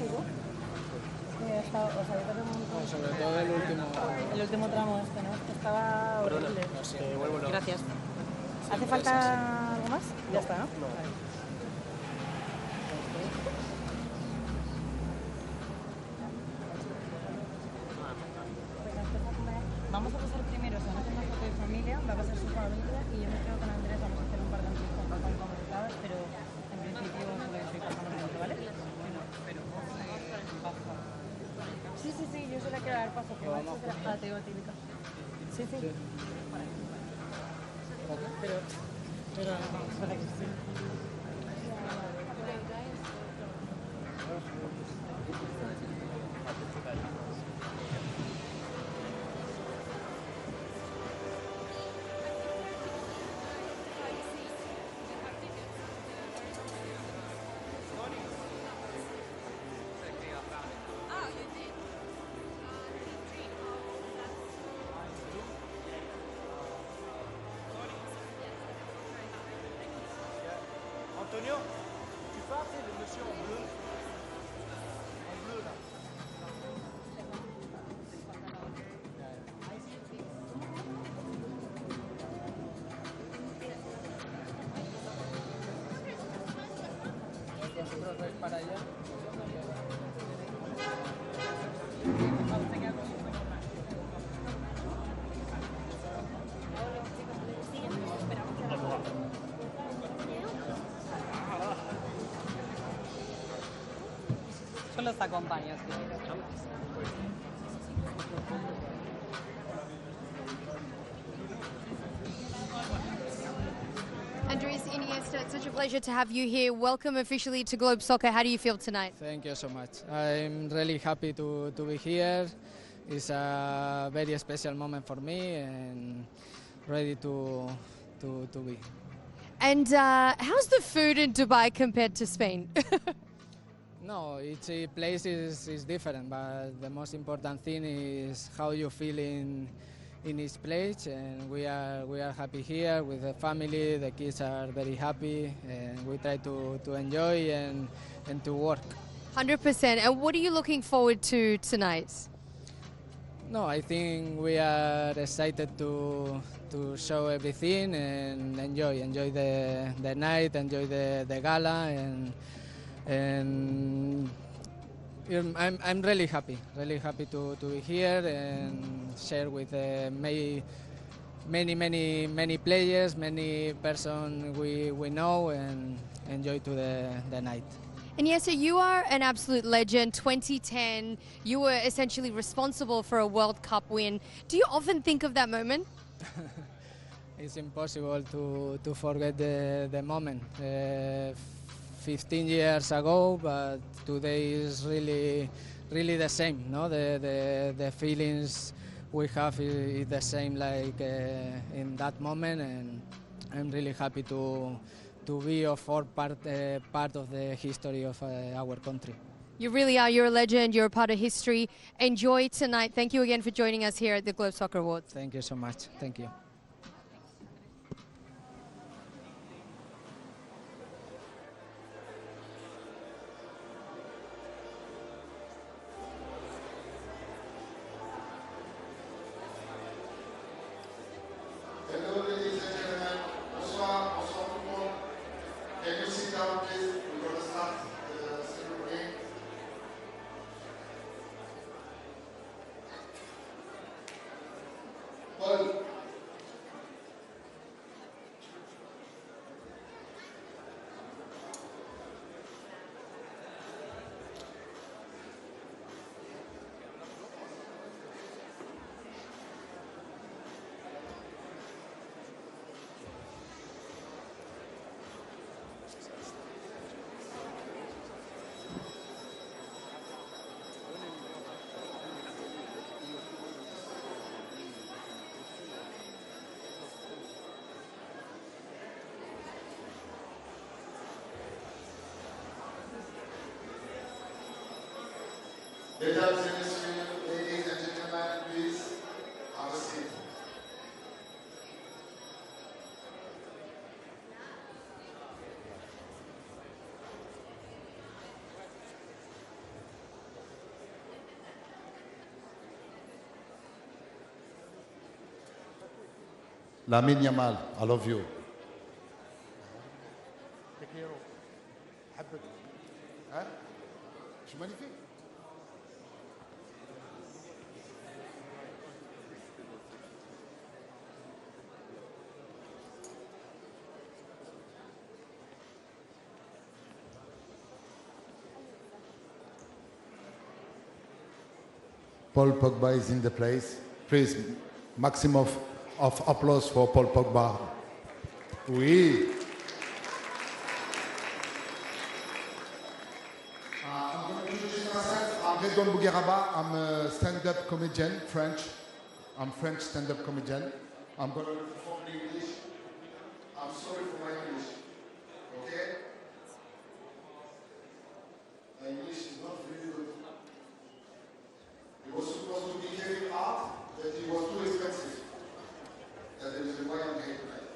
fútbol? O sea, no, sobre todo el último tramo este, ¿no? Estaba horrible. No sé, vuelvo no. Gracias. ¿Hace falta algo más? Ya está, ¿no? No. Vamos a pasar primero, o sea, no tengo foto de familia, va a pasar su familia y yo me quedo con Andrés, vamos a hacer un par de entrevistas con comentadas, pero en principio solo estoy pasando el momento, ¿vale? Sí, sí, sí, yo solo quiero dar paso, que va a ser la teótica. Sí, sí. Pero vamos, para que sí. Antonio, tu parles, c'est le monsieur en bleu. En bleu, là. ¿Vosotros vais para allá? Yo los acompaño, sí. Andres Iniesta, it's such a pleasure to have you here. Welcome officially to Globe Soccer. How do you feel tonight? Thank you so much. I'm really happy to be here. It's a very special moment for me and ready to be. And how's the food in Dubai compared to Spain? No, each place is different, but the most important thing is how you feel in each place. And we are happy here with the family. The kids are very happy, and we try to enjoy and to work. 100%. And what are you looking forward to tonight? No, I think we are excited to show everything and enjoy the night, enjoy the gala, and I'm really happy to be here and share with many players, many persons we know, and enjoy to the night. And yes, so you are an absolute legend. 2010, you were essentially responsible for a World Cup win. Do you often think of that moment? It's impossible to forget the moment. 15 years ago, but today is really the same. No, the feelings we have is the same like in that moment, and I'm really happy to be part of the history of our country. You really are. You're a legend. You're a part of history. Enjoy tonight. Thank you again for joining us here at the Globe Soccer Awards. Thank you so much. Thank you. Hello, ladies and gentlemen. Bonsoir, bonsoir tout le monde. Can you sit down, please? We're going to start the ceremony. Paul. Mesdames et messieurs, ladies and gentlemen, please have a seat. Lamine Yamal, I love you. Te quiero. أحبك. ها؟ شو magnifique. Paul Pogba is in the place. Please, maximum of applause for Paul Pogba. Oui. I'm going to introduce myself. I'm Redouane Bougueraba. I'm a stand-up comedian, French. I'm French stand-up comedian. I'm going to perform in English. I'm sorry for my English. Okay? My English is not really good. It was supposed to be very hard, but it was too expensive. That is why I'm here tonight.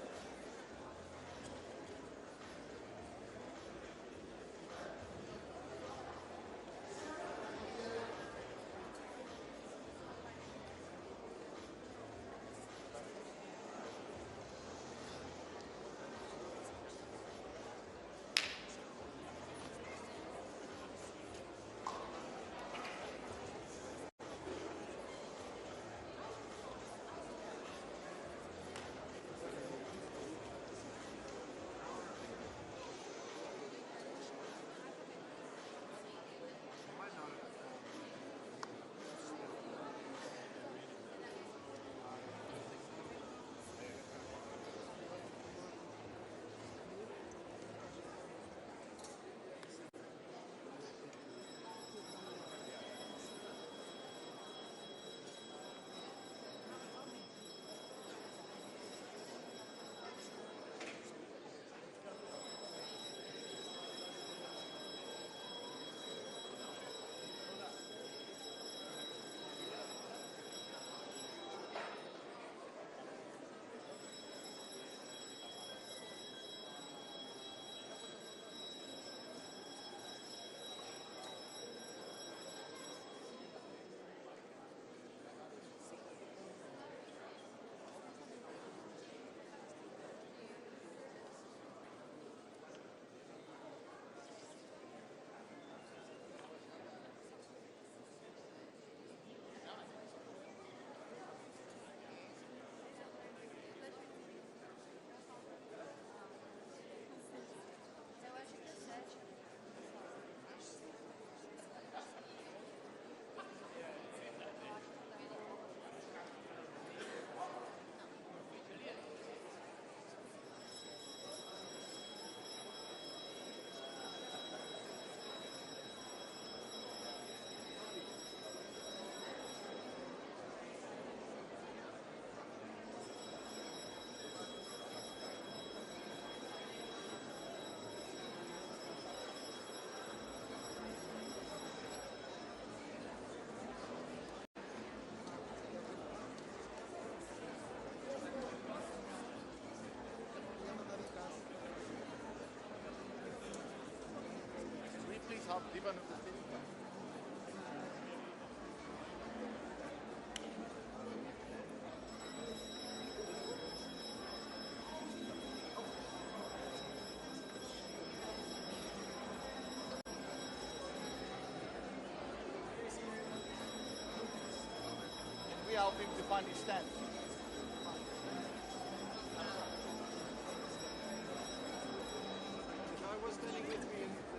We help him to find his stand.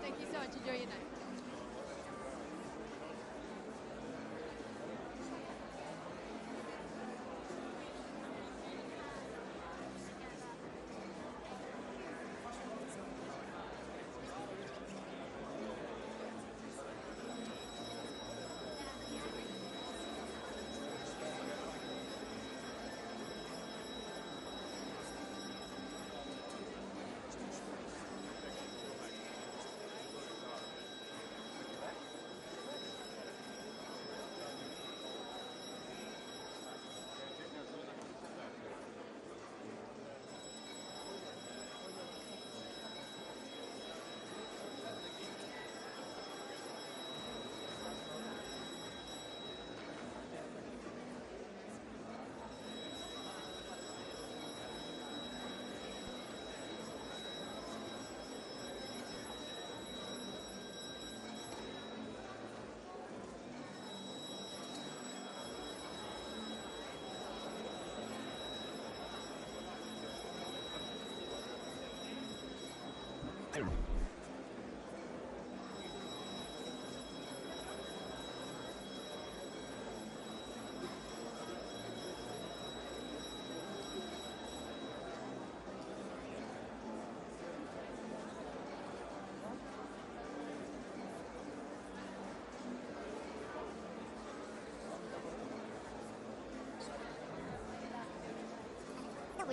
Thank you so much. Enjoy your night.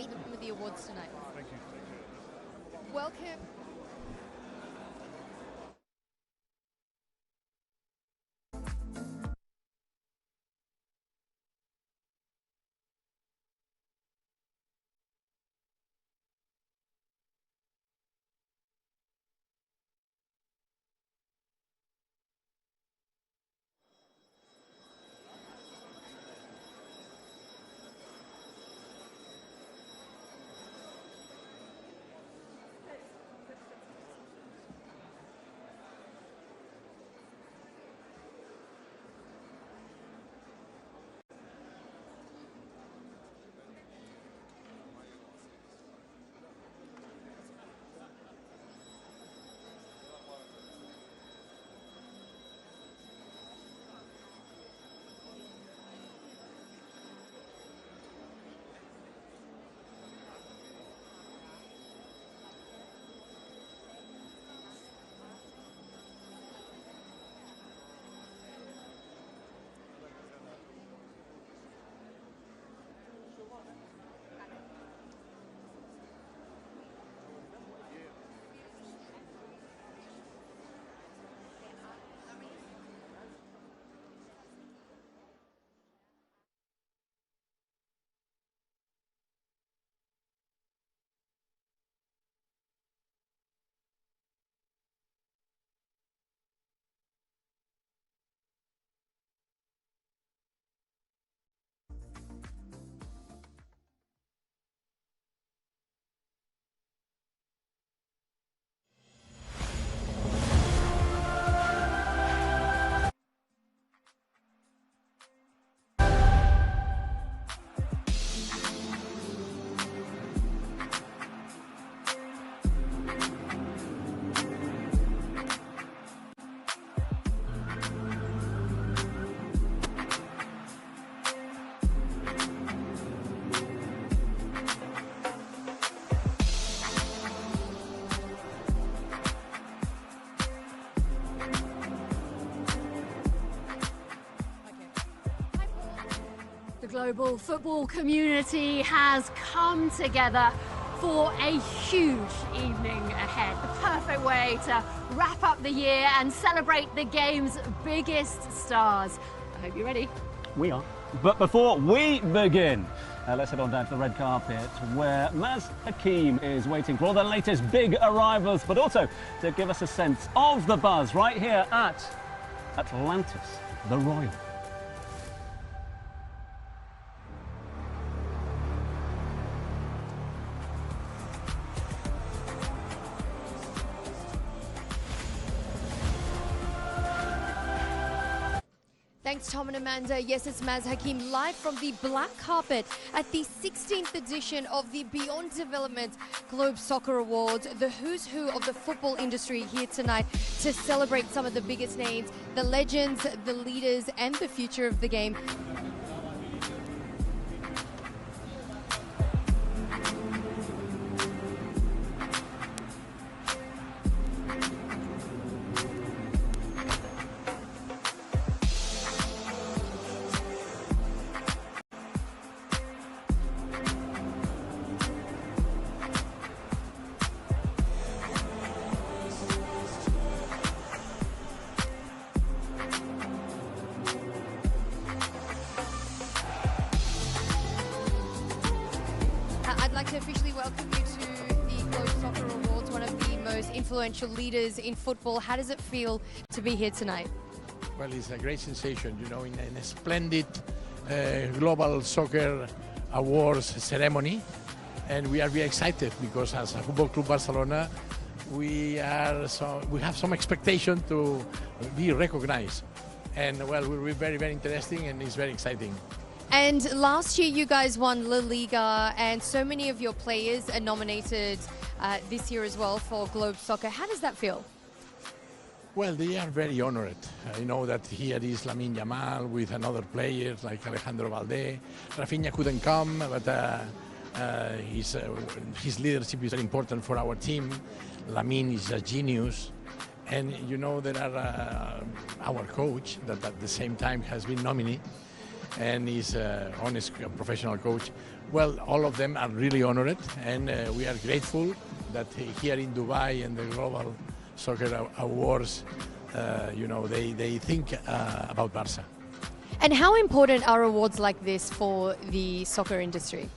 luck with the awards tonight. Thank you. Welcome. The global football community has come together for a huge evening ahead. The perfect way to wrap up the year and celebrate the game's biggest stars. I hope you're ready. We are. But before we begin, let's head on down to the red carpet where Maz Hakim is waiting for all the latest big arrivals, but also to give us a sense of the buzz right here at Atlantis The Royal. Thanks, Tom and Amanda. Yes, it's Maz Hakim live from the black carpet at the 16th edition of the Beyond Development Globe Soccer Awards. The who's who of the football industry here tonight to celebrate some of the biggest names, the legends, the leaders, and the future of the game. To officially welcome you to the Globe Soccer Awards, one of the most influential leaders in football. How does it feel to be here tonight? Well, it's a great sensation, you know, in a splendid Global Soccer Awards ceremony. And we are very excited because as a Football Club Barcelona, we have some expectation to be recognized. And well, will be very, very interesting and it's very exciting. And last year you guys won La Liga, and so many of your players are nominated this year as well for Globe Soccer. How does that feel? Well, they are very honored. I know that here is Lamine Yamal with another players like Alejandro Valde. Raphinha couldn't come, but his leadership is very important for our team. Lamine is a genius. And you know, there are our coach that at the same time has been nominated. and he's an honest professional coach. Well, all of them are really honored, and we are grateful that here in Dubai and the Global Soccer Awards, they think about Barca. And how important are awards like this for the soccer industry?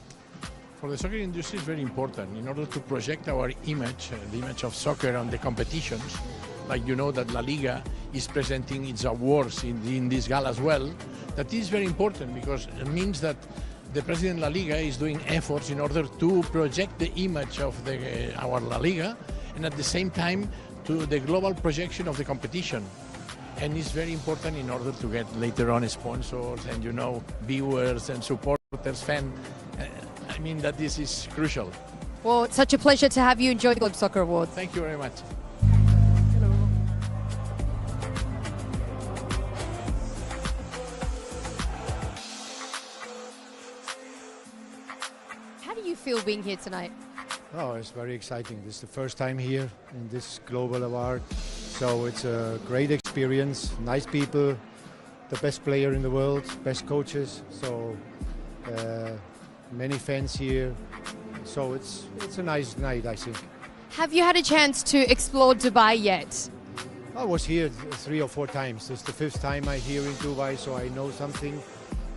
For the soccer industry, it's very important in order to project our image, the image of soccer on the competitions. Like you know that La Liga is presenting its awards in this gala as well. That is very important because it means that the president of La Liga is doing efforts in order to project the image of our La Liga, and at the same time to the global projection of the competition. And it's very important in order to get later on sponsors and viewers and supporters, fans. I mean that this is crucial. Well, it's such a pleasure to have you enjoy the Globe Soccer Awards. Thank you very much. How do you feel being here tonight? Oh, it's very exciting. This is the first time here in this global award. So it's a great experience, nice people, the best player in the world, best coaches. So many fans here. So it's a nice night, I think. Have you had a chance to explore Dubai yet? I was here 3 or 4 times. This is the 5th time I'm here in Dubai, so I know something.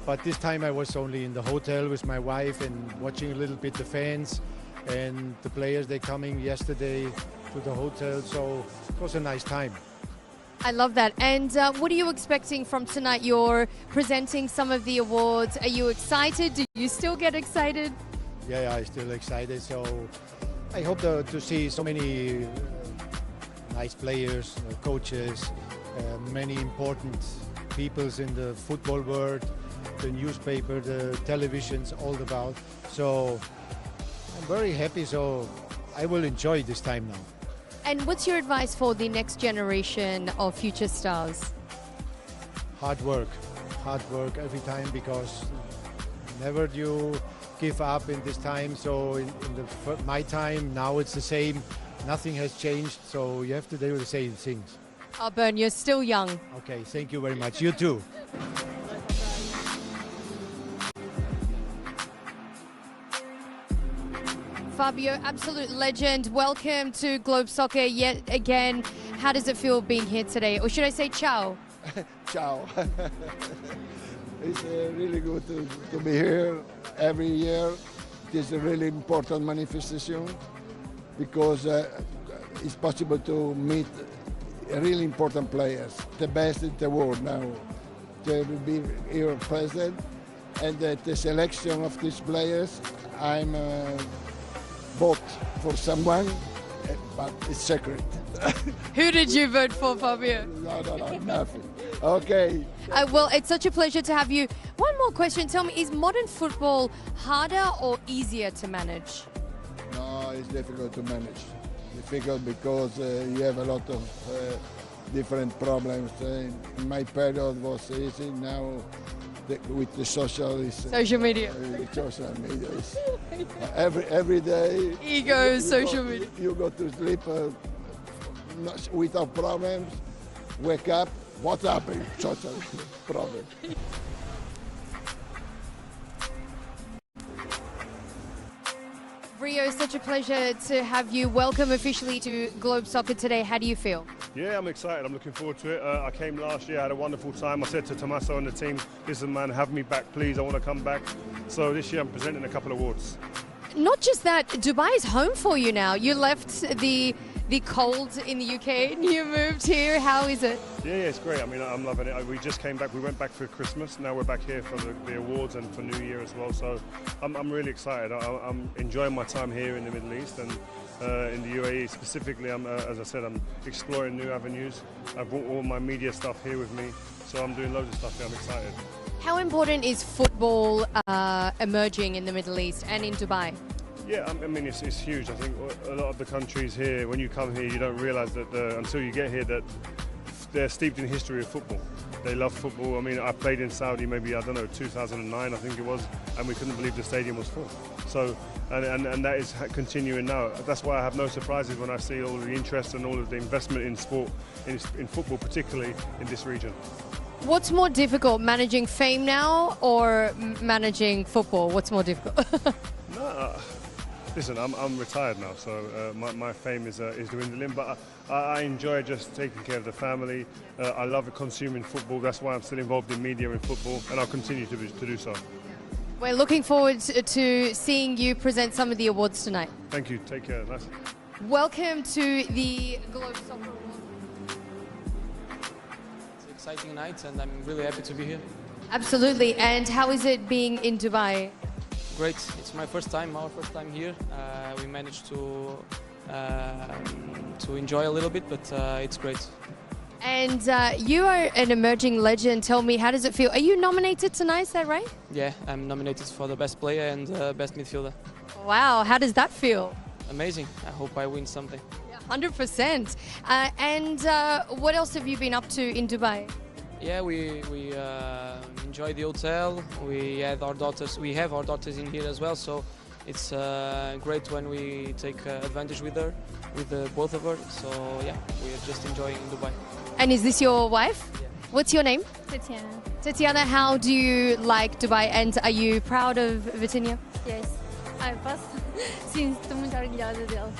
But this time I was only in the hotel with my wife and watching a little bit the fans and the players. They coming yesterday to the hotel, so it was a nice time. I love that. And what are you expecting from tonight? You're presenting some of the awards. Are you excited? Do you still get excited? Yeah, I'm still excited. So I hope to see so many nice players, coaches, many important peoples in the football world, the newspaper, the televisions, all about. So I'm very happy. So I will enjoy this time now. And what's your advice for the next generation of future stars? Hard work every time, because never do you give up in this time. So in my time, now it's the same. Nothing has changed, so you have to do the same things. Bern, you're still young. Okay, thank you very much. You too. Fabio, absolute legend. Welcome to Globe Soccer yet again. How does it feel being here today? Or should I say ciao? Ciao. It's really good to be here every year. It is a really important manifestation because it's possible to meet really important players, the best in the world now. They will be here present, and the selection of these players, I'm vote for someone, but it's secret. Who did you vote for, Fabio? No, nothing. Okay. Well, it's such a pleasure to have you. One more question. Tell me, is modern football harder or easier to manage? No, it's difficult to manage. Difficult because you have a lot of different problems. My period was easy. Now, with the social media. Social media is every day. Ego, social media. You go to sleep without problems. Wake up. What's happening? Social problem. Rio, such a pleasure to have you. Welcome officially to Globe Soccer today. How do you feel? Yeah, I'm excited. I'm looking forward to it. I came last year, had a wonderful time. I said to Tommaso and the team, listen, man, have me back, please. I want to come back. So this year I'm presenting a couple of awards. Not just that, Dubai is home for you now. You left the cold in the UK and you moved here. How is it? Yeah, it's great. I mean, I'm loving it. We just came back. We went back for Christmas. Now we're back here for the awards and for New Year as well. So I'm really excited. I'm enjoying my time here in the Middle East and in the UAE specifically. As I said, I'm exploring new avenues. I've brought all my media stuff here with me. So I'm doing loads of stuff here. I'm excited. How important is football emerging in the Middle East and in Dubai? Yeah, I mean, it's huge. I think a lot of the countries here, when you come here, you don't realise that until you get here that they're steeped in history of football. They love football. I mean, I played in Saudi maybe, 2009, I think it was, and we couldn't believe the stadium was full. So, and that is continuing now. That's why I have no surprises when I see all of the interest and all of the investment in sport, in football particularly, in this region. What's more difficult, managing fame now or managing football? What's more difficult? No, listen, I'm retired now, so my fame is dwindling. But I enjoy just taking care of the family. I love consuming football. That's why I'm still involved in media and football, and I'll continue to do so. We're looking forward to seeing you present some of the awards tonight. Thank you. Take care. Nice. Welcome to the Globe Soccer Awards. It's an exciting night, and I'm really happy to be here. Absolutely. And how is it being in Dubai? Great. It's my first time, our first time here. We managed to enjoy a little bit, but it's great. And you are an emerging legend. Tell me, how does it feel? Are you nominated tonight, is that right? Yeah, I'm nominated for the best player and best midfielder. Wow, how does that feel? Amazing. I hope I win something. 100%. And what else have you been up to in Dubai? Yeah, we enjoy the hotel. We have our daughters in here as well, so it's great when we take advantage with both of her. So yeah, we're just enjoying Dubai. And is this your wife? Yeah. What's your name? Tatiana. Tatiana, how do you like Dubai, and are you proud of Vitinha? Yes. I passed. Sim, estou muito orgulhosa dele.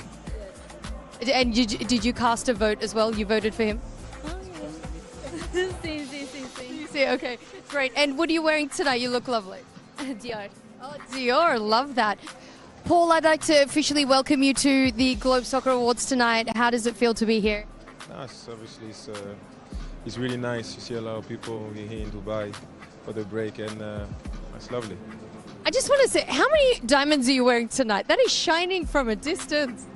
And did you cast a vote as well? You voted for him? Sim. You see, okay, great. And what are you wearing tonight? You look lovely. Dior. Oh, Dior, love that. Paul, I'd like to officially welcome you to the Globe Soccer Awards tonight. How does it feel to be here? Obviously, it's really nice to see a lot of people here in Dubai for the break, and it's lovely. I just want to say, how many diamonds are you wearing tonight? That is shining from a distance.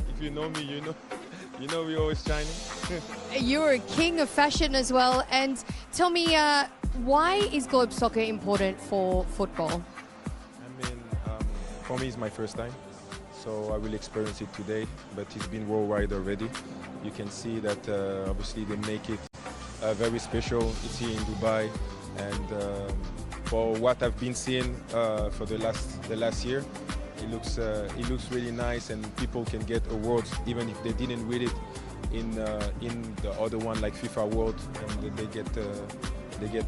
If you know me, you know we're always shining. You're a king of fashion as well. And tell me, why is Globe Soccer important for football? For me, it's my first time, so I will experience it today, but it's been worldwide already. You can see that obviously they make it very special. It's here in Dubai, and for what I've been seeing for the last year, it looks really nice, and people can get awards even if they didn't win it in the other one like FIFA World, and they get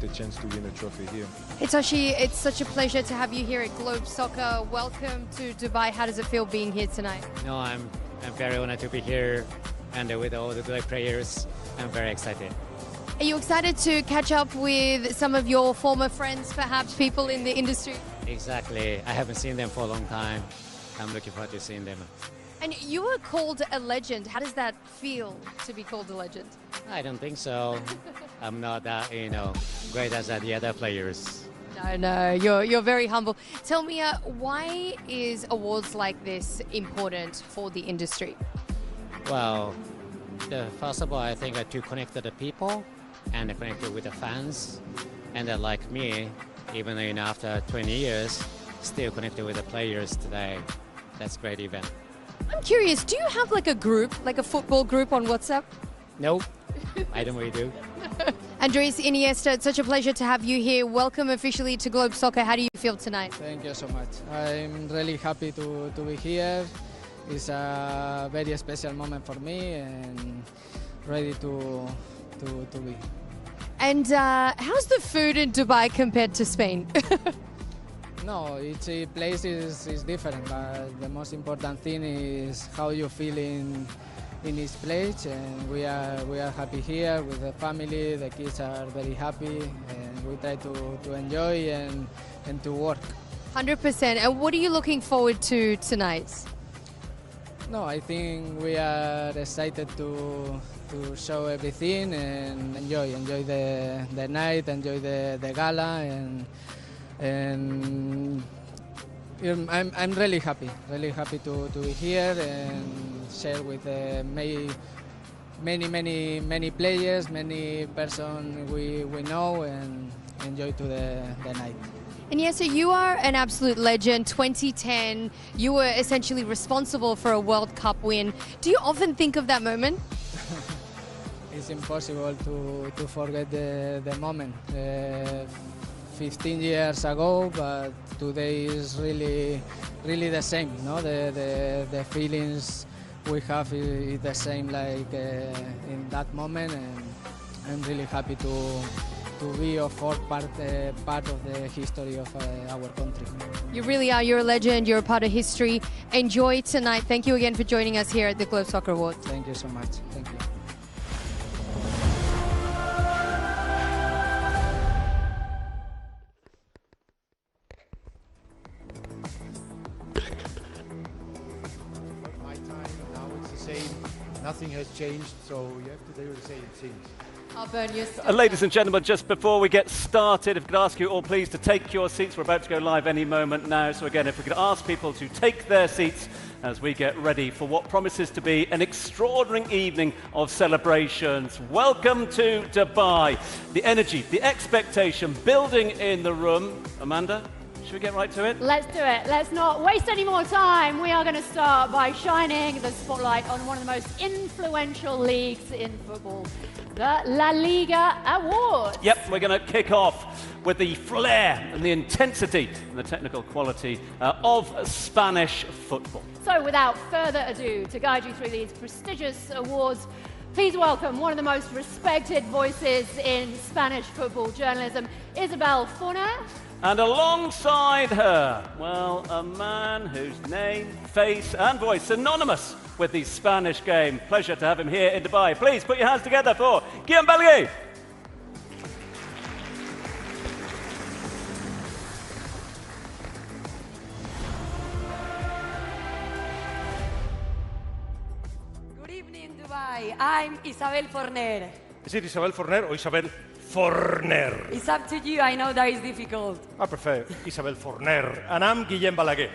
the chance to win a trophy here. Hitoshi, it's such a pleasure to have you here at Globe Soccer. Welcome to Dubai. How does it feel being here tonight? No, I'm very honored to be here, and with all the Dubai players, I'm very excited. Are you excited to catch up with some of your former friends, perhaps people in the industry? Exactly. I haven't seen them for a long time. I'm looking forward to seeing them. And you were called a legend. How does that feel to be called a legend? I don't think so. I'm not that, great as the other players. No, you're very humble. Tell me, why is awards like this important for the industry? Well, first of all, I think to connect to the people and connect with the fans, and like me, even after 20 years, still connected with the players today. That's a great event. I'm curious, do you have like a group, like a football group on WhatsApp? Nope, I don't really do. Andres Iniesta, it's such a pleasure to have you here. Welcome officially to Globe Soccer. How do you feel tonight? Thank you so much. I'm really happy to be here. It's a very special moment for me, and ready to be. And how's the food in Dubai compared to Spain? No, each place is different, but the most important thing is how you feel in each place, and we are happy here with the family. The kids are very happy, and we try to enjoy and to work. 100%. And what are you looking forward to tonight? No, I think we are excited to show everything and enjoy the night, enjoy the gala, and I'm really happy to be here and share with many players, many persons we know, and enjoy to the night. And yes, so you are an absolute legend. 2010, you were essentially responsible for a World Cup win. Do you often think of that moment? It's impossible to forget the moment. 15 years ago, but today is really the same. No, the feelings we have is the same like in that moment, I'm really happy to be a part of the history of our country. You really are. You're a legend. You're a part of history. Enjoy tonight. Thank you again for joining us here at the Globe Soccer Awards. Thank you so much. Thank you. My time, now it's the same. Nothing has changed, so you have to do the same things. I'll burn you. Ladies and gentlemen, just before we get started, if we could ask you all please to take your seats. We're about to go live any moment now. So again, if we could ask people to take their seats as we get ready for what promises to be an extraordinary evening of celebrations. Welcome to Dubai. The energy, the expectation building in the room. Amanda, should we get right to it? Let's do it. Let's not waste any more time. We are going to start by shining the spotlight on one of the most influential leagues in football, the La Liga Awards. Yep, we're going to kick off with the flair and the intensity and the technical quality of Spanish football. So without further ado, to guide you through these prestigious awards, please welcome one of the most respected voices in Spanish football journalism, Isabel Forner. And alongside her, well, a man whose name, face and voice synonymous with the Spanish game. Pleasure to have him here in Dubai. Please put your hands together for Kylian Mbappé. Good evening, Dubai. I'm Isabel Forner. Is it Isabel Forner or Isabel Forner? It's up to you. I know that is difficult. I prefer Isabel Forner. And I'm Guillem Balaguer.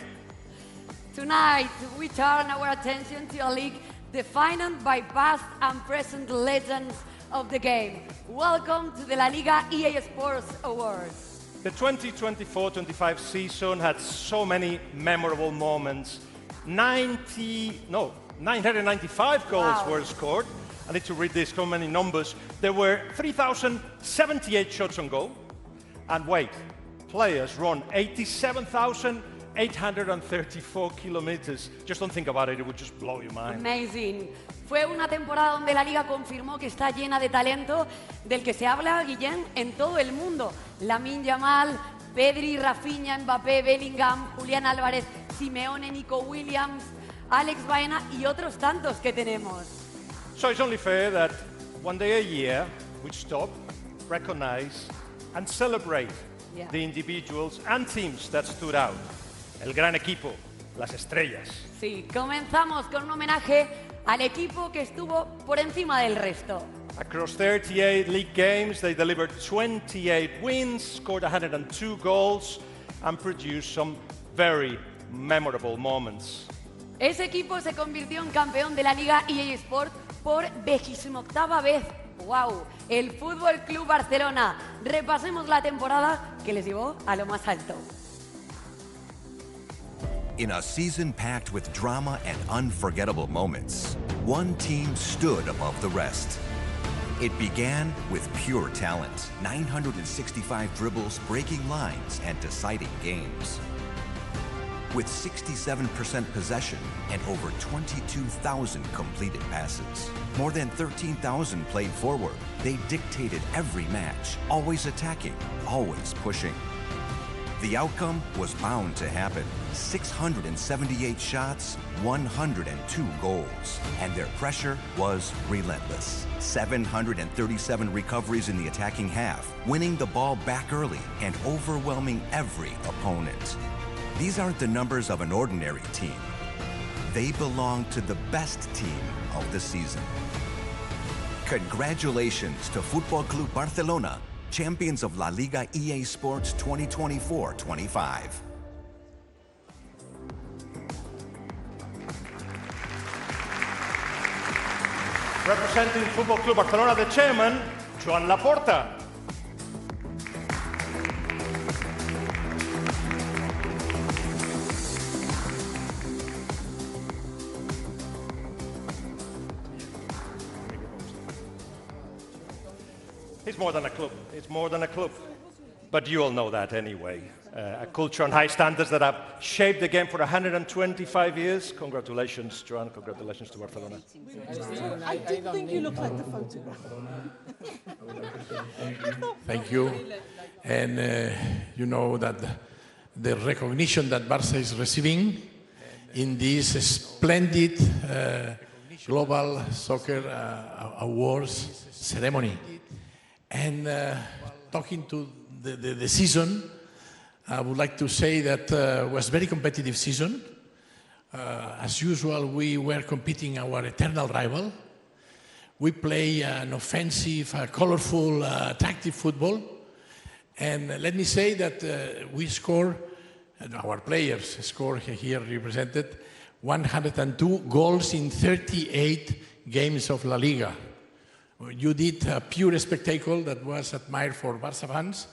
Tonight, we turn our attention to a league defined by past and present legends of the game. Welcome to the La Liga EA Sports Awards. The 2024-25 season had so many memorable moments. 995 goals were scored. I need to read this, so many numbers. There were 3,078 shots on goal. And wait, players run 87,834 kilometers. Just don't think about it, it would just blow your mind. Amazing. Fue una temporada donde la Liga confirmó que está llena de talento del que se habla, Guillén, en todo el mundo. Lamine Yamal, Pedri, Raphinha, Mbappé, Bellingham, Julián Álvarez, Simeone, Nico Williams, Alex Baena y otros tantos que tenemos. So it's only fair that one day a year we stop, recognize and celebrate the individuals and teams that stood out. El gran equipo, las estrellas. Sí, comenzamos con un homenaje al equipo que estuvo por encima del resto. Across 38 league games, they delivered 28 wins, scored 102 goals and produced some very memorable moments. Ese equipo se convirtió en campeón de la Liga EA Sport por 28ª vez. ¡Wow! El Fútbol Club Barcelona. Repasemos la temporada que les llevó a lo más alto. In a season packed with drama and unforgettable moments, one team stood above the rest. It began with pure talent, 965 dribbles, breaking lines, and deciding games. With 67% possession and over 22,000 completed passes. More than 13,000 played forward. They dictated every match, always attacking, always pushing. The outcome was bound to happen. 678 shots, 102 goals. And their pressure was relentless. 737 recoveries in the attacking half, winning the ball back early and overwhelming every opponent. These aren't the numbers of an ordinary team. They belong to the best team of the season. Congratulations to Football Club Barcelona, champions of La Liga EA Sports 2024-25. Representing Football Club Barcelona, the chairman, Joan Laporta. It's more than a club. It's more than a club. but you all know that anyway. A culture and high standards that have shaped the game for 125 years. Congratulations, Joan. Congratulations to Barcelona. I didn't think you looked like the photograph. Thank you. And you know that the recognition that Barca is receiving in this splendid Global Soccer Awards ceremony. And talking to the season, I would like to say that it was a very competitive season. As usual, we were competing our eternal rival. We play an offensive, colorful, attractive football. And let me say that we score, our players score here represented 102 goals in 38 games of La Liga. You did a pure spectacle that was admired for Barca fans,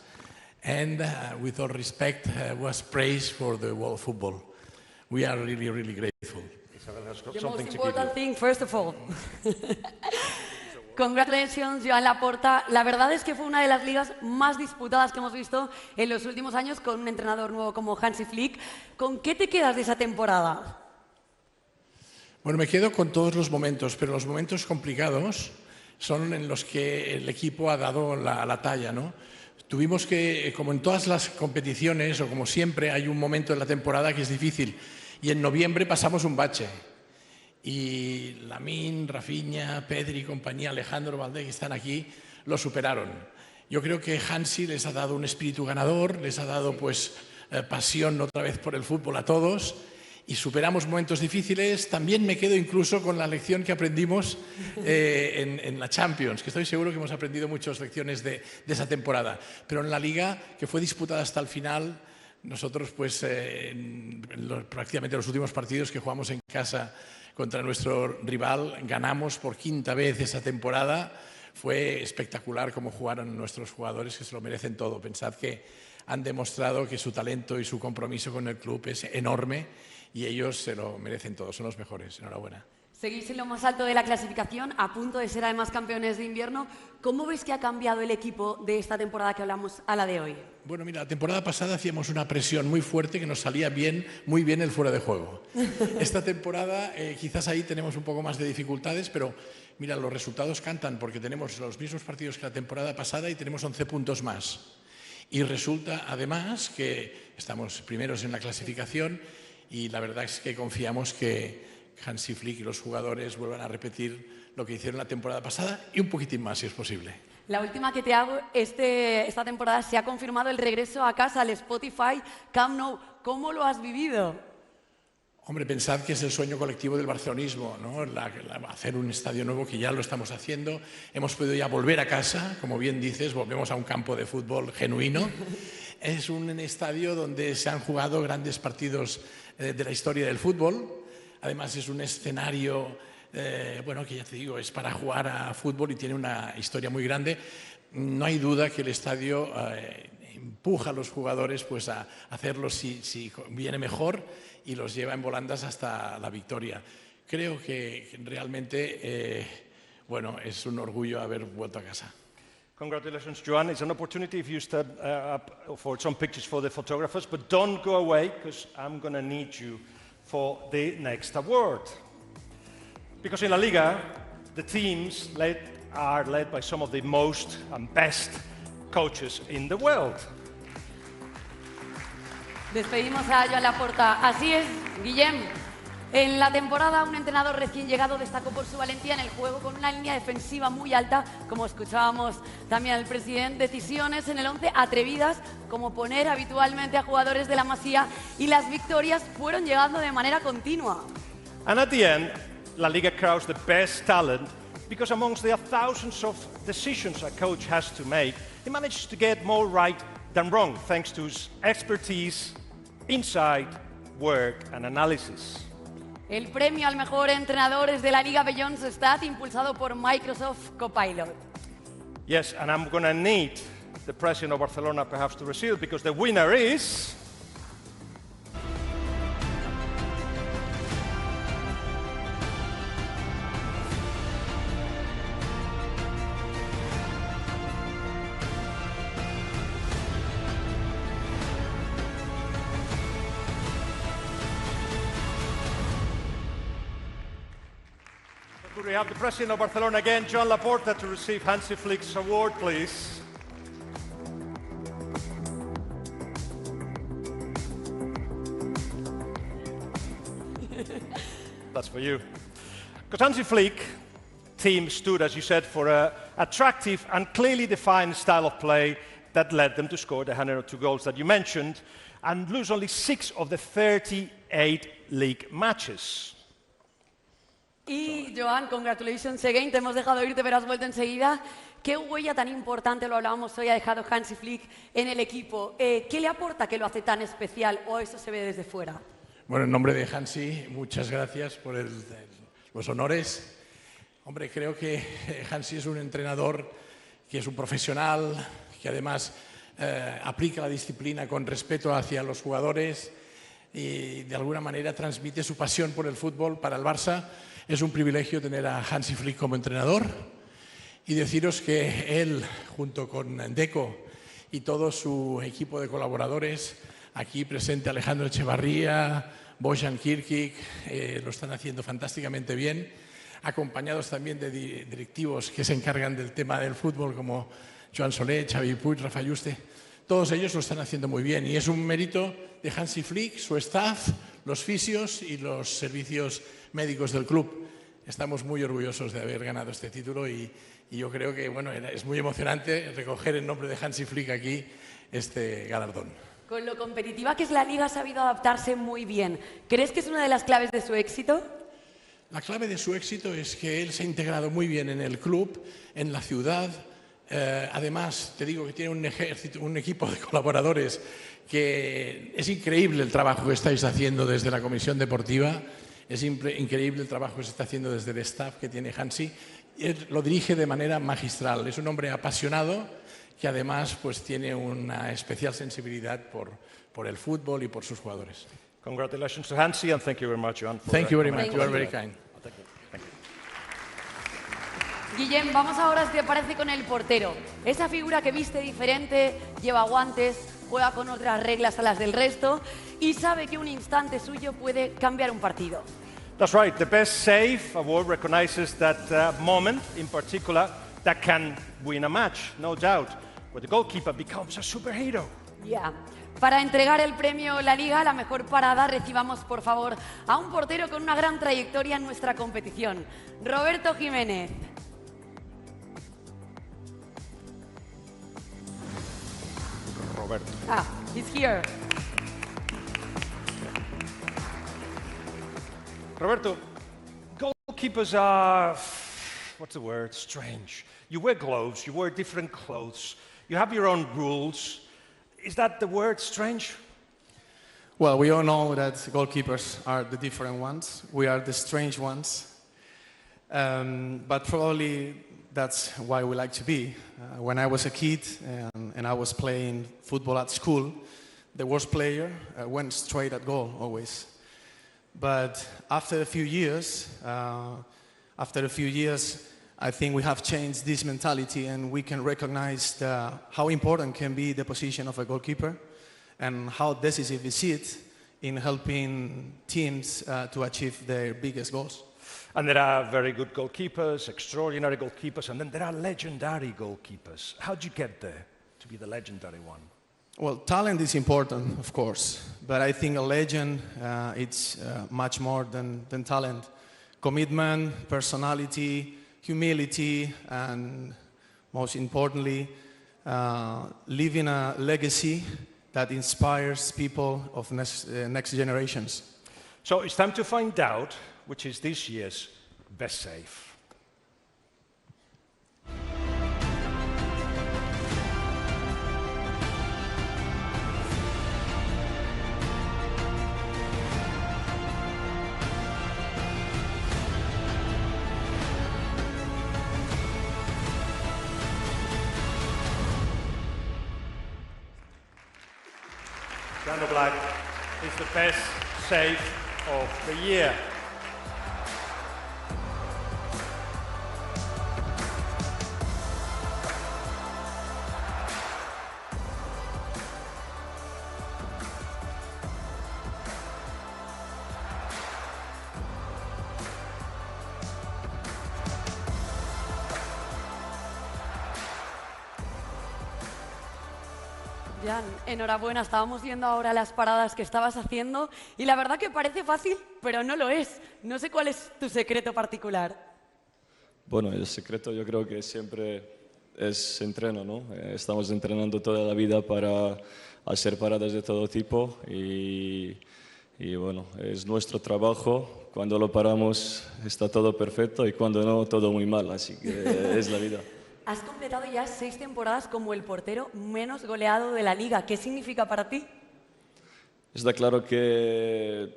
and with all respect, was praised for the world football. We are really, really grateful. The most important thing, first of all. Congratulations, Joan Laporta. La verdad es que fue una de las ligas más disputadas que hemos visto en los últimos años con un entrenador nuevo como Hansi Flick. ¿Con qué te quedas de esa temporada? Bueno, me quedo con todos los momentos, pero los momentos complicados son en los que el equipo ha dado la talla, ¿no? Tuvimos que, como en todas las competiciones, o como siempre, hay un momento en la temporada que es difícil. Y en noviembre pasamos un bache. Y Lamine, Raphinha, Pedri y compañía, Alejandro Valdés, que están aquí, lo superaron. Yo creo que Hansi les ha dado un espíritu ganador, les ha dado pues pasión otra vez por el fútbol a todos. Y superamos momentos difíciles. También me quedo incluso con la lección que aprendimos en la Champions, que estoy seguro que hemos aprendido muchas lecciones de esa temporada. Pero en la Liga, que fue disputada hasta el final, nosotros pues prácticamente los últimos partidos que jugamos en casa contra nuestro rival, ganamos por quinta vez esa temporada. Fue espectacular cómo jugaron nuestros jugadores, que se lo merecen todo. Pensad que han demostrado que su talento y su compromiso con el club es enorme. Y ellos se lo merecen todos, son los mejores. Enhorabuena. Seguís en lo más alto de la clasificación, a punto de ser además campeones de invierno. ¿Cómo ves que ha cambiado el equipo de esta temporada que hablamos a la de hoy? Bueno, mira, la temporada pasada hacíamos una presión muy fuerte que nos salía muy bien el fuera de juego. Esta temporada quizás ahí tenemos un poco más de dificultades, pero mira, los resultados cantan porque tenemos los mismos partidos que la temporada pasada y tenemos 11 puntos más. Y resulta además que estamos primeros en la clasificación. Y la verdad es que confiamos que Hansi Flick y los jugadores vuelvan a repetir lo que hicieron la temporada pasada y un poquitín más, si es posible. La última que te hago, esta temporada se ha confirmado el regreso a casa al Spotify Camp Nou. ¿Cómo lo has vivido? Hombre, pensad que es el sueño colectivo del barcelonismo, ¿no? Hacer un estadio nuevo, que ya lo estamos haciendo. Hemos podido ya volver a casa, como bien dices, volvemos a un campo de fútbol genuino. Es un estadio donde se han jugado grandes partidos de la historia del fútbol. Además es un escenario, bueno, que ya te digo, es para jugar a fútbol y tiene una historia muy grande. No hay duda que el estadio empuja a los jugadores pues, a hacerlo si viene mejor y los lleva en volandas hasta la victoria. Creo que realmente, bueno, es un orgullo haber vuelto a casa. Congratulations, Joan. It's an opportunity if you step up for some pictures for the photographers, but don't go away because I'm going to need you for the next award. Because in La Liga, the teams are led by some of the most and best coaches in the world. Despedimos a Joan Laporta. Así es, Guillem. En la temporada, un entrenador recién llegado destacó por su valentía en el juego con una línea defensiva muy alta, como escuchábamos también al presidente, decisiones en el 11 atrevidas, como poner habitualmente a jugadores de la Masía, y las victorias fueron llegando de manera continua. And at the end, La Liga crowns the best talent because amongst the thousands of decisions a coach has to make, he manages to get more right than wrong, thanks to his expertise, insight, work and analysis. El premio al mejor entrenador es de la Liga Beyond Stat, impulsado por Microsoft Copilot. Yes, and I'm going to need the president of Barcelona perhaps to receive, because the winner is... Could we have the President of Barcelona again, Joan Laporta, to receive Hansi Flick's award, please? That's for you. Because Hansi Flick team stood, as you said, for an attractive and clearly defined style of play that led them to score the 102 goals that you mentioned and lose only 6 of the 38 league matches. Y, Joan, congratulations again. Te hemos dejado irte, pero has vuelto enseguida. ¿Qué huella tan importante, lo hablábamos hoy, ha dejado Hansi Flick en el equipo? ¿Qué le aporta que lo hace tan especial o eso se ve desde fuera? Bueno, en nombre de Hansi, muchas gracias por los honores. Hombre, creo que Hansi es un entrenador que es un profesional, que además aplica la disciplina con respeto hacia los jugadores y de alguna manera transmite su pasión por el fútbol para el Barça. Es un privilegio tener a Hansi Flick como entrenador y deciros que él, junto con Deco y todo su equipo de colaboradores, aquí presente Alejandro Echevarría, Bojan Kirkic, lo están haciendo fantásticamente bien, acompañados también de directivos que se encargan del tema del fútbol como Joan Soler, Xavi Puig, Rafa Yuste. Todos ellos lo están haciendo muy bien y es un mérito de Hansi Flick, su staff, los fisios y los servicios médicos del club. Estamos muy orgullosos de haber ganado este título y yo creo que bueno, es muy emocionante recoger en nombre de Hansi Flick aquí este galardón. Con lo competitiva que es la Liga, ha sabido adaptarse muy bien. ¿Crees que es una de las claves de su éxito? La clave de su éxito es que él se ha integrado muy bien en el club, en la ciudad. Además, te digo que tiene un equipo de colaboradores que es increíble el trabajo que estáis haciendo desde la Comisión Deportiva. Es increíble el trabajo que se está haciendo desde el staff que tiene Hansi. Él lo dirige de manera magistral. Es un hombre apasionado que además pues, tiene una especial sensibilidad por el fútbol y por sus jugadores. Congratulations to Hansi and thank you very much, Joan. Thank you very much. You are very kind. Guillem, vamos ahora, si te parece, con el portero. Esa figura que viste diferente, lleva guantes, juega con otras reglas a las del resto y sabe que un instante suyo puede cambiar un partido. That's right. The Best Save Award recognizes that moment in particular that can win a match, no doubt, where the goalkeeper becomes a superhero. Yeah. Para entregar el premio La Liga, la mejor parada, recibamos por favor a un portero con una gran trayectoria en nuestra competición, Roberto Jiménez. Roberto. Ah, he's here. Roberto, goalkeepers are, what's the word, strange. You wear gloves, you wear different clothes, you have your own rules. Is that the word, strange? Well, we all know that goalkeepers are the different ones. We are the strange ones. But probably that's why we like to be. When I was a kid and I was playing football at school, the worst player went straight at goal, always. But after a few years, I think we have changed this mentality and we can recognize how important can be the position of a goalkeeper and how decisive is it in helping teams to achieve their biggest goals. And there are very good goalkeepers, extraordinary goalkeepers, and then there are legendary goalkeepers. How do you get there to be the legendary one? Well, talent is important, of course, but I think a legend, it's much more than talent. Commitment, personality, humility, and most importantly, leaving a legacy that inspires people of next generations. So it's time to find out which is this year's best save. Jan Black is the best save of the year. Jan, enhorabuena, estábamos viendo ahora las paradas que estabas haciendo y la verdad que parece fácil, pero no lo es. No sé cuál es tu secreto particular. Bueno, el secreto yo creo que siempre es entreno, ¿no? Estamos entrenando toda la vida para hacer paradas de todo tipo y bueno, es nuestro trabajo. Cuando lo paramos está todo perfecto y cuando no, todo muy mal, así que es la vida. Has completado ya 6 temporadas como el portero menos goleado de la Liga. ¿Qué significa para ti? Está claro que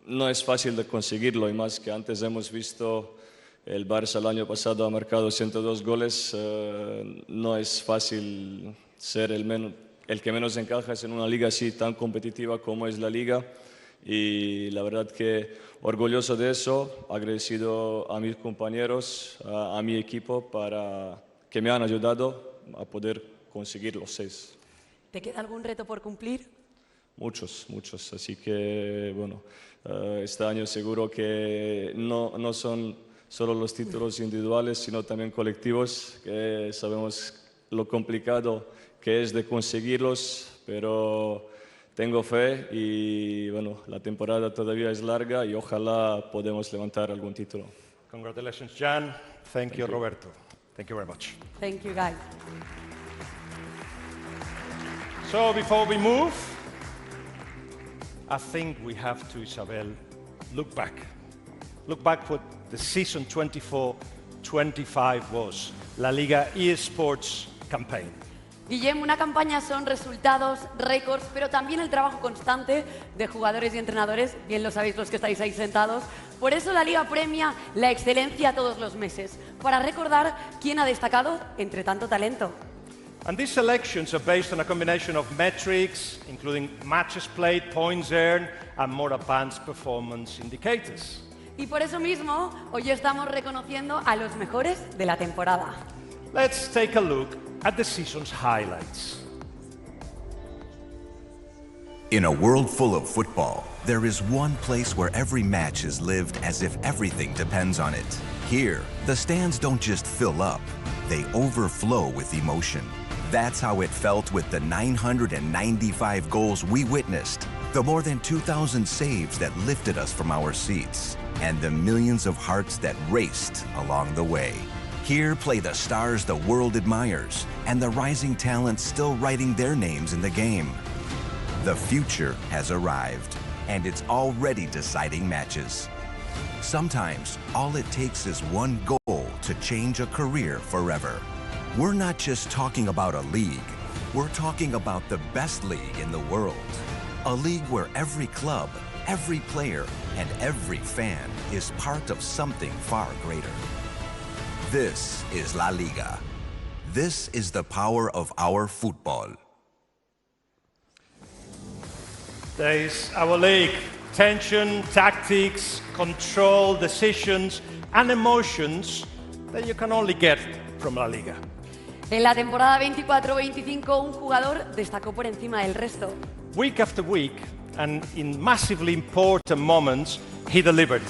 no es fácil de conseguirlo y más que antes hemos visto el Barça el año pasado ha marcado 102 goles. No es fácil ser el que menos encajas en una liga así tan competitiva como es la Liga. Y la verdad que orgulloso de eso, agradecido a mis compañeros, a mi equipo que me han ayudado a poder conseguir los 6. ¿Te queda algún reto por cumplir? Muchos. Así que, bueno, este año seguro que no son solo los títulos individuales, sino también colectivos, que sabemos lo complicado que es de conseguirlos, pero tengo fe y, bueno, la temporada todavía es larga y ojalá podamos levantar algún título. Congratulations, Jan. Thank you, Roberto. Thank you very much. Thank you, guys. So before we move, I think we have to, Isabel, look back. Look back what the season 24-25 was, La Liga eSports campaign. Guillem, una campaña son resultados, récords, pero también el trabajo constante de jugadores y entrenadores, bien lo sabéis los que estáis ahí sentados. Por eso la Liga premia la excelencia todos los meses, para recordar quién ha destacado entre tanto talento. And these selections are based on a combination of metrics, including matches played, points earned, and more advanced performance indicators. Y por eso mismo, hoy estamos reconociendo a los mejores de la temporada. Let's take a look at the season's highlights. In a world full of football, there is one place where every match is lived as if everything depends on it. Here, the stands don't just fill up, they overflow with emotion. That's how it felt with the 995 goals we witnessed, the more than 2,000 saves that lifted us from our seats, and the millions of hearts that raced along the way. Here play the stars the world admires, and the rising talents still writing their names in the game. The future has arrived, and it's already deciding matches. Sometimes, all it takes is one goal to change a career forever. We're not just talking about a league, we're talking about the best league in the world. A league where every club, every player, and every fan is part of something far greater. This is La Liga. This is the power of our football. There is our league. Tension, tactics, control, decisions, and emotions that you can only get from La Liga. En la temporada 24-25, un jugador destacó por encima del resto. Week after week, and in massively important moments, he delivered.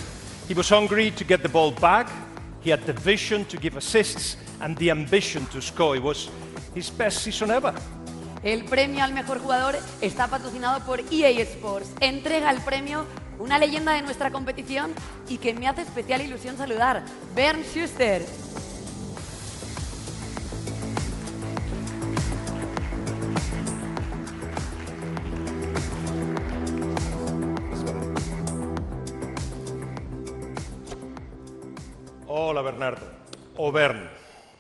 He was hungry to get the ball back, he had the vision to give assists, and the ambition to score. It was his best season ever. El premio al mejor jugador está patrocinado por EA Sports. Entrega el premio una leyenda de nuestra competición y que me hace especial ilusión saludar, Bernd Schuster. Hola, Bernardo. O Bern.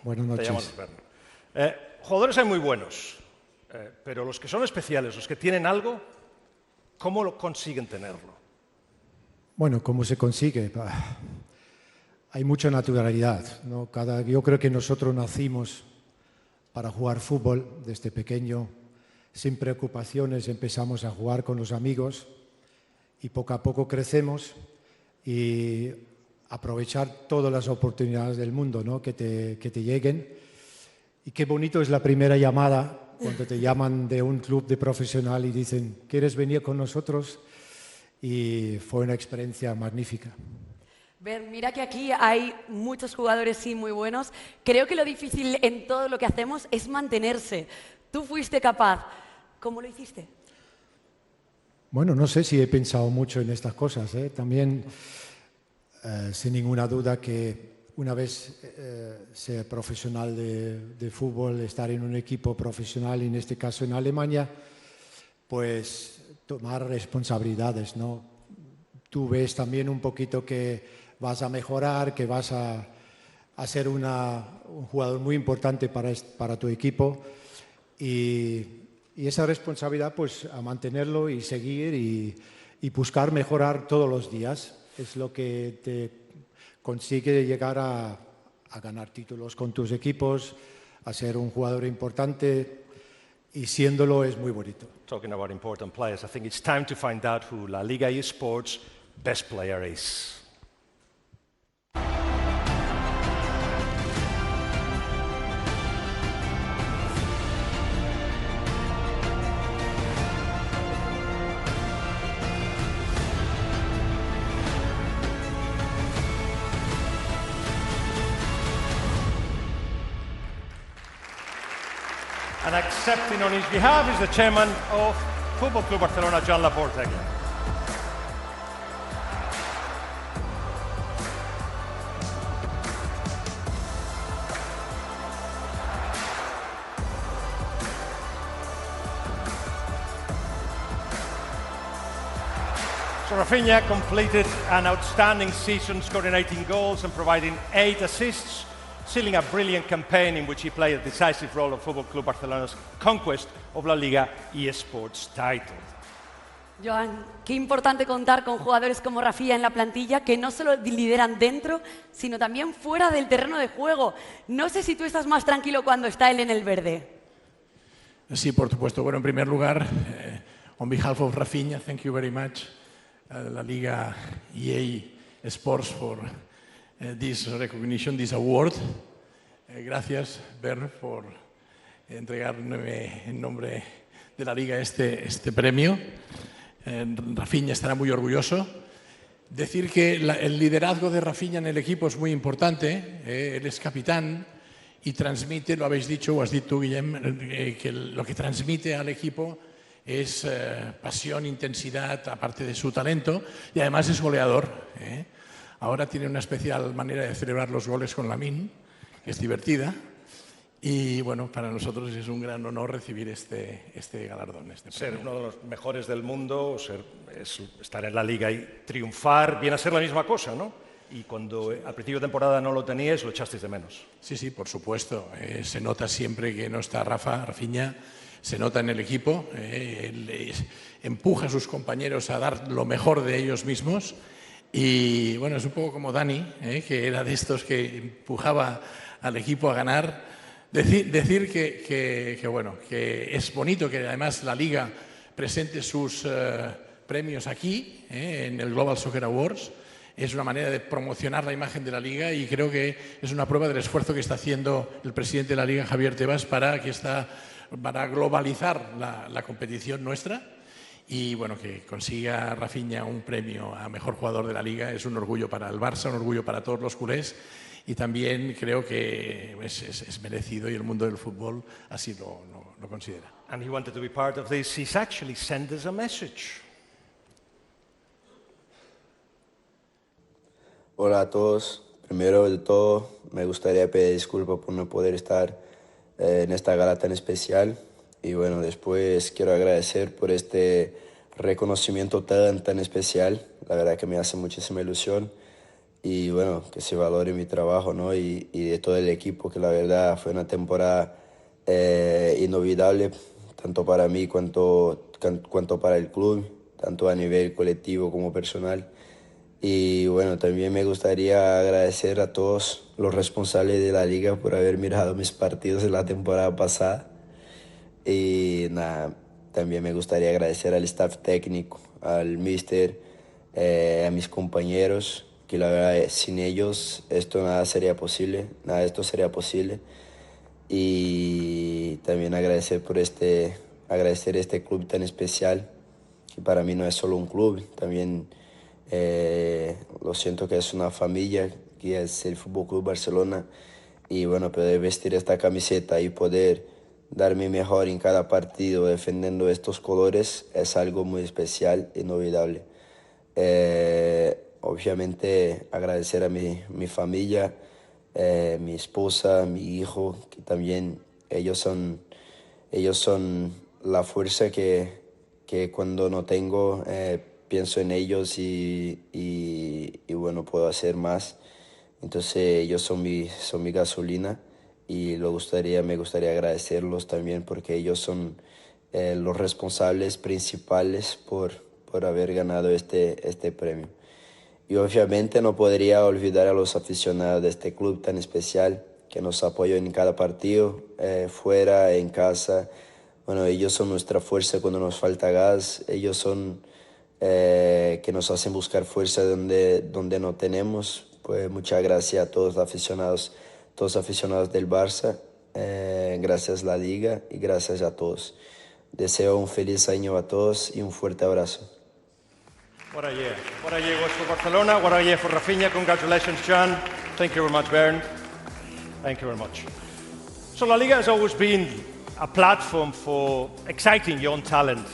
Buenas noches. Te llamas Bern. Jugadores hay muy buenos, pero los que son especiales, los que tienen algo, ¿cómo lo consiguen tenerlo? Bueno, ¿cómo se consigue? Hay mucha naturalidad, ¿no? Yo creo que nosotros nacimos para jugar fútbol desde pequeño, sin preocupaciones, empezamos a jugar con los amigos y poco a poco crecemos y aprovechar todas las oportunidades del mundo, ¿no? que te lleguen. Y qué bonito es la primera llamada cuando te llaman de un club de profesional y dicen, ¿quieres venir con nosotros? Y fue una experiencia magnífica. Ver, mira que aquí hay muchos jugadores sí muy buenos. Creo que lo difícil en todo lo que hacemos es mantenerse. Tú fuiste capaz ¿Cómo lo hiciste? Bueno, no sé si he pensado mucho en estas cosas. También, sin ninguna duda, que una vez ser profesional de fútbol, estar en un equipo profesional, en este caso en Alemania, pues tomar responsabilidades, ¿no? Tú ves también un poquito que vas a mejorar, que vas a ser un jugador muy importante para tu equipo y esa responsabilidad, pues a mantenerlo y seguir y buscar mejorar todos los días. Es lo que te consigue llegar a ganar títulos con tus equipos, a ser un jugador importante y siéndolo es muy bonito. Talking about important players, I think it's time to find out who La Liga eSports' best player is. And accepting on his behalf is the chairman of Football Club Barcelona, Joan Laporta. So Raphinha completed an outstanding season, scoring 18 goals and providing 8 assists, sealing a brilliant campaign in which he played a decisive role in Football Club Barcelona's conquest of La Liga eSports title. Joan, qué importante contar con jugadores como Raphinha en la plantilla que no solo lideran dentro, sino también fuera del terreno de juego. No sé si tú estás más tranquilo cuando está él en el verde. Sí, por supuesto. Bueno, en primer lugar, on behalf of Raphinha, thank you very much, La Liga EA Sports for this recognition, this award. Gracias, Bern, por entregarme en nombre de la Liga este premio. Raphinha estará muy orgulloso. Decir que el liderazgo de Raphinha en el equipo es muy importante. Él es capitán y transmite, lo habéis dicho, o has dicho tú, Guillem, que lo que transmite al equipo es pasión, intensidad, aparte de su talento, y además es goleador. Ahora tiene una especial manera de celebrar los goles con Lamine, que es divertida. Y bueno, para nosotros es un gran honor recibir este galardón. Ser uno de los mejores del mundo, estar en la Liga y triunfar, viene a ser la misma cosa, ¿no? Y cuando al principio de temporada no lo teníais, lo echasteis de menos. Sí, sí, por supuesto. Se nota siempre que no está Raphinha, se nota en el equipo. Él empuja a sus compañeros a dar lo mejor de ellos mismos. Y bueno, es un poco como Dani, que era de estos que empujaba al equipo a ganar. Decir que es bonito que además la Liga presente sus premios aquí, en el Global Soccer Awards. Es una manera de promocionar la imagen de la Liga y creo que es una prueba del esfuerzo que está haciendo el presidente de la Liga, Javier Tebas, para globalizar la competición nuestra. Y bueno, que consiga Raphinha un premio a Mejor Jugador de la Liga es un orgullo para el Barça, un orgullo para todos los culés y también creo que es merecido y el mundo del fútbol así lo considera. And he wanted to be part of this. He's actually sent us a message. Hola a todos. Primero de todo, me gustaría pedir disculpas por no poder estar en esta gala tan especial. Y bueno, después quiero agradecer por este reconocimiento tan especial. La verdad que me hace muchísima ilusión. Y bueno, que se valore mi trabajo, ¿no? Y de todo el equipo, que la verdad fue una temporada inolvidable, tanto para mí cuanto para el club, tanto a nivel colectivo como personal. Y bueno, también me gustaría agradecer a todos los responsables de la Liga por haber mirado mis partidos de la temporada pasada. Y nada, también me gustaría agradecer al staff técnico, al míster, a mis compañeros, que la verdad sin ellos nada de esto sería posible. Y también agradecer este club tan especial, que para mí no es solo un club, también lo siento que es una familia, que es el Fútbol Club Barcelona. Y bueno, poder vestir esta camiseta y poder dar mi mejor en cada partido defendiendo estos colores es algo muy especial e inolvidable. Obviamente agradecer a mi familia, mi esposa, mi hijo, que también ellos son la fuerza que cuando no tengo pienso en ellos y bueno, puedo hacer más. Entonces ellos son mi gasolina y me gustaría agradecerlos también porque ellos son los responsables principales por haber ganado este premio. Y obviamente no podría olvidar a los aficionados de este club tan especial que nos apoyan en cada partido, fuera, en casa. Bueno, ellos son nuestra fuerza cuando nos falta gas, ellos son que nos hacen buscar fuerza donde no tenemos. Pues muchas gracias a todos los aficionados del Barça, gracias a la Liga y gracias a todos. Deseo un feliz año a todos y un fuerte abrazo. What a year was for Barcelona, what a year for Raphinha. Congratulations, John. Thank you very much, Bernd. Thank you very much. So La Liga has always been a platform for exciting young talent.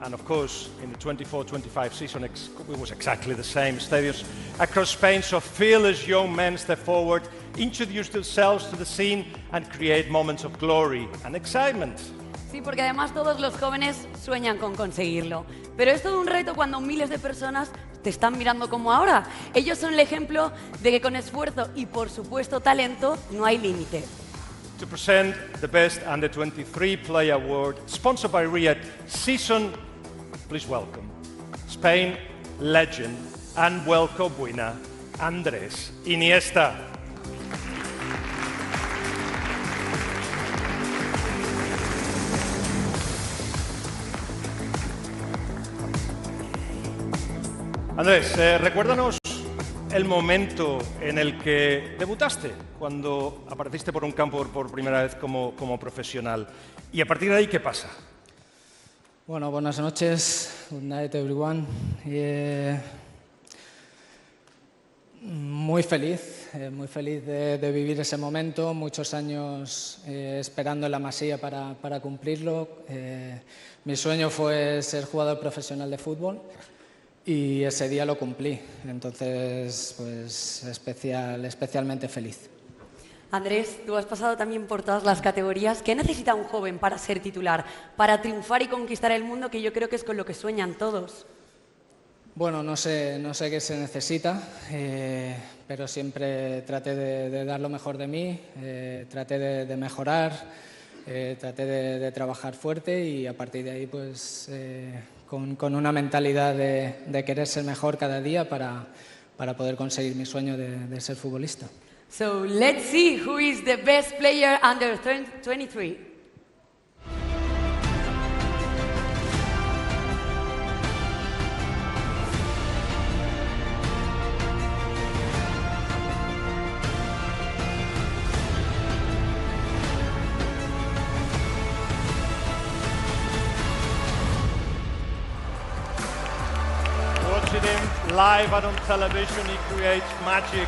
And of course, in the 24-25 season, it was exactly the same. Stadiums across Spain saw fearless young men step forward, introduce themselves to the scene and create moments of glory and excitement. Sí, porque además todos los jóvenes sueñan con conseguirlo. Pero es todo un reto cuando miles de personas te están mirando como ahora. Ellos son el ejemplo de que con esfuerzo y, por supuesto, talento, no hay límite. To present the Best Under 23 Player Award, sponsored by Riyad, season, please welcome Spain legend and World Cup winner, Andrés Iniesta. Andrés, recuérdanos el momento en el que debutaste, cuando apareciste por un campo por primera vez como profesional. Y a partir de ahí, ¿qué pasa? Bueno, buenas noches. Good night, everyone. Muy feliz de vivir ese momento, muchos años esperando en la Masía para cumplirlo. Mi sueño fue ser jugador profesional de fútbol. Y ese día lo cumplí, entonces pues especialmente feliz. Andrés, tú has pasado también por todas las categorías. ¿Qué necesita un joven para ser titular, para triunfar y conquistar el mundo, que yo creo que es con lo que sueñan todos? Bueno, no sé qué se necesita, pero siempre traté de dar lo mejor de mí, traté de mejorar, traté de trabajar fuerte y a partir de ahí pues con una mentalidad de querer ser mejor cada día para poder conseguir mi sueño de ser futbolista. So let's see who is the best player under 23. Watching him live and on television, he creates magic.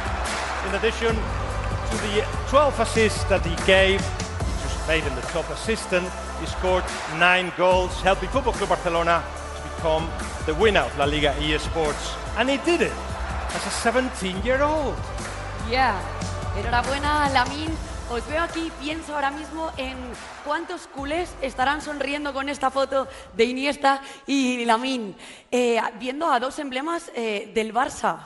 In addition to the 12 assists that he gave, which was made him the top assistant, he scored 9 goals, helping Football Club Barcelona to become the winner of La Liga eSports. And he did it as a 17-year-old. Yeah, enhorabuena, Lamine. Os veo aquí, pienso ahora mismo en cuántos culés estarán sonriendo con esta foto de Iniesta y Lamine, viendo a dos emblemas del Barça.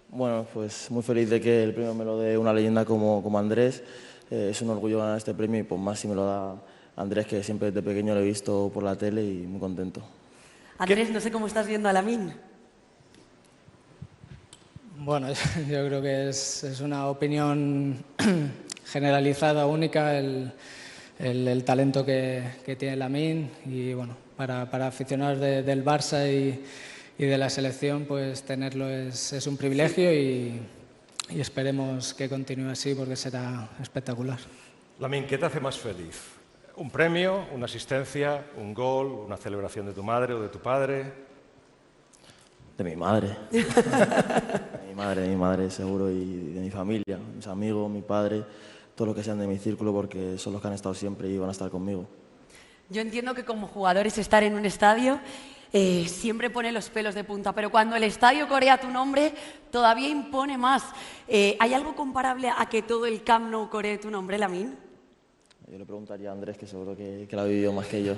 Bueno, pues muy feliz de que el premio me lo dé una leyenda como Andrés. Es un orgullo ganar este premio y pues más si me lo da Andrés, que siempre desde pequeño lo he visto por la tele y muy contento. Andrés, no sé cómo estás viendo a Lamine. Bueno, yo creo que es una opinión generalizada, única, el talento que tiene Lamine y bueno, para aficionados del Barça y de la selección, pues tenerlo es un privilegio y esperemos que continúe así porque será espectacular. Lamine, ¿qué te hace más feliz? ¿Un premio, una asistencia, un gol, una celebración de tu madre o de tu padre? De mi madre. De mi De mi madre seguro y de mi familia, mis amigos, mi padre, todos los que sean de mi círculo porque son los que han estado siempre y van a estar conmigo. Yo entiendo que como jugadores estar en un estadio siempre pone los pelos de punta, pero cuando el estadio corea tu nombre todavía impone más. ¿Hay algo comparable a que todo el Camp Nou coree tu nombre, Lamine? Yo le preguntaría a Andrés, que seguro que lo ha vivido más que yo.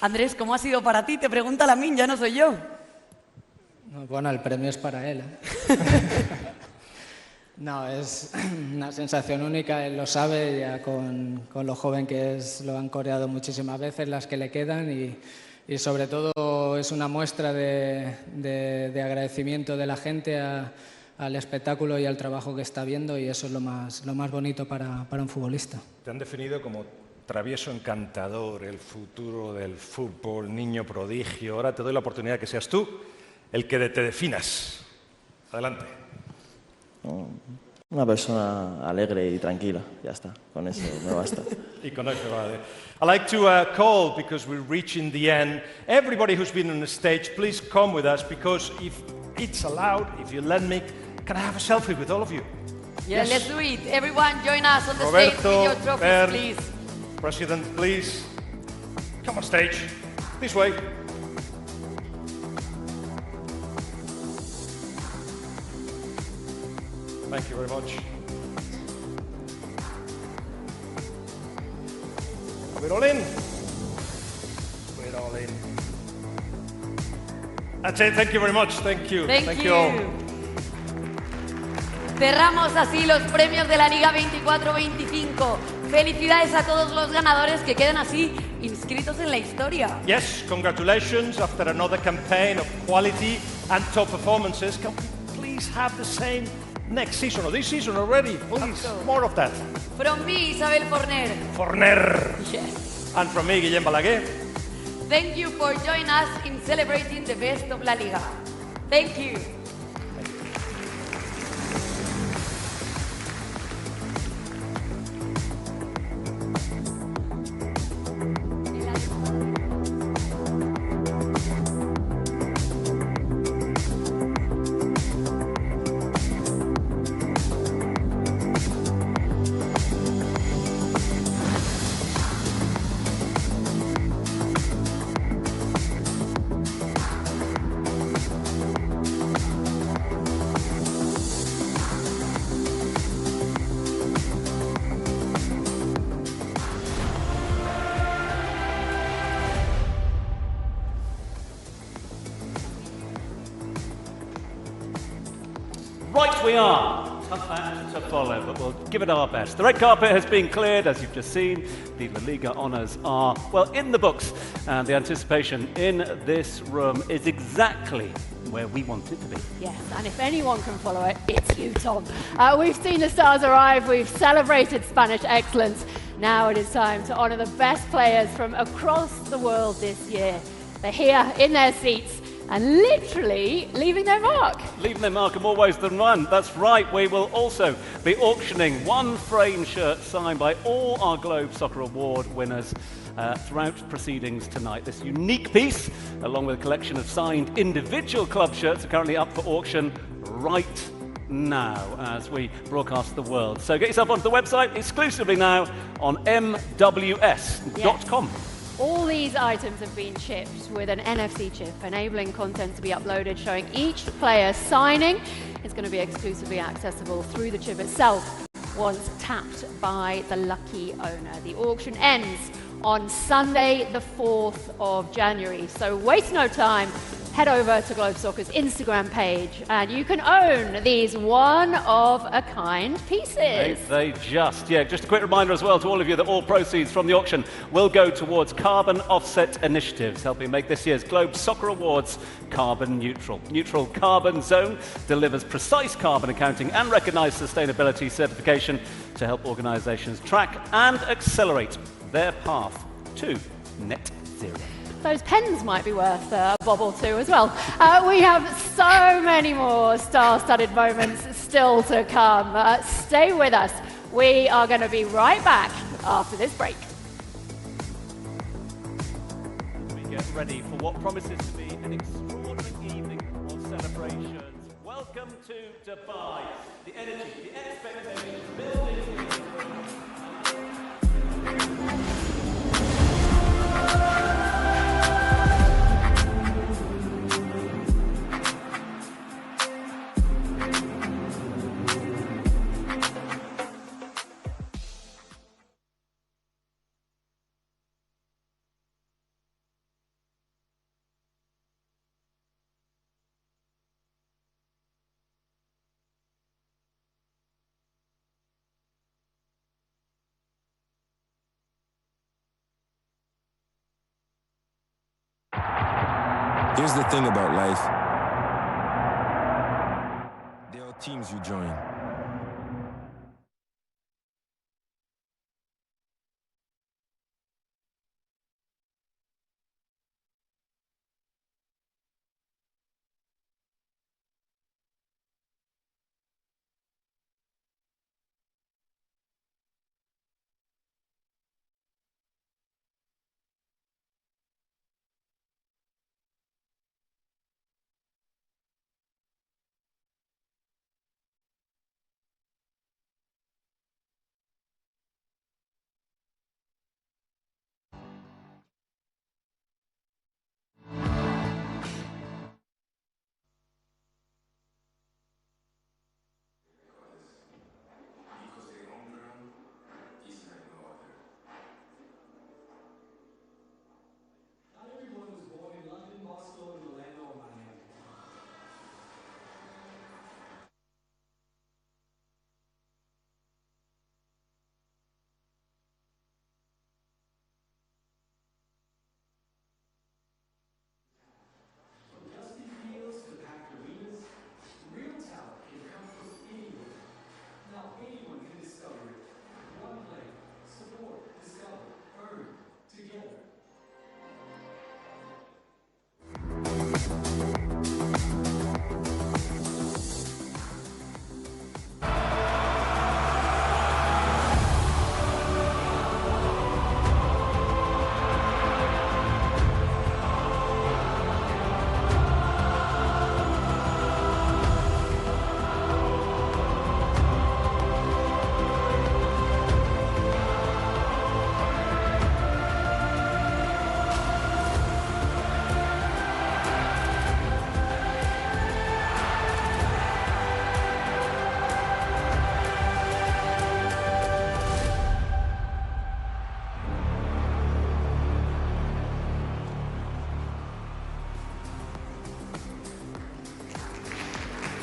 Andrés, ¿cómo ha sido para ti? Te pregunta Lamine, ya no soy yo. Bueno, el premio es para él. No, es una sensación única, él lo sabe, ya con lo joven que es, lo han coreado muchísimas veces, las que le quedan y sobre todo es una muestra de agradecimiento de la gente al espectáculo y al trabajo que está viendo y eso es lo más bonito para un futbolista. Te han definido como travieso encantador, el futuro del fútbol, niño prodigio. Ahora te doy la oportunidad que seas tú el que te definas. Adelante. Una persona alegre y tranquila, ya está, con eso me basta. Y con eso vale. I'd like to call, because we're reaching the end, everybody who's been on the stage, please come with us, because if it's allowed, if you let me, can I have a selfie with all of you? Yeah, yes. Let's do it. Everyone join us on the Roberto, stage with your trophies, Bern, please. President, please. Come on stage. This way. Thank you very much. Are we all in? We're all in. That's it. Thank you very much. Thank you. Thank you all. Cerramos así los premios de la Liga 24-25. Felicidades a todos los ganadores que quedan así inscritos en la historia. Yes, congratulations. After another campaign of quality and top performances, can we please have the same next season, or this season already, please, more of that. From me, Isabel Forner. Forner. Yes. And from me, Guillem Balaguer. Thank you for joining us in celebrating the best of La Liga. Thank you. Right we are. Tough act to follow, but we'll give it our best. The red carpet has been cleared, as you've just seen. The La Liga honours are, well, in the books. And the anticipation in this room is exactly where we want it to be. Yes, and if anyone can follow it, it's you, Tom. We've seen the stars arrive, we've celebrated Spanish excellence. Now it is time to honour the best players from across the world this year. They're here in their seats and literally leaving their mark. Leaving their mark in more ways than one. That's right, we will also be auctioning one framed shirt signed by all our Globe Soccer Award winners throughout proceedings tonight. This unique piece, along with a collection of signed individual club shirts, are currently up for auction right now as we broadcast the world. So get yourself onto the website exclusively now on MWS.com. Yes. All these items have been chipped with an NFC chip, enabling content to be uploaded showing each player signing. It's going to be exclusively accessible through the chip itself once tapped by the lucky owner. The auction ends on Sunday, the 4th of January. So waste no time. Head over to Globe Soccer's Instagram page and you can own these one-of-a-kind pieces. Just a quick reminder as well to all of you that all proceeds from the auction will go towards carbon offset initiatives, helping make this year's Globe Soccer Awards carbon neutral. Neutral Carbon Zone delivers precise carbon accounting and recognised sustainability certification to help organisations track and accelerate their path to net zero. Those pens might be worth a bob or two as well. We have so many more star-studded moments still to come. Stay with us. We are going to be right back after this break. We get ready for what promises to be an extraordinary evening of celebrations. Welcome to Dubai. The energy, the expectation, building. Here's the thing about life. There are teams you join.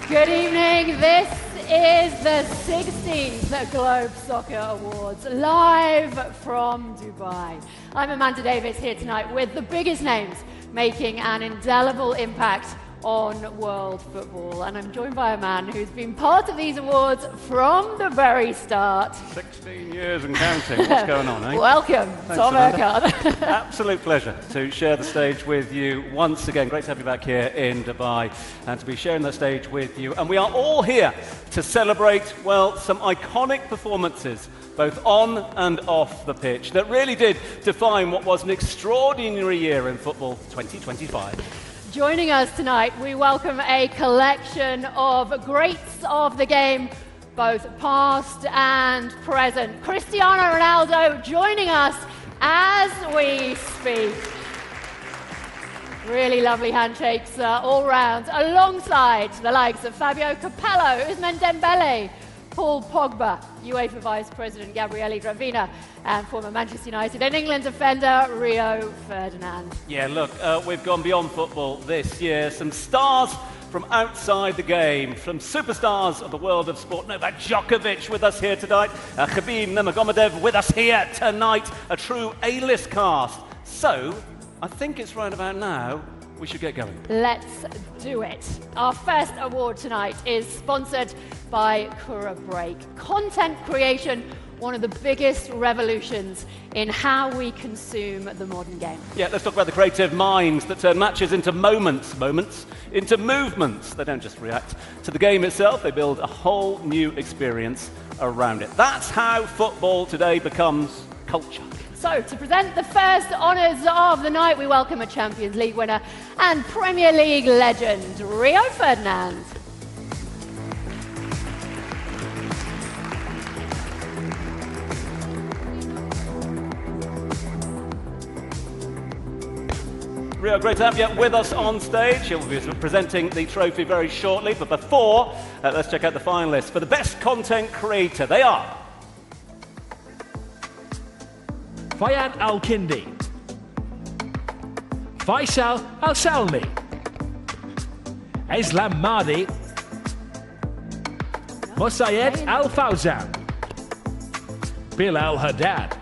Good evening. This is the 16th Globe Soccer Awards, live from Dubai. I'm Amanda Davis here tonight with the biggest names making an indelible impact on world football. And I'm joined by a man who's been part of these awards from the very start. 16 years and counting. What's going on, eh? Welcome, Thanks, Tom Urquhart. Absolute pleasure to share the stage with you once again. Great to have you back here in Dubai and to be sharing the stage with you. And we are all here to celebrate, well, some iconic performances both on and off the pitch that really did define what was an extraordinary year in football 2025. Joining us tonight, we welcome a collection of greats of the game, both past and present. Cristiano Ronaldo joining us as we speak. Really lovely handshakes all round, alongside the likes of Fabio Capello, Ousmane Dembélé, Paul Pogba, UEFA Vice President Gabriele Gravina, and former Manchester United and England defender Rio Ferdinand. Yeah, look, we've gone beyond football this year. Some stars from outside the game, from superstars of the world of sport. Novak Djokovic with us here tonight, Khabib Nurmagomedov with us here tonight, a true A-list cast. So, I think it's right about now we should get going. Let's do it. Our first award tonight is sponsored by Kura Break. Content creation, one of the biggest revolutions in how we consume the modern game. Yeah, let's talk about the creative minds that turn matches into moments into movements. They don't just react to the game itself, they build a whole new experience around it. That's how football today becomes culture. So, to present the first honours of the night, we welcome a Champions League winner and Premier League legend, Rio Ferdinand. Rio, great to have you with us on stage. She'll be presenting the trophy very shortly, but before, let's check out the finalists. For the best content creator, they are... Fayad Al-Kindi, Faisal Al-Salmi, Islam Mahdi, Mosayed Al-Fawzan, Bilal Haddad.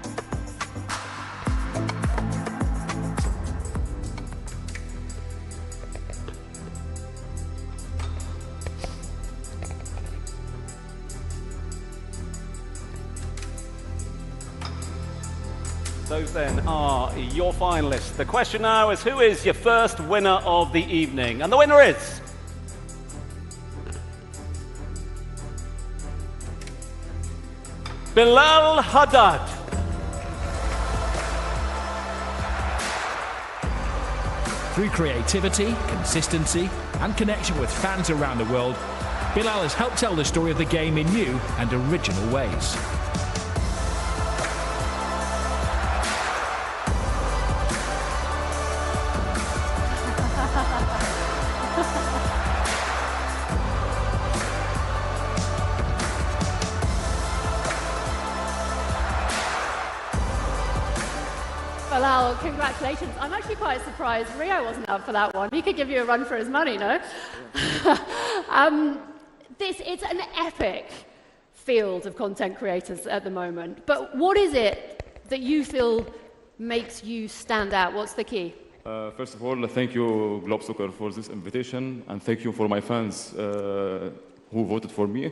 Those then are your finalists. The question now is, who is your first winner of the evening? And the winner is... Bilal Haddad. Through creativity, consistency, and connection with fans around the world, Bilal has helped tell the story of the game in new and original ways. Bilal, congratulations. I'm actually quite surprised Rio wasn't up for that one. He could give you a run for his money, no? It's an epic field of content creators at the moment. But what is it that you feel makes you stand out? What's the key? First of all, thank you, Globe Soccer, for this invitation, and thank you for my fans who voted for me.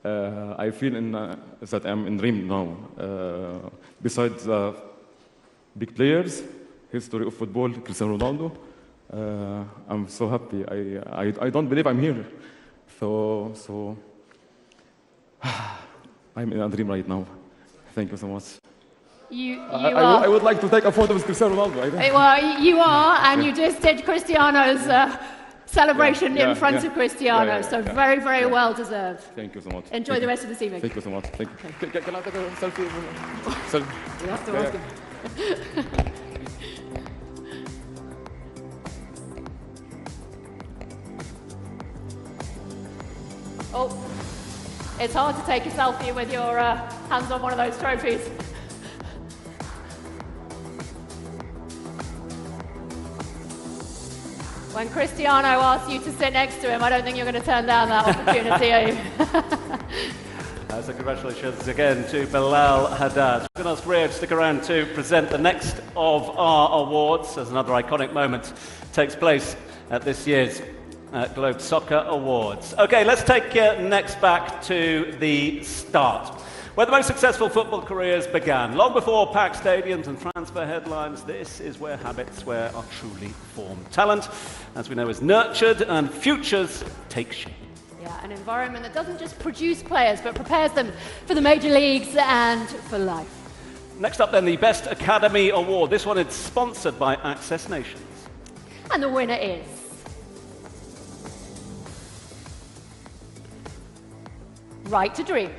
I feel that I'm in dream now. Besides big players, history of football, Cristiano Ronaldo, I'm so happy. I don't believe I'm here. So I'm in a dream right now. Thank you so much. I would like to take a photo with Cristiano Ronaldo. Well, you are, and you just did Cristiano's celebration in front of Cristiano, so very, very well deserved. Thank you so much. Enjoy the rest of this evening. Thank you so much. Thank you. Okay. Can I take a selfie? You have to ask him. Oh, it's hard to take a selfie with your hands on one of those trophies. When Cristiano asks you to sit next to him, I don't think you're going to turn down that opportunity, are you? So congratulations again to Bilal Haddad. I'm going to ask Rio to stick around to present the next of our awards, as another iconic moment takes place at this year's Globe Soccer Awards. Okay, let's take next back to the start, where the most successful football careers began. Long before packed stadiums and transfer headlines, this is where habits are truly formed. Talent, as we know, is nurtured and futures take shape. Yeah, an environment that doesn't just produce players, but prepares them for the major leagues and for life. Next up then, the Best Academy Award. This one is sponsored by Access Nations. And the winner is... Right to Dream.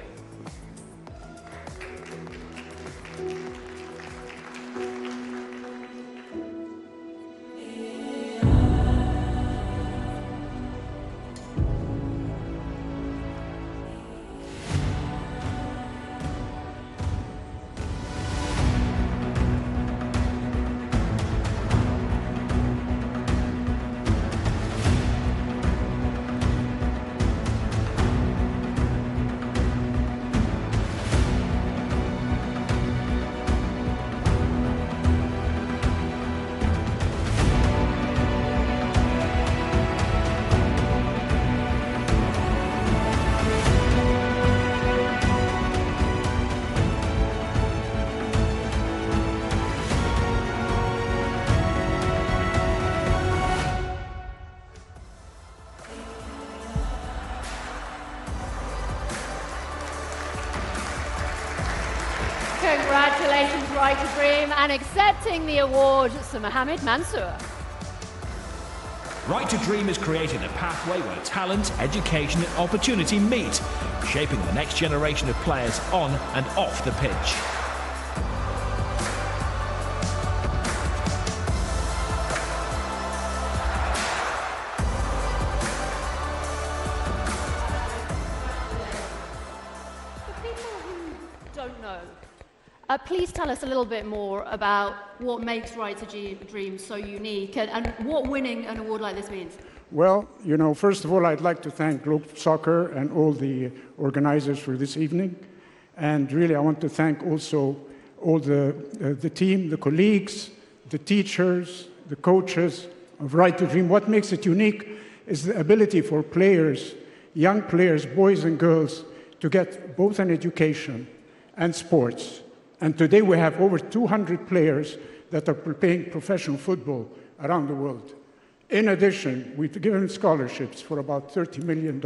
Congratulations, Right to Dream, and accepting the award, Sir Mohammed Mansour. Right to Dream has created a pathway where talent, education and opportunity meet, shaping the next generation of players on and off the pitch. Please tell us a little bit more about what makes Right to Dream so unique and what winning an award like this means. Well, you know, first of all, I'd like to thank Globe Soccer and all the organizers for this evening. And really, I want to thank also all the team, the colleagues, the teachers, the coaches of Right to Dream. What makes it unique is the ability for players, young players, boys and girls, to get both an education and sports. And today we have over 200 players that are playing professional football around the world. In addition, we've given scholarships for about $30 million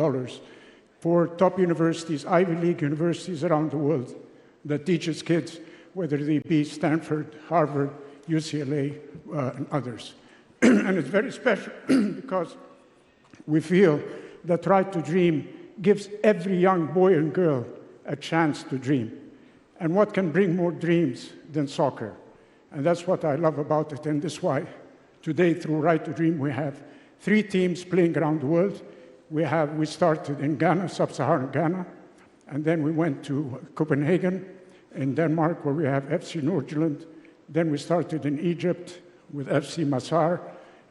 for top universities, Ivy League universities around the world that teaches kids, whether they be Stanford, Harvard, UCLA, and others. And it's very special because we feel that Right to Dream gives every young boy and girl a chance to dream. And what can bring more dreams than soccer? And that's what I love about it, and that's why today, through Right to Dream, we have 3 teams playing around the world. We started in Ghana, sub-Saharan Ghana, and then we went to Copenhagen in Denmark, where we have FC Nordsjælland. Then we started in Egypt with FC Masar,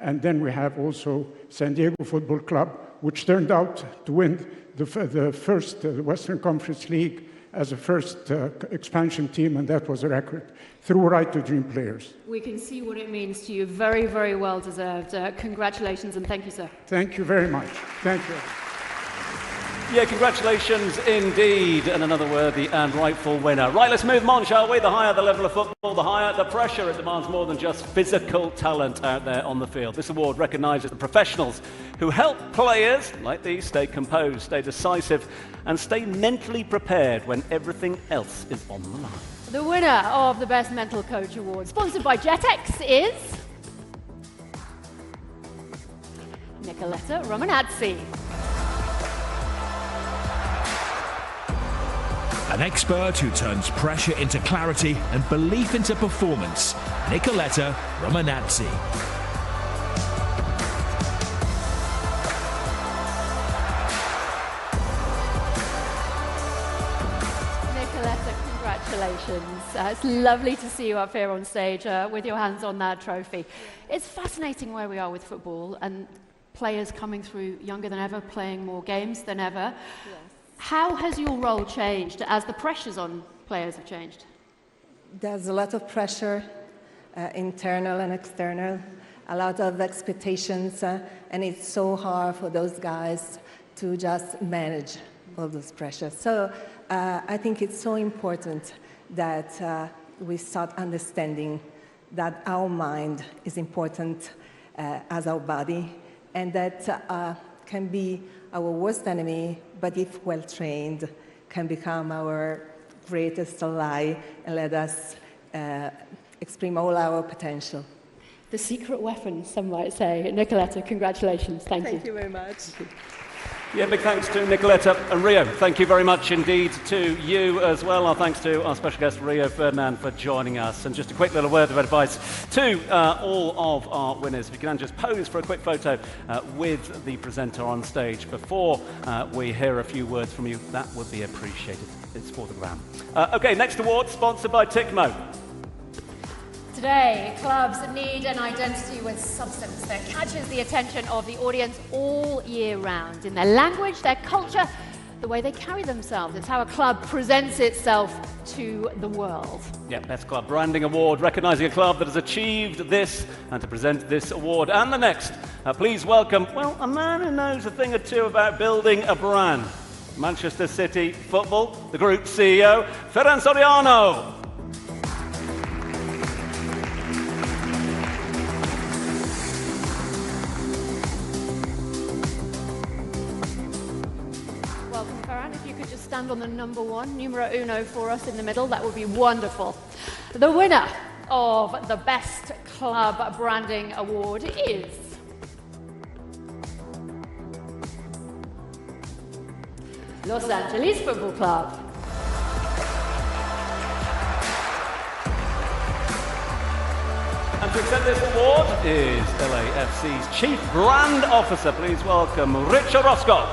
and then we have also San Diego Football Club, which turned out to win the first Western Conference League as a first expansion team, and that was a record, through Right to Dream players. We can see what it means to you. Very, very well deserved. Congratulations, and thank you, sir. Thank you very much. Thank you. Yeah, congratulations indeed, and another worthy and rightful winner. Right, let's move on, shall we? The higher the level of football, the higher the pressure. It demands more than just physical talent out there on the field. This award recognises the professionals who help players like these stay composed, stay decisive, and stay mentally prepared when everything else is on the line. The winner of the Best Mental Coach Award, sponsored by Jetex, is Nicoletta Romanazzi. An expert who turns pressure into clarity and belief into performance, Nicoletta Romanazzi. Nicoletta, congratulations. It's lovely to see you up here on stage with your hands on that trophy. It's fascinating where we are with football and players coming through younger than ever, playing more games than ever. Yes. How has your role changed as the pressures on players have changed? There's a lot of pressure, internal and external, a lot of expectations, and it's so hard for those guys to just manage all those pressures. So I think it's so important that we start understanding that our mind is important as our body, and that can be our worst enemy, but if well-trained, can become our greatest ally and let us express all our potential. The secret weapon, some might say. Nicoletta, congratulations. Thank you. Thank you very much. Yeah, big thanks to Nicoletta and Rio. Thank you very much indeed to you as well. Our thanks to our special guest, Rio Ferdinand, for joining us. And just a quick little word of advice to all of our winners. If you can just pose for a quick photo with the presenter on stage before we hear a few words from you, that would be appreciated. It's for the gram. OK, next award, sponsored by Tickmo. Today, clubs need an identity with substance that catches the attention of the audience all year round. In their language, their culture, the way they carry themselves. It's how a club presents itself to the world. Yeah, Best Club Branding Award, recognising a club that has achieved this. And to present this award and the next, please welcome, well, a man who knows a thing or two about building a brand. Manchester City Football, the group CEO, Ferran Soriano. Stand on the number one, numero uno for us in the middle. That would be wonderful. The winner of the Best Club Branding Award is Los Angeles Football Club. And to accept this award is LAFC's Chief Brand Officer. Please welcome Rich Orozco.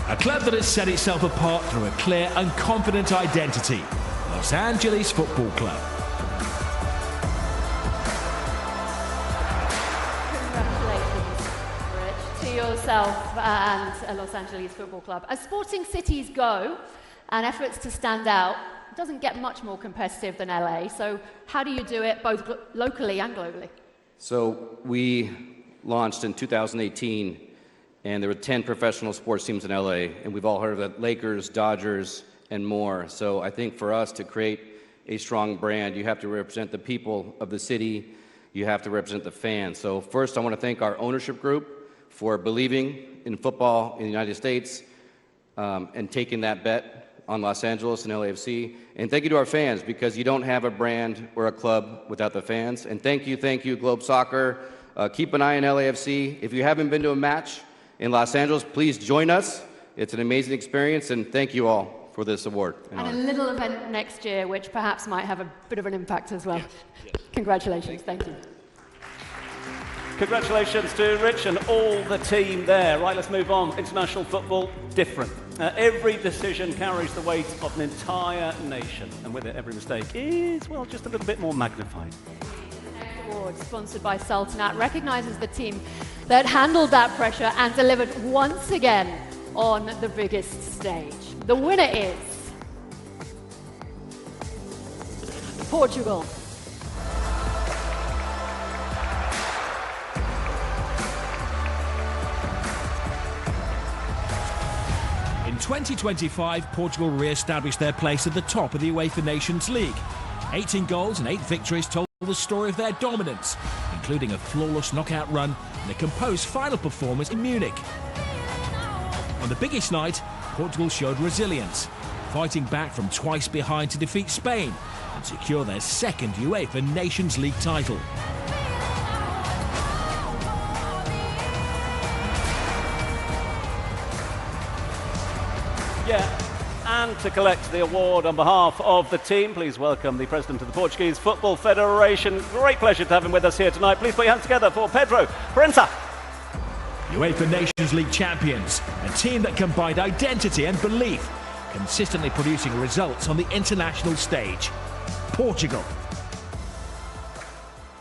A club that has set itself apart through a clear and confident identity. Los Angeles Football Club. To yourself and Los Angeles Football Club. As sporting cities go, and efforts to stand out, it doesn't get much more competitive than LA. So how do you do it both locally and globally? So we launched in 2018, and there were 10 professional sports teams in LA, and we've all heard of the Lakers, Dodgers, and more. So I think for us to create a strong brand, you have to represent the people of the city, you have to represent the fans. So first I want to thank our ownership group for believing in football in the United States and taking that bet on Los Angeles and LAFC. And thank you to our fans, because you don't have a brand or a club without the fans. And thank you, Globe Soccer. Keep an eye on LAFC. If you haven't been to a match in Los Angeles, please join us. It's an amazing experience, and thank you all for this award. And a little event next year, which perhaps might have a bit of an impact as well. Yeah. Congratulations, thank you. Congratulations to Rich and all the team there. Right, let's move on. International football, different. Every decision carries the weight of an entire nation, and with it, every mistake is, well, just a little bit more magnified. Award, sponsored by Sultanat, recognises the team that handled that pressure and delivered once again on the biggest stage. The winner is Portugal. In 2025, Portugal re-established their place at the top of the UEFA Nations League. 18 goals and 8 victories told the story of their dominance, including a flawless knockout run and a composed final performance in Munich. On the biggest night, Portugal showed resilience, fighting back from twice behind to defeat Spain and secure their second UEFA Nations League title. Yeah, and to collect the award on behalf of the team, please welcome the President of the Portuguese Football Federation. Great pleasure to have him with us here tonight. Please put your hands together for Pedro Proença. UEFA Nations League champions, a team that combined identity and belief, consistently producing results on the international stage. Portugal.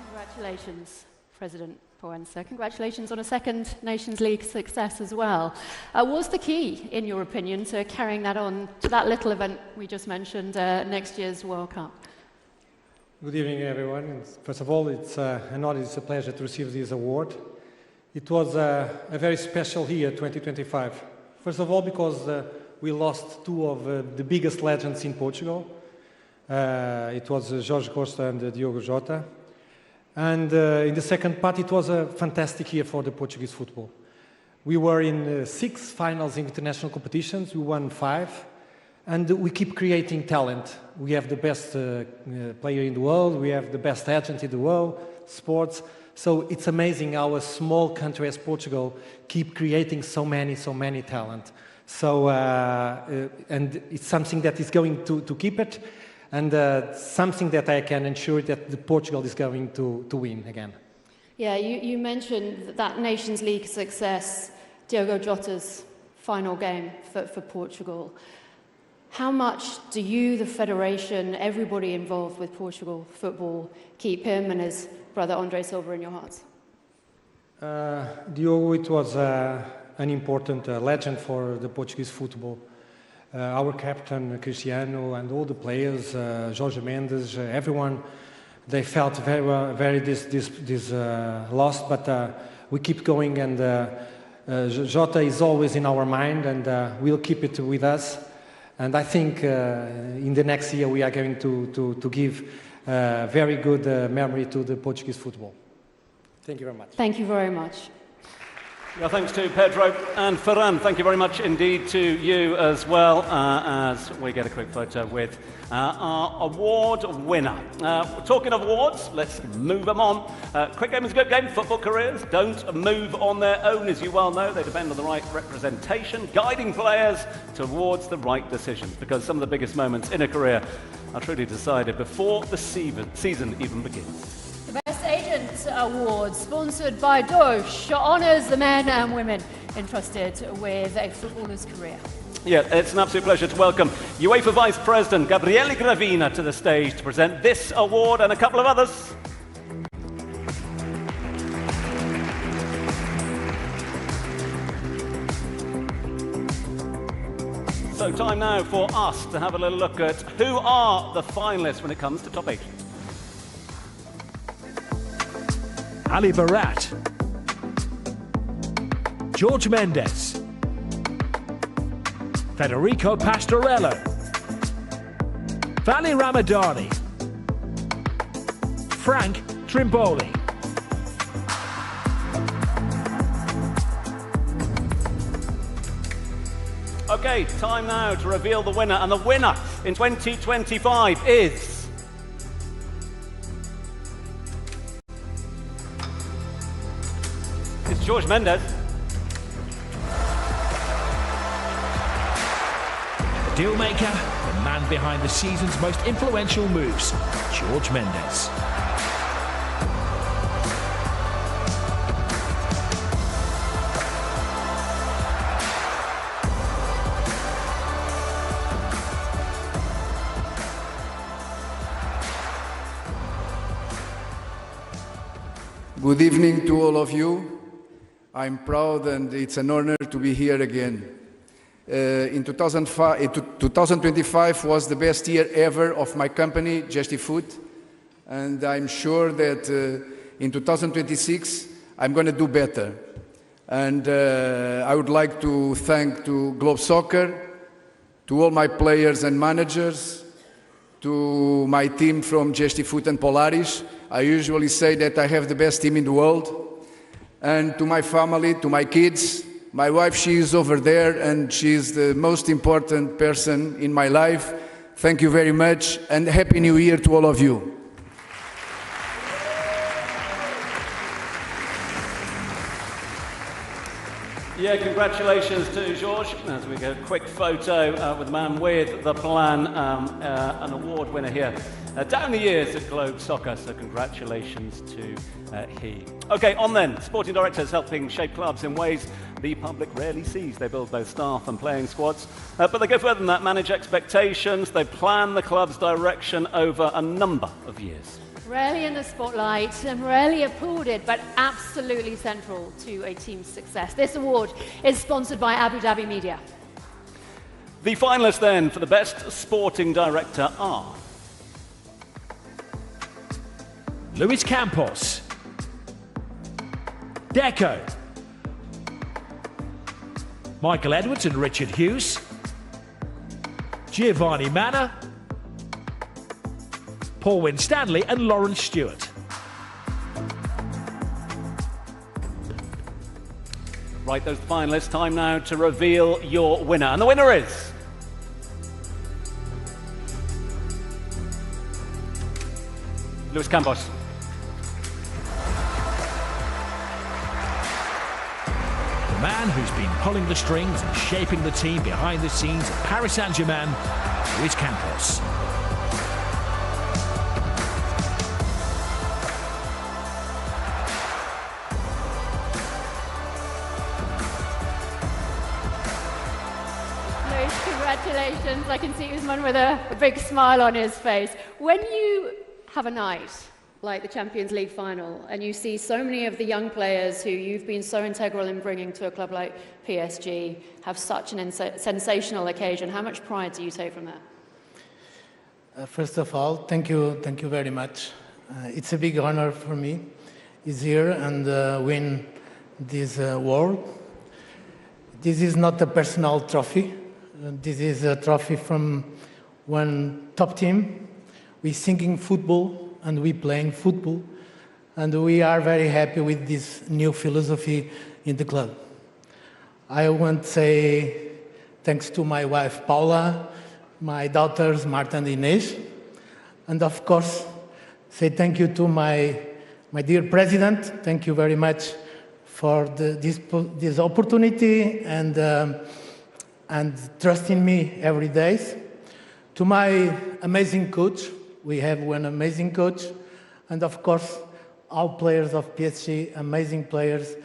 Congratulations, President Proença. Congratulations on a second Nations League success as well. What's the key, in your opinion, to carrying that on to that little event we just mentioned, next year's World Cup? Good evening, everyone. First of all, it's an honor, it's a pleasure to receive this award. It was a very special year, 2025. First of all, because we lost two of the biggest legends in Portugal. It was Jorge Costa and Diogo Jota. And in the second part, it was a fantastic year for the Portuguese football. We were in 6 finals in international competitions. We won 5. And we keep creating talent. We have the best player in the world. We have the best agent in the world, sports. So it's amazing how a small country as Portugal keep creating so many talent. So, and it's something that is going to keep it. And something that I can ensure that Portugal is going to win again. Yeah, you mentioned that Nations League success, Diogo Jota's final game for Portugal. How much do you, the Federation, everybody involved with Portugal football, keep him and his brother Andre Silva in your hearts? Diogo, it was an important legend for the Portuguese football. Our captain, Cristiano, and all the players, Jorge Mendes, everyone, they felt very this loss, but we keep going, and Jota is always in our mind, and we'll keep it with us. And I think in the next year we are going to give very good memory to the Portuguese football. Thank you very much. Thank you very much. Well, thanks to Pedro and Ferran. Thank you very much indeed to you as well, as we get a quick photo with our award winner. Talking of awards, let's move them on. Quick game is a good game. Football careers don't move on their own, as you well know. They depend on the right representation, guiding players towards the right decisions, because some of the biggest moments in a career are truly decided before the season even begins. Best Agent Award, sponsored by Dosh, honours the men and women entrusted with a footballer's career. Yeah, it's an absolute pleasure to welcome UEFA Vice President Gabriele Gravina to the stage to present this award and a couple of others. So time now for us to have a little look at who are the finalists when it comes to top 8. Ali Barat, George Mendes, Federico Pastorello, Vali Ramadani, Frank Trimboli. Okay, time now to reveal the winner, and the winner in 2025 is... It's George Mendes. Dealmaker, the man behind the season's most influential moves, George Mendes. Good evening to all of you. I'm proud and it's an honor to be here again. In 2025 was the best year ever of my company, Gestifoot, and I'm sure that in 2026 I'm going to do better. And I would like to thank to Globe Soccer, to all my players and managers, to my team from Gestifoot and Polaris. I usually say that I have the best team in the world. And to my family, to my kids. My wife, she is over there, and she's the most important person in my life. Thank you very much, and Happy New Year to all of you. Yeah, congratulations to George. As we get a quick photo with the man with the plan, an award winner here. Down the years at Globe Soccer, so congratulations to he. Okay, on then. Sporting directors helping shape clubs in ways the public rarely sees. They build both staff and playing squads, but they go further than that, manage expectations. They plan the club's direction over a number of years. Rarely in the spotlight and rarely applauded, but absolutely central to a team's success. This award is sponsored by Abu Dhabi Media. The finalists then for the best sporting director are... Luis Campos, Deco, Michael Edwards and Richard Hughes, Giovanni Manna, Paul Winstanley and Lawrence Stewart. Right, those are the finalists. Time now to reveal your winner. And the winner is... Luis Campos. The man who's been pulling the strings and shaping the team behind the scenes at Paris Saint-Germain, Luis Campos. Congratulations. I can see Ousmane with a big smile on his face. When you have a night like the Champions League final and you see so many of the young players who you've been so integral in bringing to a club like PSG have such an sensational occasion, how much pride do you take from that? First of all, thank you very much. It's a big honor for me to be here and win this award. This is not a personal trophy. This is a trophy from one top team. We're singing football and we're playing football. And we are very happy with this new philosophy in the club. I want to say thanks to my wife, Paula, my daughters, Marta and Inês. And of course, say thank you to my dear president. Thank you very much for this opportunity and trusting me every day. To my amazing coach, we have one amazing coach, and of course, all players of PSG, amazing players.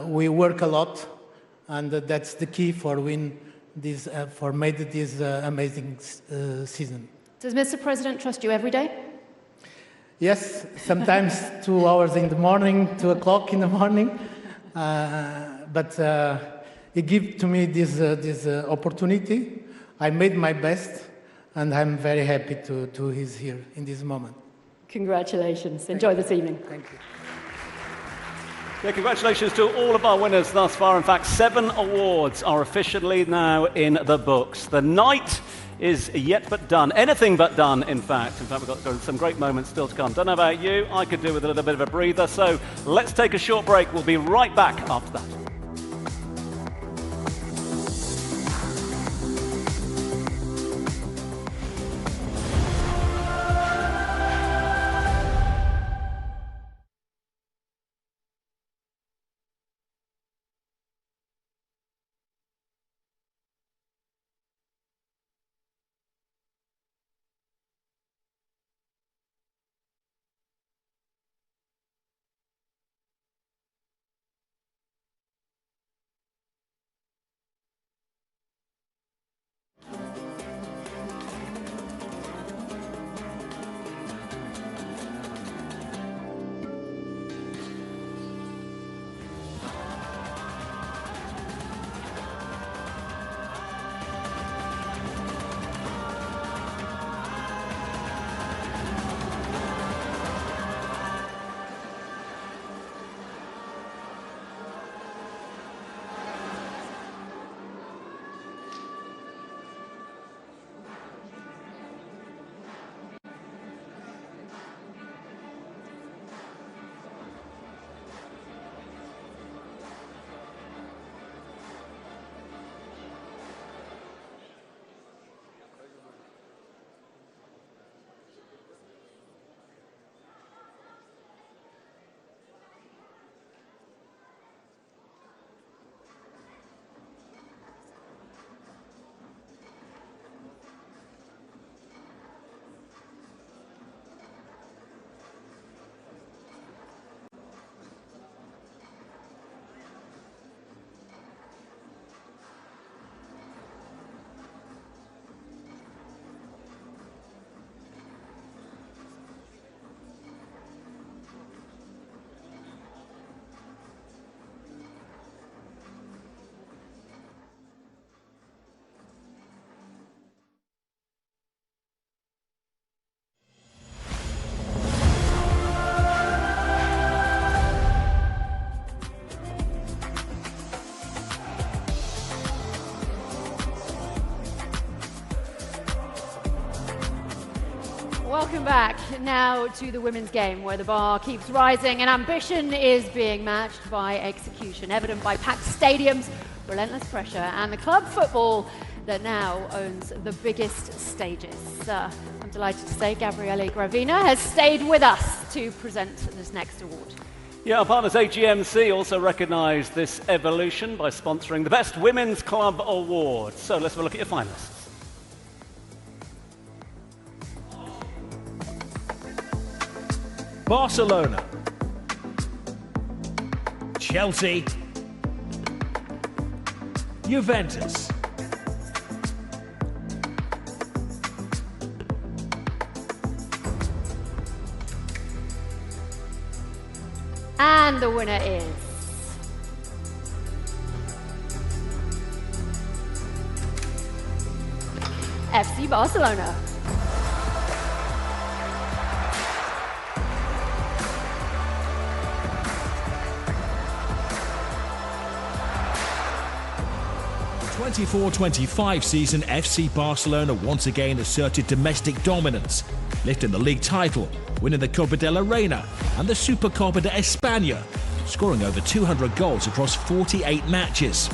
We work a lot, and that's the key for win for made this amazing season. Does Mr. President trust you every day? Yes, sometimes 2 hours in the morning, 2 o'clock in the morning, but he gave to me this opportunity. I made my best, and I'm very happy to he's here in this moment. Congratulations. Enjoy this evening. Thank you. Yeah, congratulations to all of our winners thus far. In fact, 7 awards are officially now in the books. The night is yet but done. Anything but done, in fact. In fact, we've got some great moments still to come. Don't know about you. I could do with a little bit of a breather. So let's take a short break. We'll be right back after that. Welcome back now to the women's game, where the bar keeps rising and ambition is being matched by execution, evident by packed stadiums, relentless pressure, and the club football that now owns the biggest stages. I'm delighted to say Gabriele Gravina has stayed with us to present this next award. Yeah, our partners AGMC also recognised this evolution by sponsoring the Best Women's Club Award. So let's have a look at your finalists. Barcelona, Chelsea, Juventus, and the winner is FC Barcelona. The 24-25 season, FC Barcelona once again asserted domestic dominance, lifting the league title, winning the Copa de la Reina and the Supercopa de España, scoring over 200 goals across 48 matches.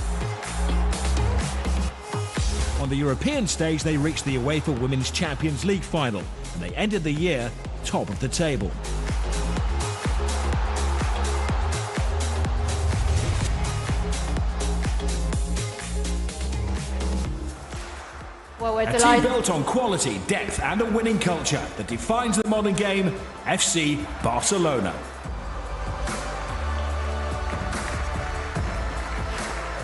On the European stage, they reached the UEFA Women's Champions League final, and they ended the year top of the table. Well, we're a delighted. team built on quality, depth and a winning culture that defines the modern game, FC Barcelona.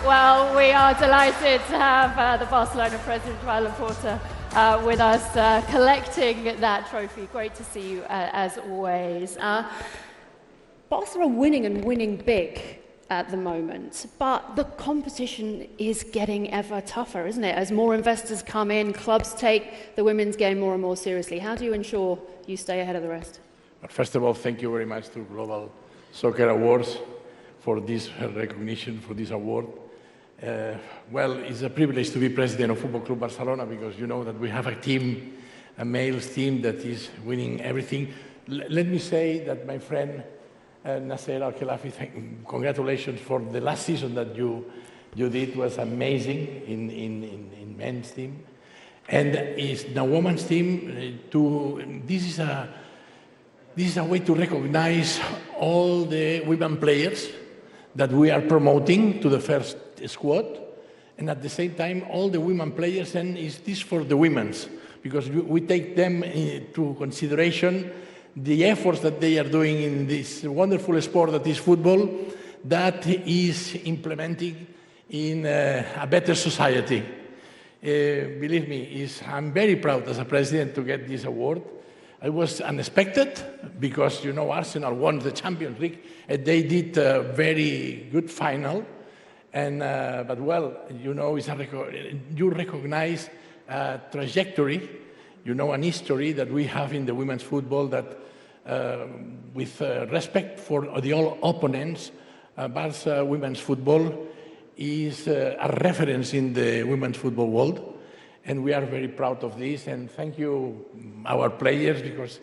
Well, we are delighted to have the Barcelona president, Joan Laporta, with us collecting that trophy. Great to see you as always. Barca are winning and winning big at the moment, but the competition is getting ever tougher, isn't it? As more investors come in, clubs take the women's game more and more seriously. How do you ensure you stay ahead of the rest? First of all, thank you very much to Global Soccer Awards for this recognition, for this award. Well, it's a privilege to be president of Football Club Barcelona because you know that we have a team, a males team that is winning everything. Let me say that my friend Nasser Al-Khelaifi, congratulations for the last season that you did, was amazing in men's team. And is the women's team, this is a way to recognize all the women players that we are promoting to the first squad, and at the same time, all the women players, and is this for the women's, because we take them into consideration the efforts that they are doing in this wonderful sport that is football, that is implementing in a better society. Believe me, I'm very proud as a president to get this award. It was unexpected because, you know, Arsenal won the Champions League and they did a very good final. And, but well, you know, you recognize a trajectory, you know, an history that we have in the women's football that, with respect for the all opponents, Barca women's football is a reference in the women's football world. And we are very proud of this, and thank you, our players, because...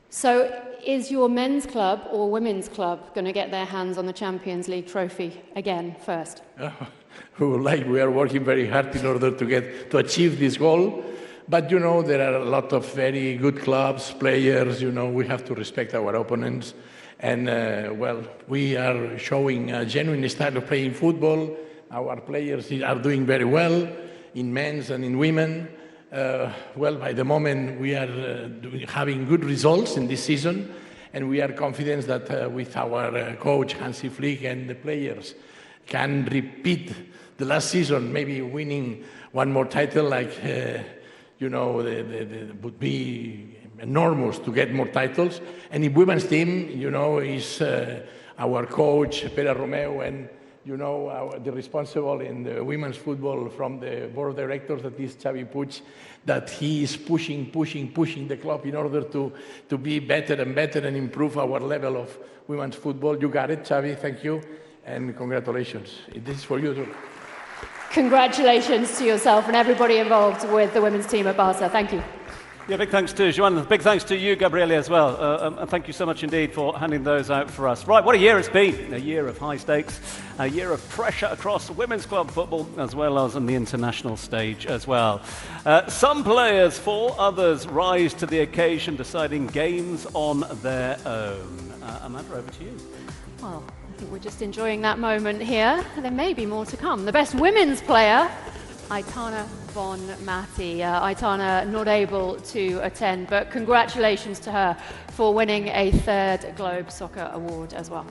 So, is your men's club or women's club going to get their hands on the Champions League trophy again first? We are working very hard in order to achieve this goal, but you know, there are a lot of very good clubs, players, you know, we have to respect our opponents, and well, we are showing a genuine style of playing football. Our players are doing very well in men's and in women. Well, by the moment, we are having good results in this season, and we are confident that with our coach, Hansi Flick, and the players can repeat the last season, maybe winning one more title, like, you know, would be enormous to get more titles. And in women's team, you know, is our coach, Pere Romeu, and you know, the responsible in the women's football from the board of directors, that is Xavi Puig, that he is pushing the club in order to be better and better and improve our level of women's football. You got it, Xavi, thank you, and congratulations. This is for you too. Congratulations to yourself and everybody involved with the women's team at Barca. Thank you. Yeah, big thanks to Joan. Big thanks to you, Gabriele, as well. And thank you so much indeed for handing those out for us. Right, what a year it's been. A year of high stakes, a year of pressure across women's club football, as well as on the international stage as well. Some players fall, others rise to the occasion, deciding games on their own. Amanda, over to you. Well, I think we're just enjoying that moment here. There may be more to come. The best women's player, Aitana Bonmatí. Aitana not able to attend, but congratulations to her for winning a third Globe Soccer Award as well.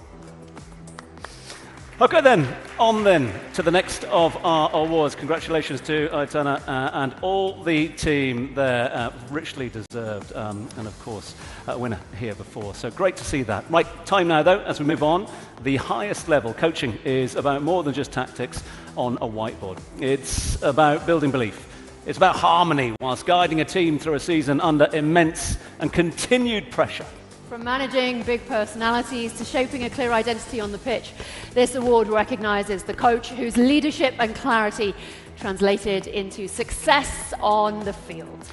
Okay then, on then to the next of our awards. Congratulations to Aitana and all the team there, richly deserved, and of course a winner here before. So great to see that. Right, time now though, as we move on. The highest level coaching is about more than just tactics on a whiteboard. It's about building belief. It's about harmony whilst guiding a team through a season under immense and continued pressure. From managing big personalities to shaping a clear identity on the pitch, this award recognises the coach whose leadership and clarity translated into success on the field.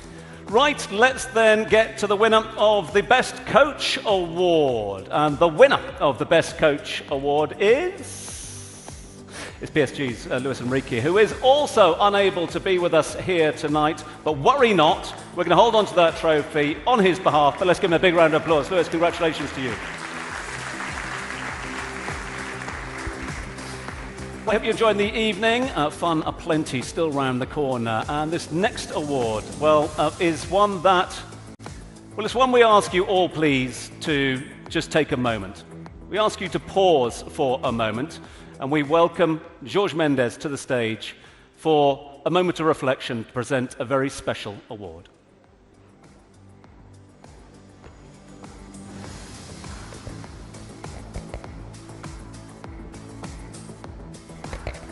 Right, let's then get to the winner of the Best Coach Award. And the winner of the Best Coach Award is... It's PSG's Luis Enrique, who is also unable to be with us here tonight. But worry not, we're going to hold on to that trophy on his behalf. But let's give him a big round of applause. Luis, congratulations to you. I hope you enjoyed the evening. Fun aplenty still round the corner. And this next award, well, is one that... Well, it's one we ask you all, please, to just take a moment. we ask you to pause for a moment and we welcome Jorge Mendes to the stage for a moment of reflection to present a very special award.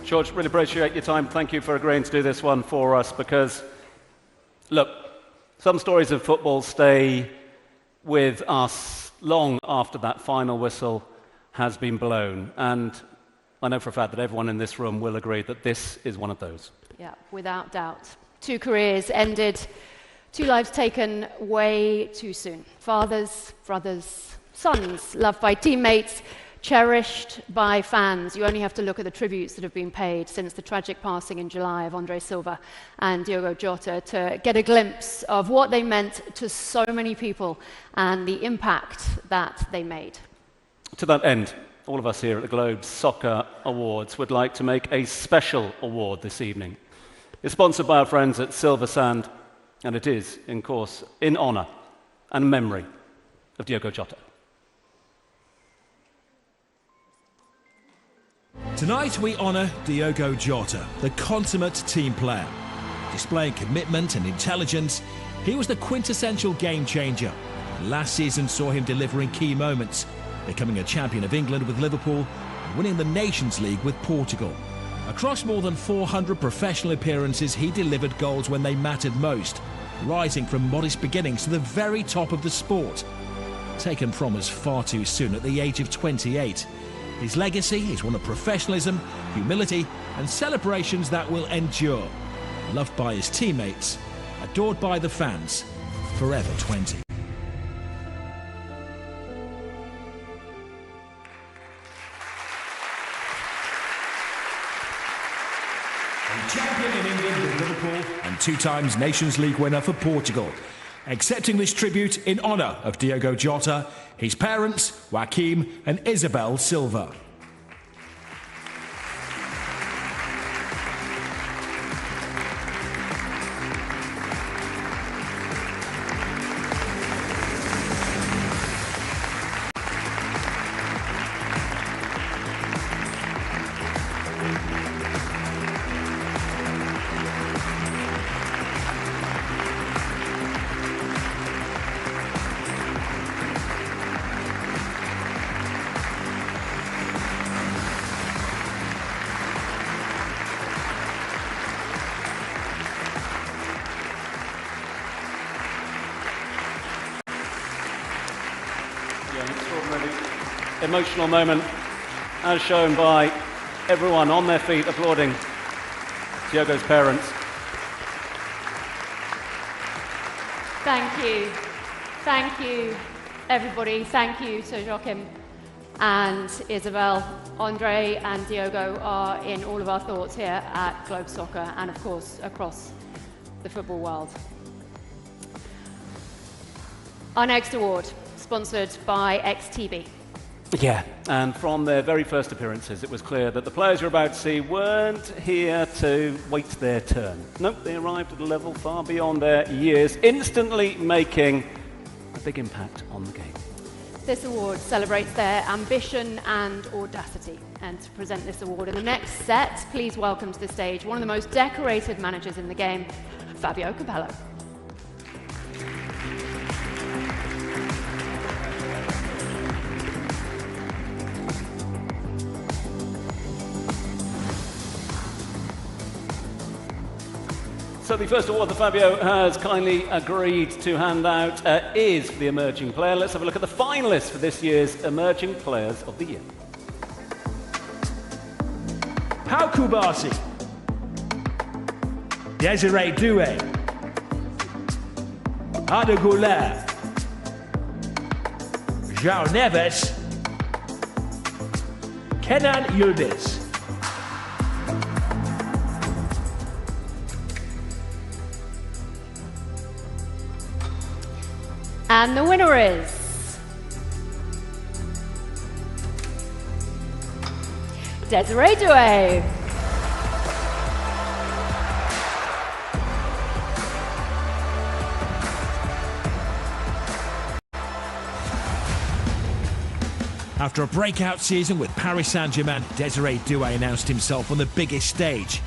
George, really appreciate your time. Thank you for agreeing to do this one for us because, look, some stories of football stay with us long after that final whistle has been blown. And I know for a fact that everyone in this room will agree that this is one of those. Yeah, without doubt. 2 careers ended, 2 lives taken way too soon. Fathers, brothers, sons, loved by teammates, cherished by fans. You only have to look at the tributes that have been paid since the tragic passing in July of Andre Silva and Diogo Jota to get a glimpse of what they meant to so many people and the impact that they made. To that end, all of us here at the Globe Soccer Awards would like to make a special award this evening. It's sponsored by our friends at Silver Sand, and it is, in course, in honour and memory of Diogo Jota. Tonight we honour Diogo Jota, the consummate team player. Displaying commitment and intelligence, he was the quintessential game changer. Last season saw him delivering key moments, becoming a champion of England with Liverpool and winning the Nations League with Portugal. Across more than 400 professional appearances, he delivered goals when they mattered most, rising from modest beginnings to the very top of the sport. Taken from us far too soon at the age of 28. His legacy is one of professionalism, humility and celebrations that will endure. Loved by his teammates, adored by the fans, forever 20. Champion in England with Liverpool and 2 times Nations League winner for Portugal. Accepting this tribute in honour of Diogo Jota, his parents, Joaquim and Isabel Silva. Emotional moment, as shown by everyone on their feet applauding Diogo's parents. Thank you, everybody. Thank you to Joachim and Isabel. Andre and Diogo are in all of our thoughts here at Globe Soccer and, of course, across the football world. Our next award, sponsored by XTB. Yeah, and from their very first appearances, it was clear that the players you're about to see weren't here to wait their turn. Nope, they arrived at a level far beyond their years, instantly making a big impact on the game. This award celebrates their ambition and audacity. And to present this award in the next set, please welcome to the stage one of the most decorated managers in the game, Fabio Capello. So the first award that Fabio has kindly agreed to hand out is for the Emerging Player. Let's have a look at the finalists for this year's Emerging Players of the Year. Pau Cubarsí, Desiree Doué, Arda Güler, João Neves, Kenan Yildiz. And the winner is Desiree Doué. After a breakout season with Paris Saint-Germain, Désiré Doué announced himself on the biggest stage.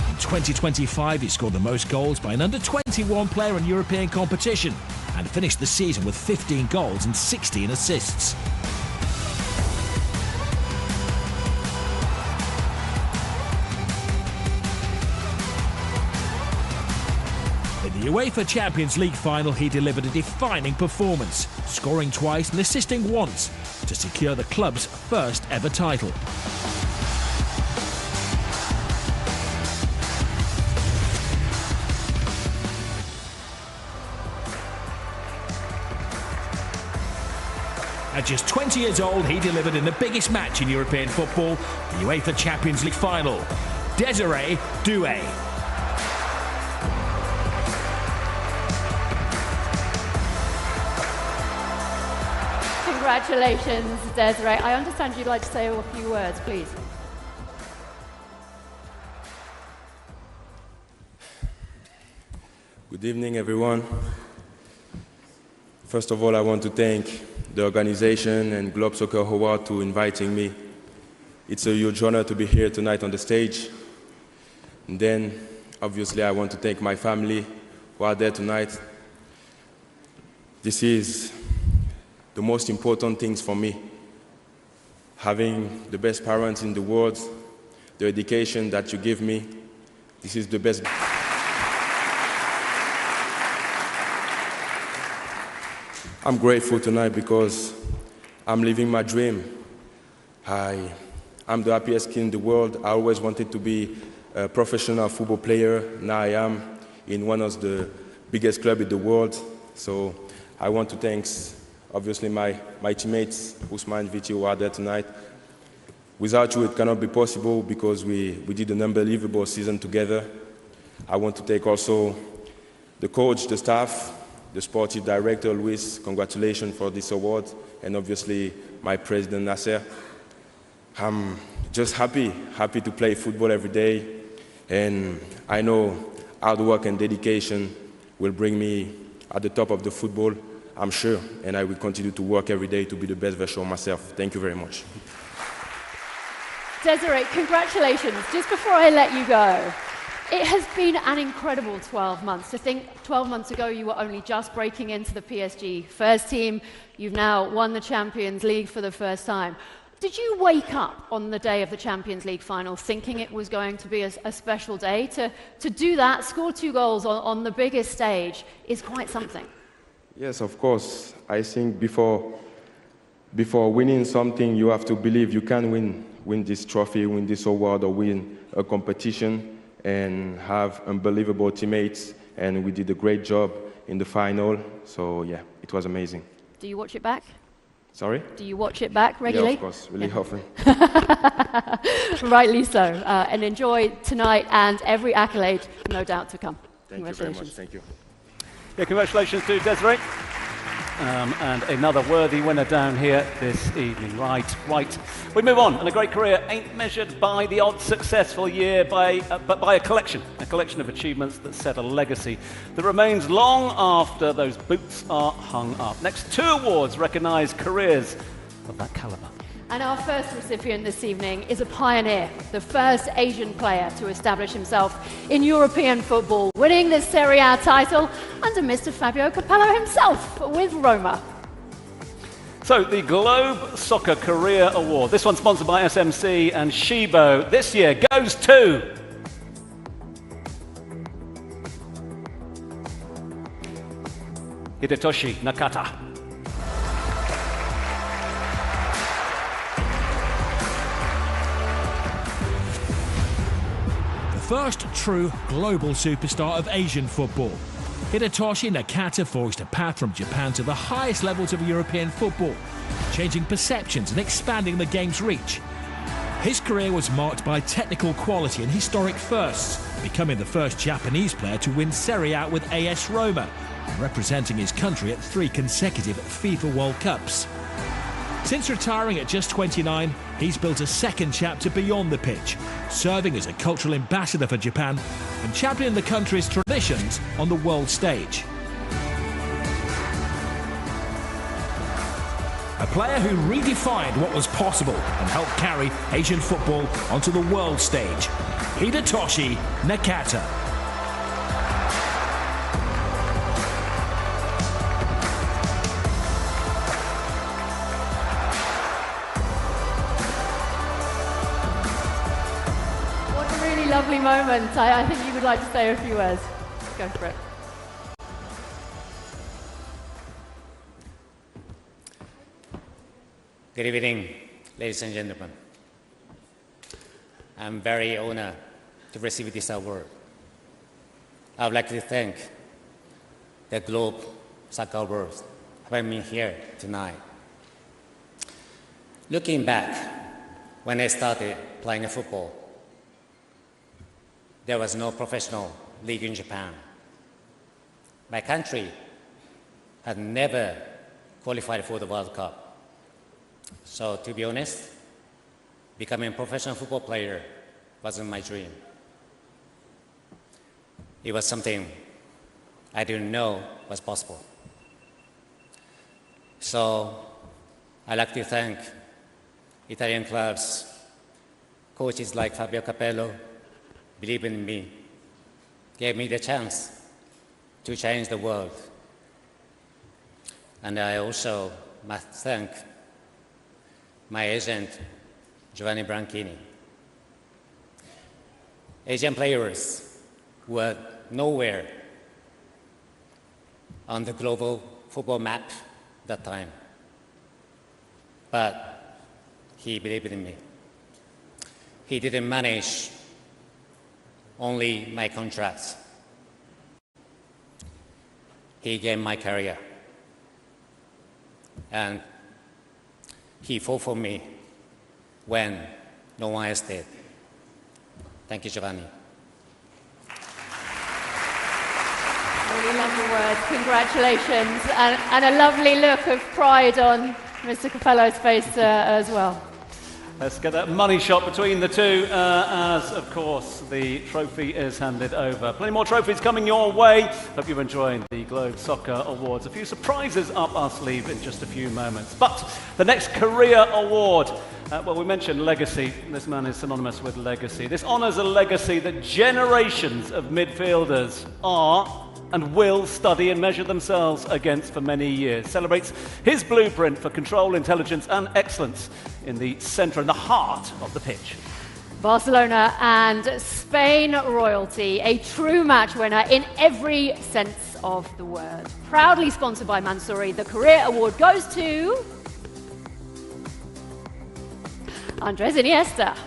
In 2025, he scored the most goals by an under-21 player in European competition and finished the season with 15 goals and 16 assists. In the UEFA Champions League final, he delivered a defining performance, scoring twice and assisting once to secure the club's first ever title. At just 20 years old, he delivered in the biggest match in European football, the UEFA Champions League final. Désiré Doué. Congratulations, Désiré. I understand you'd like to say a few words, please. Good evening, everyone. First of all, I want to thank the organization and Globe Soccer Award for inviting me. It's a huge honor to be here tonight on the stage. And then, obviously, I want to thank my family who are there tonight. This is the most important things for me. Having the best parents in the world, the education that you give me, this is the best. I'm grateful tonight because I'm living my dream. I'm the happiest kid in the world. I always wanted to be a professional football player. Now I am in one of the biggest clubs in the world. So I want to thank, obviously, my teammates, Ousmane, Vitinha, who are there tonight. Without you, it cannot be possible because we did an unbelievable season together. I want to thank also the coach, the staff, the sportive director, Luis, congratulations for this award, and obviously my president, Nasser. I'm just happy to play football every day, and I know hard work and dedication will bring me at the top of the football, I'm sure, and I will continue to work every day to be the best version of myself. Thank you very much. Désiré, congratulations. Just before I let you go, it has been an incredible 12 months. To think 12 months ago you were only just breaking into the PSG first team. You've now won the Champions League for the first time. Did you wake up on the day of the Champions League final thinking it was going to be a special day? To do that, score 2 goals on the biggest stage is quite something. Yes, of course. I think before winning something, you have to believe you can win this trophy, win this award, or win a competition, and have unbelievable teammates, and we did a great job in the final. So yeah, it was amazing. Do you watch it back? Sorry? Do you watch it back regularly? Yeah, of course, really often. Rightly so. And enjoy tonight and every accolade, no doubt, to come. Thank you very much. Thank you. Yeah, congratulations to Désiré. And another worthy winner down here this evening. Right. We move on, and a great career ain't measured by the odd successful year, but by a collection of achievements that set a legacy that remains long after those boots are hung up. Next, 2 awards recognise careers of that calibre. And our first recipient this evening is a pioneer, the first Asian player to establish himself in European football, winning the Serie A title under Mr. Fabio Capello himself with Roma. So, the Globe Soccer Career Award, this one sponsored by SMC and Shibo, this year goes to Hidetoshi Nakata. First true global superstar of Asian football. Hidetoshi Nakata forged a path from Japan to the highest levels of European football, changing perceptions and expanding the game's reach. His career was marked by technical quality and historic firsts, becoming the first Japanese player to win Serie A with AS Roma, and representing his country at 3 consecutive FIFA World Cups. Since retiring at just 29, he's built a second chapter beyond the pitch, serving as a cultural ambassador for Japan and championing the country's traditions on the world stage. a player who redefined what was possible and helped carry Asian football onto the world stage. Hidetoshi Nakata. What a really lovely moment. I think you would like to say a few words. Go for it. Good evening, ladies and gentlemen. I'm very honored to receive this award. I would like to thank the Globe Soccer Awards for having me here tonight. Looking back, when I started playing football, there was no professional league in Japan. My country had never qualified for the World Cup. So, to be honest, becoming a professional football player wasn't my dream. It was something I didn't know was possible. So, I'd like to thank Italian clubs, coaches like Fabio Capello, believing in me, gave me the chance to change the world. And I also must thank my agent, Giovanni Branchini. Asian players were nowhere on the global football map that time, but he believed in me. He didn't manage only my contracts. He gave my career, and he fought for me when no one else did. Thank you, Giovanni. Really lovely words. Congratulations. And a lovely look of pride on Mr. Capello's face as well. Let's get that money shot between the two as, of course, the trophy is handed over. Plenty more trophies coming your way. Hope you're enjoying the Globe Soccer Awards. A few surprises up our sleeve in just a few moments. But the next career award, well, we mentioned legacy. This man is synonymous with legacy. This honours a legacy that generations of midfielders are and will study and measure themselves against for many years. Celebrates his blueprint for control, intelligence and excellence in the centre and the heart of the pitch. Barcelona and Spain royalty, a true match winner in every sense of the word. Proudly sponsored by Mansouri, the career award goes to Andres Iniesta.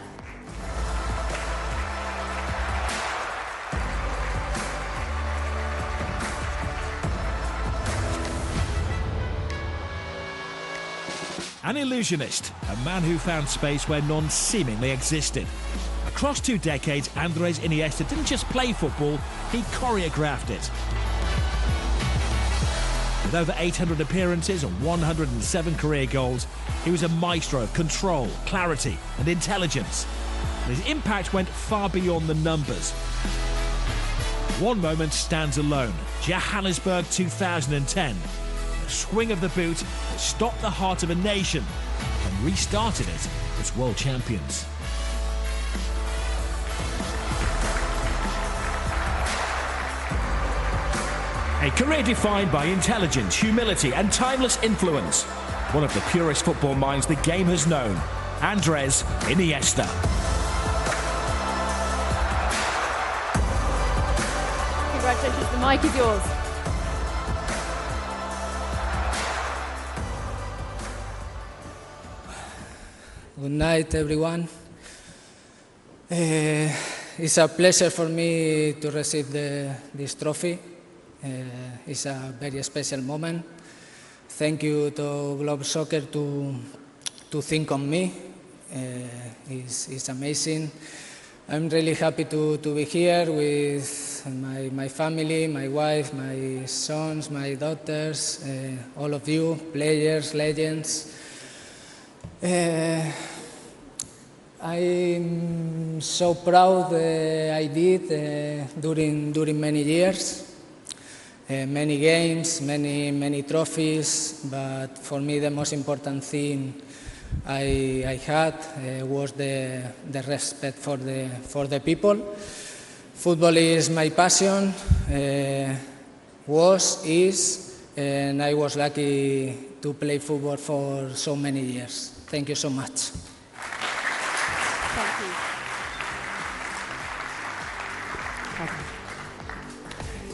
An illusionist, a man who found space where none seemingly existed. Across 2 decades, Andres Iniesta didn't just play football, he choreographed it. With over 800 appearances and 107 career goals, he was a maestro of control, clarity and intelligence. And his impact went far beyond the numbers. One moment stands alone, Johannesburg 2010. A swing of the boot that stopped the heart of a nation and restarted it as world champions. A career defined by intelligence, humility and timeless influence. One of the purest football minds the game has known, Andres Iniesta. Congratulations, the mic is yours. Good night, everyone. It's a pleasure for me to receive this trophy. It's a very special moment. Thank you to Globe Soccer to think on me. It's amazing. I'm really happy to be here with my family, my wife, my sons, my daughters, all of you, players, legends. I'm so proud I did during many years. many games, many trophies, but for me the most important thing I had was the respect for the people. Football is my passion, is, and I was lucky to play football for so many years. Thank you so much. Thank you.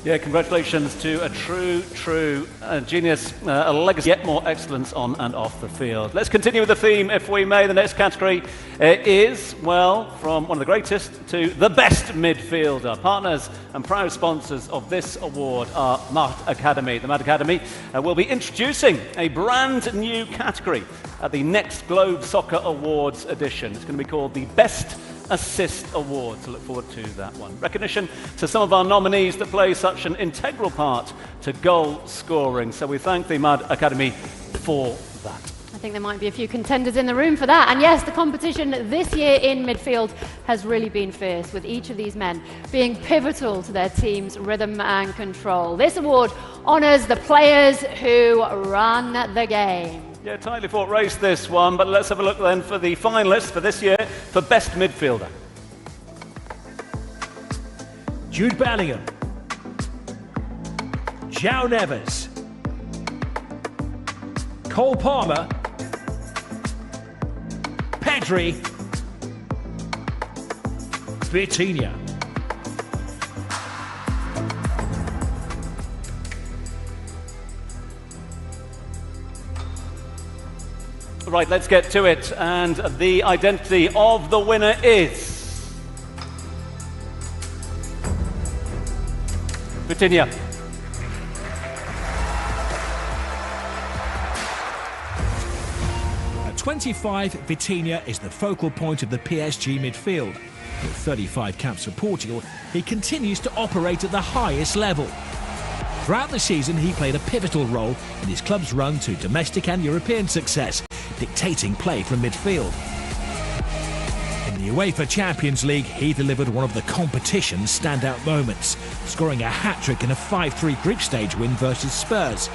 Yeah, congratulations to a true genius, a legacy, yet more excellence on and off the field. Let's continue with the theme, if we may. The next category is, well, from one of the greatest to the best midfielder. Partners and proud sponsors of this award are Mad Academy. The Mad Academy will be introducing a brand new category at the next Globe Soccer Awards edition. It's going to be called the Best Assist Award, so look forward to that one. Recognition to some of our nominees that play such an integral part to goal scoring, so we thank the Mad Academy for that. I think there might be a few contenders in the room for that. And yes, the competition this year in midfield has really been fierce, with each of these men being pivotal to their team's rhythm and control. This award honours the players who run the game. Yeah, tightly fought race this one, but let's have a look then for the finalists for this year for Best Midfielder. Jude Bellingham, João Neves, Cole Palmer, Pedri, Vitinha. Right, let's get to it, and the identity of the winner is Vitinha. At 25, Vitinha is the focal point of the PSG midfield. With 35 caps for Portugal, he continues to operate at the highest level. Throughout the season, he played a pivotal role in his club's run to domestic and European success, dictating play from midfield. In the UEFA Champions League, he delivered one of the competition's standout moments, scoring a hat-trick in a 5-3 group stage win versus Spurs.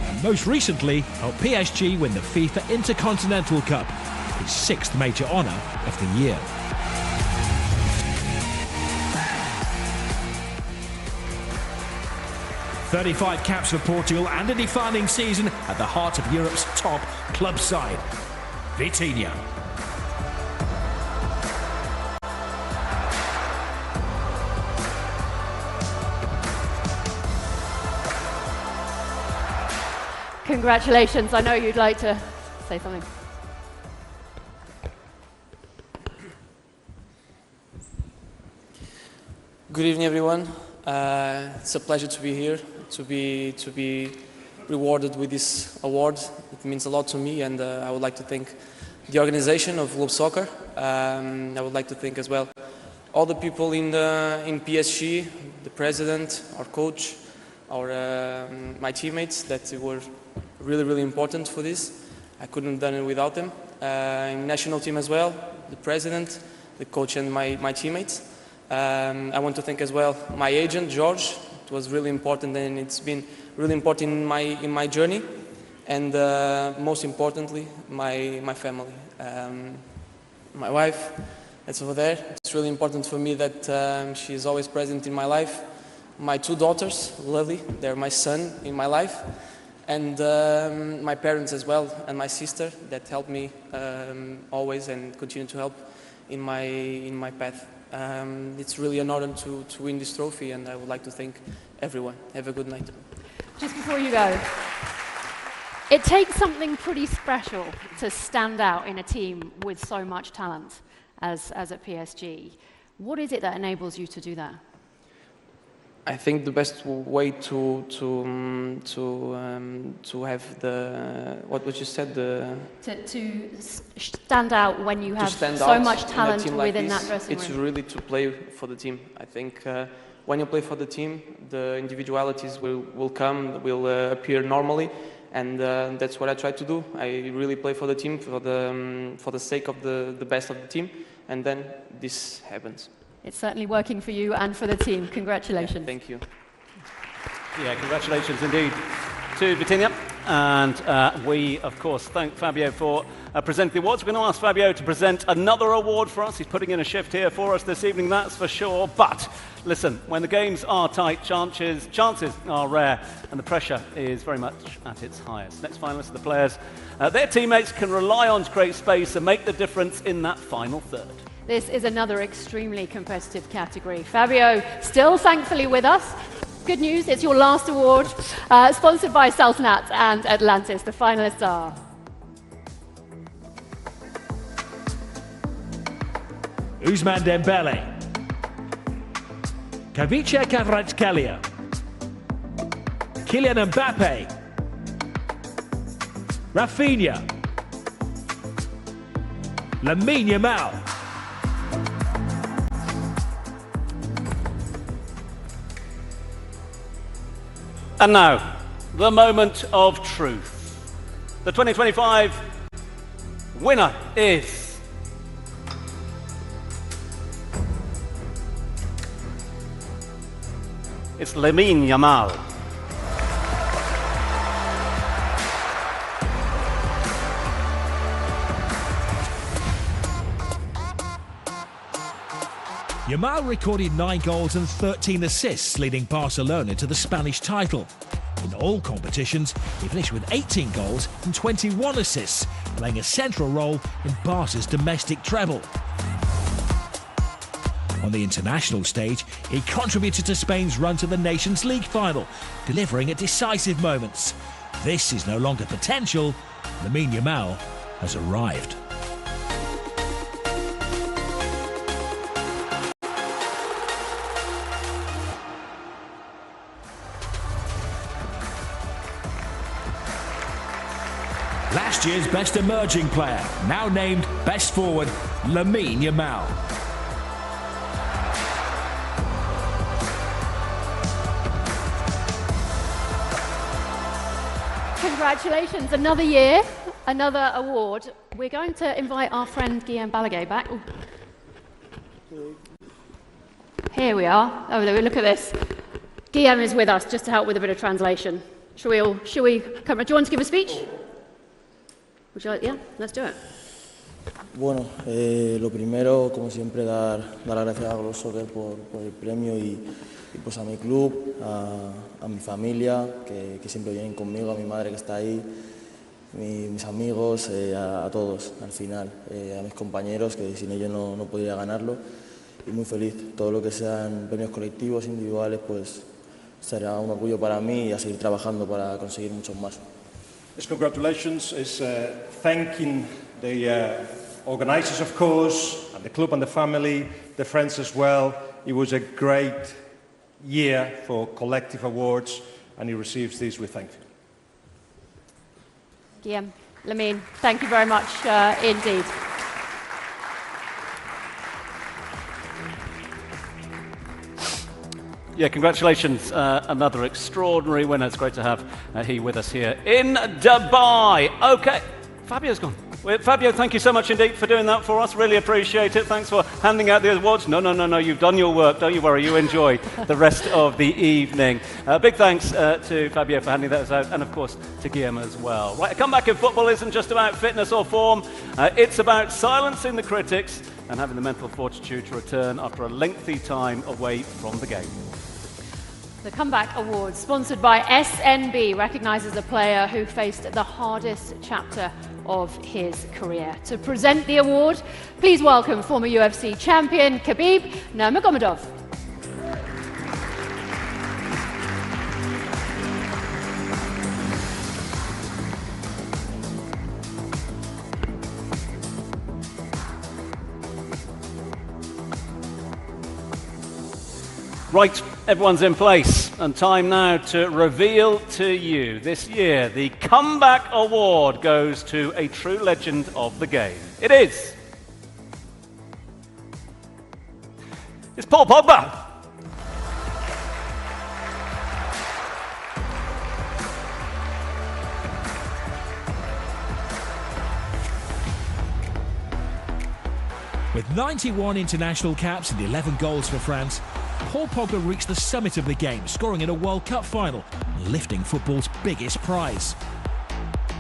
And most recently, helped PSG win the FIFA Intercontinental Cup, his 6th major honour of the year. "35 caps for Portugal and a defining season at the heart of Europe's top club side. Vitinha." Congratulations. I know you'd like to say something. Good evening, everyone. It's a pleasure to be here, to be rewarded with this award. It means a lot to me, and I would like to thank the organization of Globe Soccer. I would like to thank as well all the people in PSG, the president, our coach, my teammates that were really important for this. I couldn't have done it without them. In national team as well, the president, the coach, and my teammates. I want to thank as well my agent, George. It was really important, and it's been really important in my journey. And most importantly, my family. My wife, that's over there. It's really important for me that she is always present in my life. My 2 daughters, lovely, they're my son in my life. And my parents as well, and my sister that helped me always and continue to help in my path. It's really an honor to win this trophy, and I would like to thank everyone. Have a good night. Just before you go, it takes something pretty special to stand out in a team with so much talent as at PSG. What is it that enables you to do that? I think the best way to have what you said, to stand out when you have so much talent within that dressing room. It's really to play for the team. I think when you play for the team, the individualities will come, will appear normally, and that's what I try to do. I really play for the team for the sake of the best of the team, and then this happens. It's certainly working for you and for the team. Congratulations. Yeah, thank you. Yeah, congratulations indeed to Vitinha. And we, of course, thank Fabio for presenting the awards. We're going to ask Fabio to present another award for us. He's putting in a shift here for us this evening, that's for sure. But listen, when the games are tight, chances are rare, and the pressure is very much at its highest. Next finalists are the players their teammates can rely on to create space and make the difference in that final third. This is another extremely competitive category. Fabio, still thankfully with us. Good news, it's your last award, sponsored by Saltnat and Atlantis. The finalists are Ousmane Dembélé, PSG Kvaratskhelia, Kylian Mbappé, Raphinha, Lamine Yamal. And now, the moment of truth. The 2025 winner is... it's Lamine Yamal. Yamal recorded 9 goals and 13 assists, leading Barcelona to the Spanish title. In all competitions, he finished with 18 goals and 21 assists, playing a central role in Barca's domestic treble. On the international stage, he contributed to Spain's run to the Nations League final, delivering at decisive moments. This is no longer potential. Lamine Yamal has arrived. Last year's Best Emerging Player, now named Best Forward, Lamine Yamal. Congratulations, another year, another award. We're going to invite our friend Guillaume Balaguer back. Ooh. Here we are. Oh, look at this. Guillaume is with us just to help with a bit of translation. Shall we come? Do you want to give a speech? Would you like, yeah, let's do it. Bueno, lo primero, como siempre, dar las gracias a Globe Soccer por el premio y pues a mi club, a mi familia, que siempre vienen conmigo, a mi madre que está ahí, mis amigos, a todos, al final, a mis compañeros, que sin ellos no podría ganarlo, y muy feliz. Todo lo que sean premios colectivos, individuales, pues será un orgullo para mí y a seguir trabajando para conseguir muchos más. His congratulations is thanking the organisers, of course, and the club and the family, the friends as well. It was a great year for collective awards, and he receives these with thank you. Guillaume, Lamine, thank you very much indeed. Yeah, congratulations. Another extraordinary winner. It's great to have he with us here in Dubai. Okay, Fabio's gone. Fabio, thank you so much indeed for doing that for us. Really appreciate it. Thanks for handing out the awards. No, you've done your work. Don't you worry. You enjoy the rest of the evening. Big thanks to Fabio for handing that out, and of course to Guillaume as well. Right, a comeback in football isn't just about fitness or form. It's about silencing the critics and having the mental fortitude to return after a lengthy time away from the game. The Comeback Award, sponsored by SNB, recognises a player who faced the hardest chapter of his career. To present the award, please welcome former UFC champion Khabib Nurmagomedov. Right, everyone's in place, and time now to reveal to you this year the Comeback Award goes to a true legend of the game. It's Paul Pogba. With 91 international caps and 11 goals for France, Paul Pogba reached the summit of the game, scoring in a World Cup final, lifting football's biggest prize.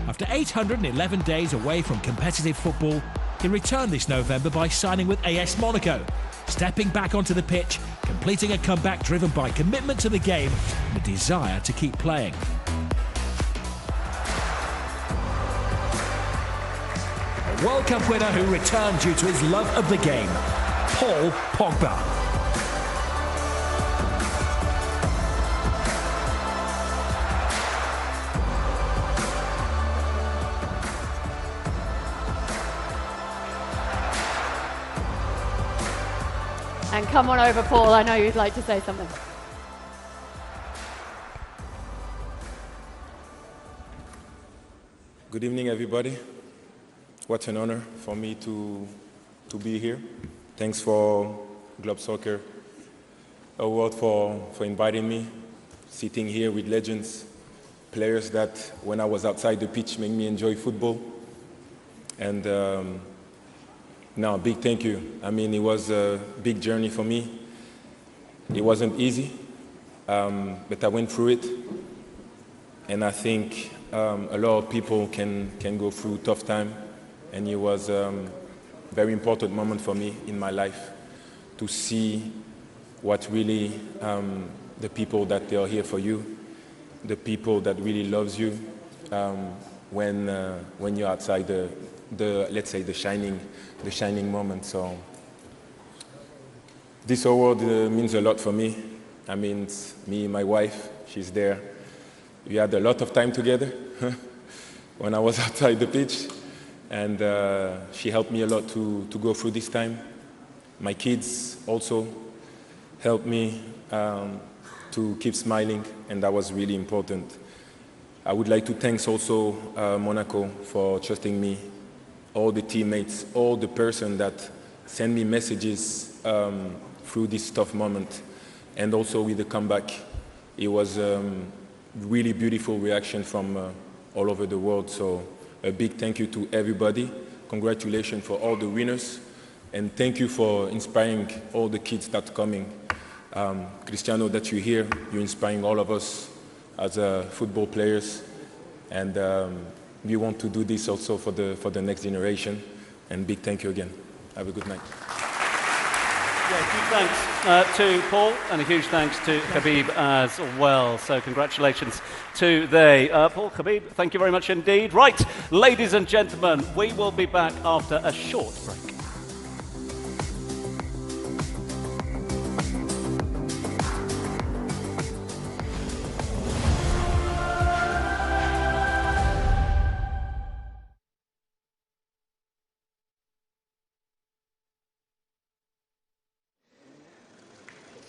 After 811 days away from competitive football, he returned this November by signing with AS Monaco, stepping back onto the pitch, completing a comeback driven by commitment to the game and a desire to keep playing. A World Cup winner who returned due to his love of the game, Paul Pogba. And come on over, Paul. I know you'd like to say something. Good evening, everybody. What an honor for me to be here. Thanks for Globe Soccer Award for inviting me, sitting here with legends, players that, when I was outside the pitch, made me enjoy football. And now, big thank you. I mean, it was a big journey for me. It wasn't easy, but I went through it. And I think a lot of people can go through tough time. And it was a very important moment for me in my life to see what really the people that they are here for you, the people that really loves you when you're outside the let's say the shining moment. So this award means a lot for me. I mean, me, my wife, she's there. We had a lot of time together when I was outside the pitch, and she helped me a lot to go through this time. My kids also helped me to keep smiling, and that was really important. I would like to thank also Monaco for trusting me, all the teammates, all the person that sent me messages through this tough moment, and also with the comeback. It was really beautiful reaction from all over the world. So a big thank you to everybody. Congratulations for all the winners, and thank you for inspiring all the kids that's coming. Cristiano, that you're here, you're inspiring all of us as football players, and we want to do this also for the next generation. And big thank you again. Have a good night. Yeah, huge thanks to Paul, and a huge thanks to Khabib as well. So congratulations to they. Paul, Khabib, thank you very much indeed. Right, ladies and gentlemen, we will be back after a short break.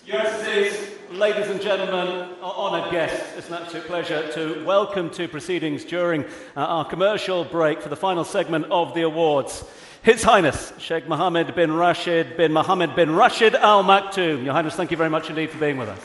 Yes, it is, ladies and gentlemen, our honoured guests. It's an absolute pleasure to welcome to proceedings during our commercial break for the final segment of the awards, His Highness Sheikh Mohammed bin Rashid bin Mohammed bin Rashid Al Maktoum. Your Highness, thank you very much indeed for being with us.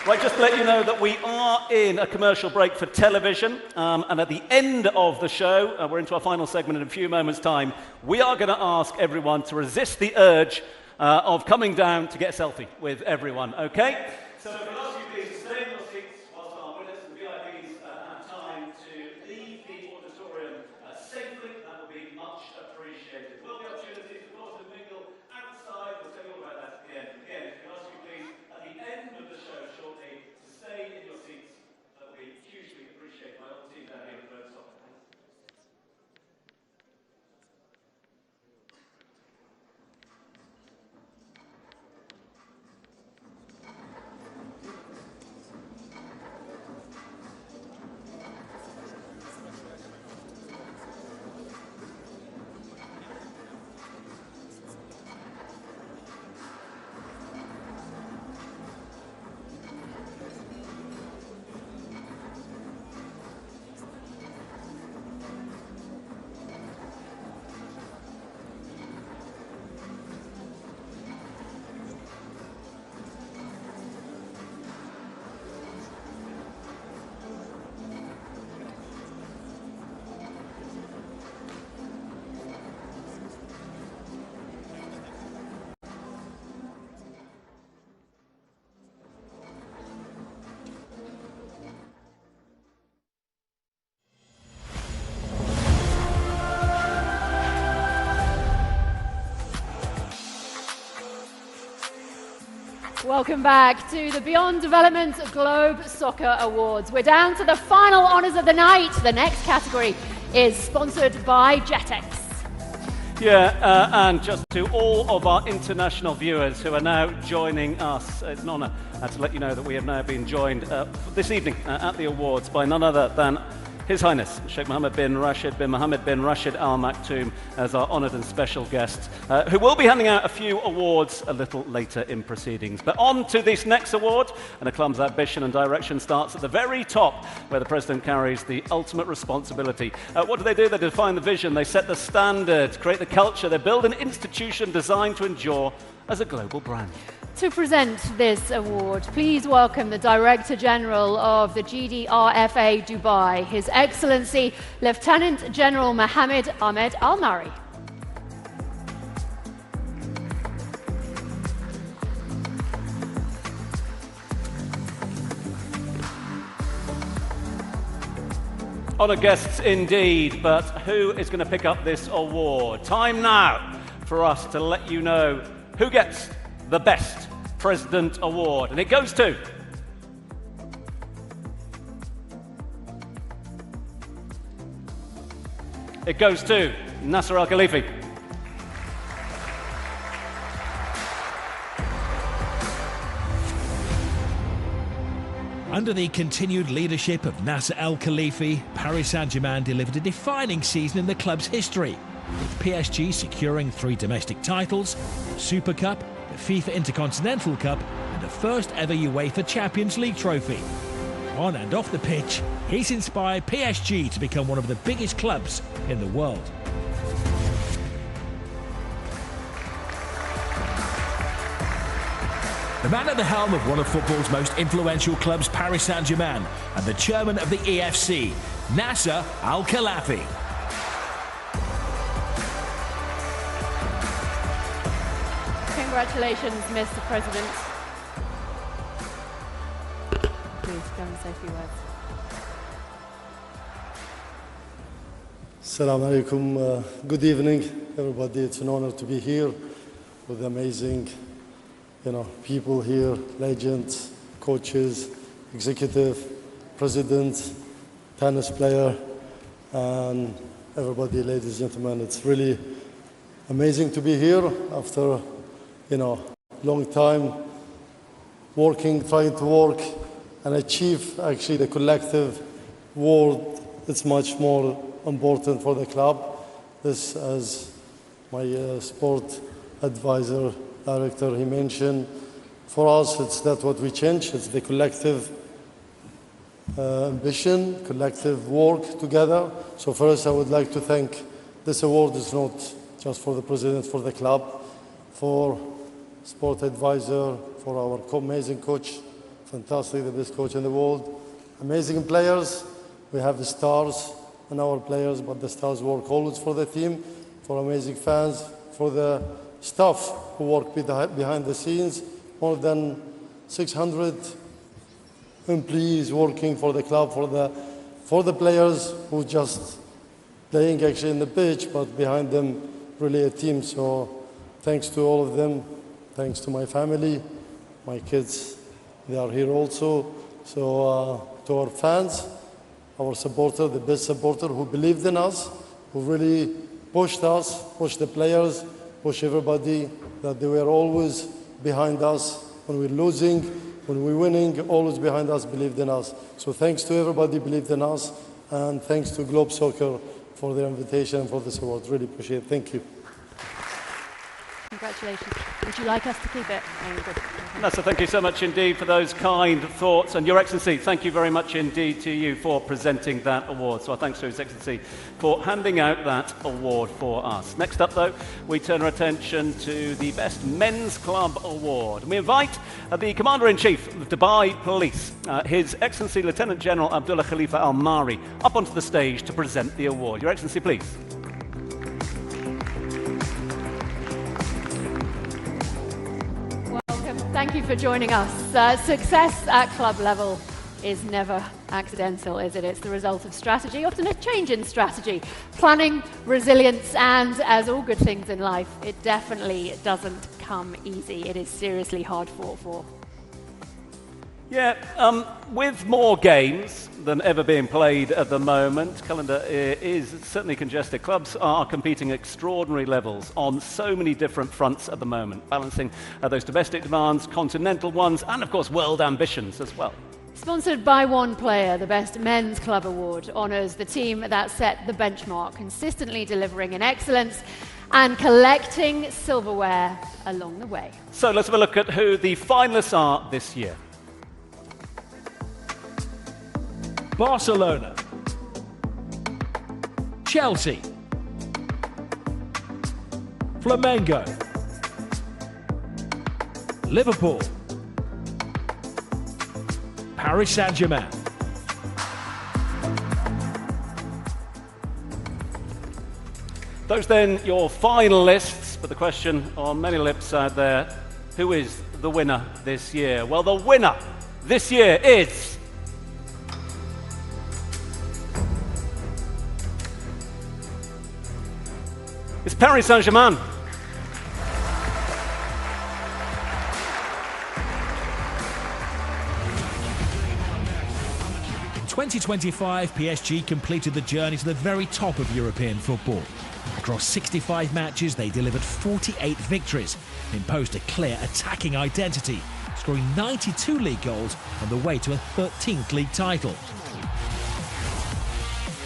Right, just to let you know that we are in a commercial break for television, and at the end of the show, we're into our final segment in a few moments' time, we are going to ask everyone to resist the urge of coming down to get a selfie with everyone, okay? So if I ask you please to stay in your seats whilst our winners and VIPs have time to leave the auditorium safely, that would be much appreciated. We'll get opportunities, of course, to mingle outside. We'll tell you all about that at the end. Again, if I ask you please, at the end of the show shortly, to stay in your seats, that would be hugely appreciated by all the team down here at Globe Soccer. Welcome back to the Beyond Development Globe Soccer Awards. We're down to the final honours of the night. The next category is sponsored by Jetex. Yeah, and just to all of our international viewers who are now joining us, it's an honour to let you know that we have now been joined this evening at the awards by none other than His Highness Sheikh Mohammed bin Rashid bin Mohammed bin Rashid Al Maktoum as our honoured and special guest, who will be handing out a few awards a little later in proceedings. But on to this next award, and a club's ambition and direction starts at the very top, where the President carries the ultimate responsibility. What do? They define the vision, they set the standard, create the culture, they build an institution designed to endure as a global brand. To present this award, please welcome the Director General of the GDRFA Dubai, His Excellency Lieutenant General Mohammed Ahmed Al-Mari. Honoured guests indeed, but who is going to pick up this award? Time now for us to let you know who gets the Best President Award, and it goes to Nasser Al-Khelaifi. Under the continued leadership of Nasser Al-Khelaifi, Paris Saint-Germain delivered a defining season in the club's history, with PSG securing 3 domestic titles, Super Cup, the FIFA Intercontinental Cup, and the first ever UEFA Champions League trophy. On and off the pitch, he's inspired PSG to become one of the biggest clubs in the world. The man at the helm of one of football's most influential clubs, Paris Saint-Germain, and the chairman of the EFC, Nasser Al-Khelaifi. Congratulations, Mr. President. Please go and say a few words. Assalamu alaikum. Good evening, everybody. It's an honor to be here with amazing, people here, legends, coaches, executive, president, tennis player, and everybody, ladies and gentlemen. It's really amazing to be here after long time working, trying to work and achieve actually the collective world. It's much more important for the club. This, as my sport advisor, director, he mentioned, for us, it's that what we change. It's the collective ambition, collective work together. So first, I would like to thank this award is not just for the president, for the club, for sport advisor, for our amazing coach, fantastic, the best coach in the world, amazing players. We have the stars in our players, but the stars work always for the team, for amazing fans, for the staff who work behind the scenes, more than 600 employees working for the club, for the players who just playing actually in the pitch, but behind them really a team. So thanks to all of them. Thanks to my family, my kids, they are here also. So to our fans, our supporter, the best supporter who believed in us, who really pushed us, pushed the players, pushed everybody, that they were always behind us. When we're losing, when we're winning, always behind us, believed in us. So thanks to everybody believed in us, and thanks to Globe Soccer for their invitation and for this award. Really appreciate it. Thank you. Congratulations. Would you like us to keep it? Nasser, thank you so much indeed for those kind thoughts. And Your Excellency, thank you very much indeed to you for presenting that award. So our thanks to His Excellency for handing out that award for us. Next up, though, we turn our attention to the Best Men's Club Award. And we invite the Commander-in-Chief of the Dubai Police, His Excellency Lieutenant General Abdullah Khalifa Al-Mari, up onto the stage to present the award. Your Excellency, please. Thank you for joining us. Success at club level is never accidental, is it? It's the result of strategy, often a change in strategy, planning, resilience, and as all good things in life, it definitely doesn't come easy. It is seriously hard fought for. Yeah, with more games than ever being played at the moment, calendar is certainly congested. Clubs are competing at extraordinary levels on so many different fronts at the moment, balancing those domestic demands, continental ones, and of course world ambitions as well. Sponsored by one player, the Best Men's Club Award honours the team that set the benchmark, consistently delivering in excellence and collecting silverware along the way. So let's have a look at who the finalists are this year. Barcelona, Chelsea, Flamengo, Liverpool, Paris Saint-Germain. Those then your finalists, but the question on many lips out there, who is the winner this year? Well, the winner this year is... it's Paris Saint-Germain. In 2025, PSG completed the journey to the very top of European football. Across 65 matches, they delivered 48 victories, imposed a clear attacking identity, scoring 92 league goals on the way to a 13th league title.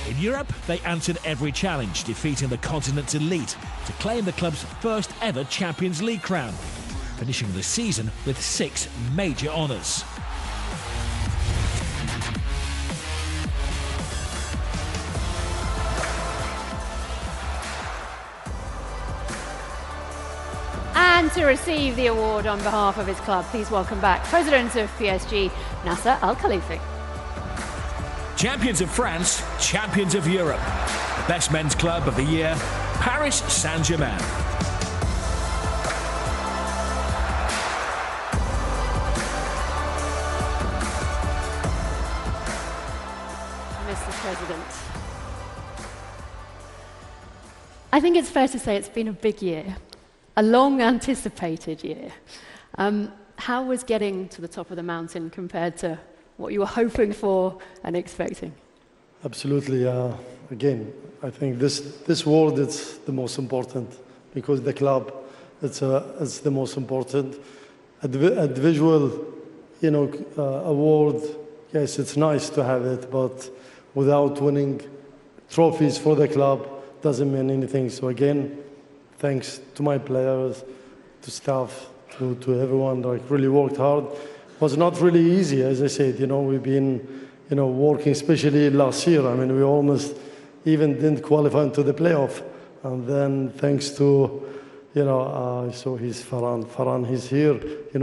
In Europe, they answered every challenge, defeating the continent's elite to claim the club's first ever Champions League crown, finishing the season with 6 major honours. And to receive the award on behalf of his club, please welcome back President of PSG, Nasser Al-Khelaifi. Champions of France, champions of Europe. The best men's club of the year, Paris Saint-Germain. Mr. President, I think it's fair to say it's been a big year, a long anticipated year. How was getting to the top of the mountain compared to what you were hoping for and expecting? Absolutely. Again, I think this award is the most important because the club it's the most important. A visual, award. Yes, it's nice to have it, but without winning trophies for the club doesn't mean anything. So again, thanks to my players, to staff, to everyone. Like really worked hard. Was not really easy, as I said. We've been, working, especially last year. I mean, we almost even didn't qualify into the playoff. And then, thanks to, so he's Farhan, he's here.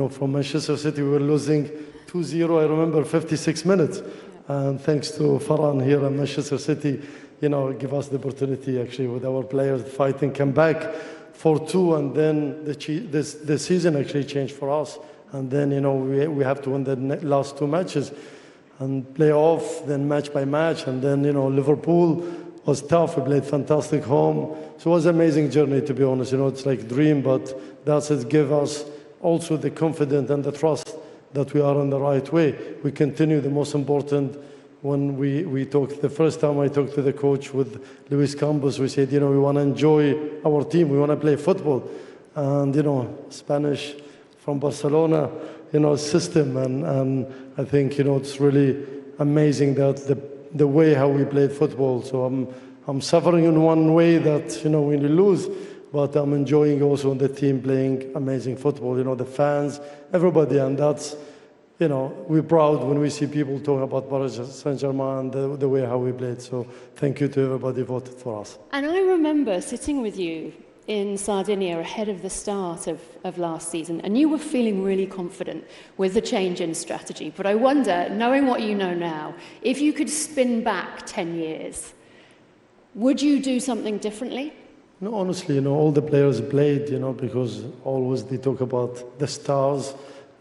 From Manchester City, we were losing 2-0. I remember 56 minutes. And thanks to Farhan here at Manchester City, give us the opportunity actually with our players fighting, come back 4-2, and then the season actually changed for us. And then, we have to win the last 2 matches and play off, then match by match. And then, Liverpool was tough. We played fantastic home. So it was an amazing journey, to be honest. It's like a dream, but that's it give us also the confidence and the trust that we are on the right way. We continue the most important. When we talked, the first time I talked to the coach with Luis Campos, we said, we want to enjoy our team. We want to play football. And, Spanish from Barcelona, system. And I think, it's really amazing that the way how we played football. So I'm suffering in one way that, when you lose, but I'm enjoying also the team playing amazing football, the fans, everybody. And that's, we're proud when we see people talking about Paris Saint-Germain, the way how we played. So thank you to everybody who voted for us. And I remember sitting with you in Sardinia ahead of the start of last season, and you were feeling really confident with the change in strategy. But I wonder, knowing what you know now, if you could spin back 10 years, would you do something differently? No, honestly, all the players played, because always they talk about the stars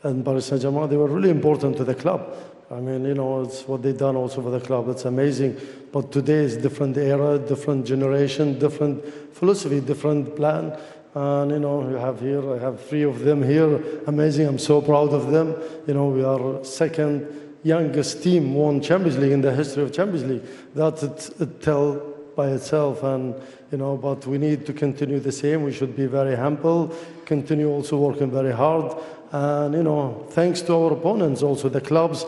and Paris Saint-Germain. They were really important to the club. I mean, it's what they've done also for the club. It's amazing. But today is different era, different generation, different philosophy, different plan. And, you know, I have 3 of them here. Amazing. I'm so proud of them. You know, we are second youngest team won Champions League in the history of Champions League. That it tell by itself. And, you know, but we need to continue the same. We should be very humble, continue also working very hard. And, you know, thanks to our opponents also, the clubs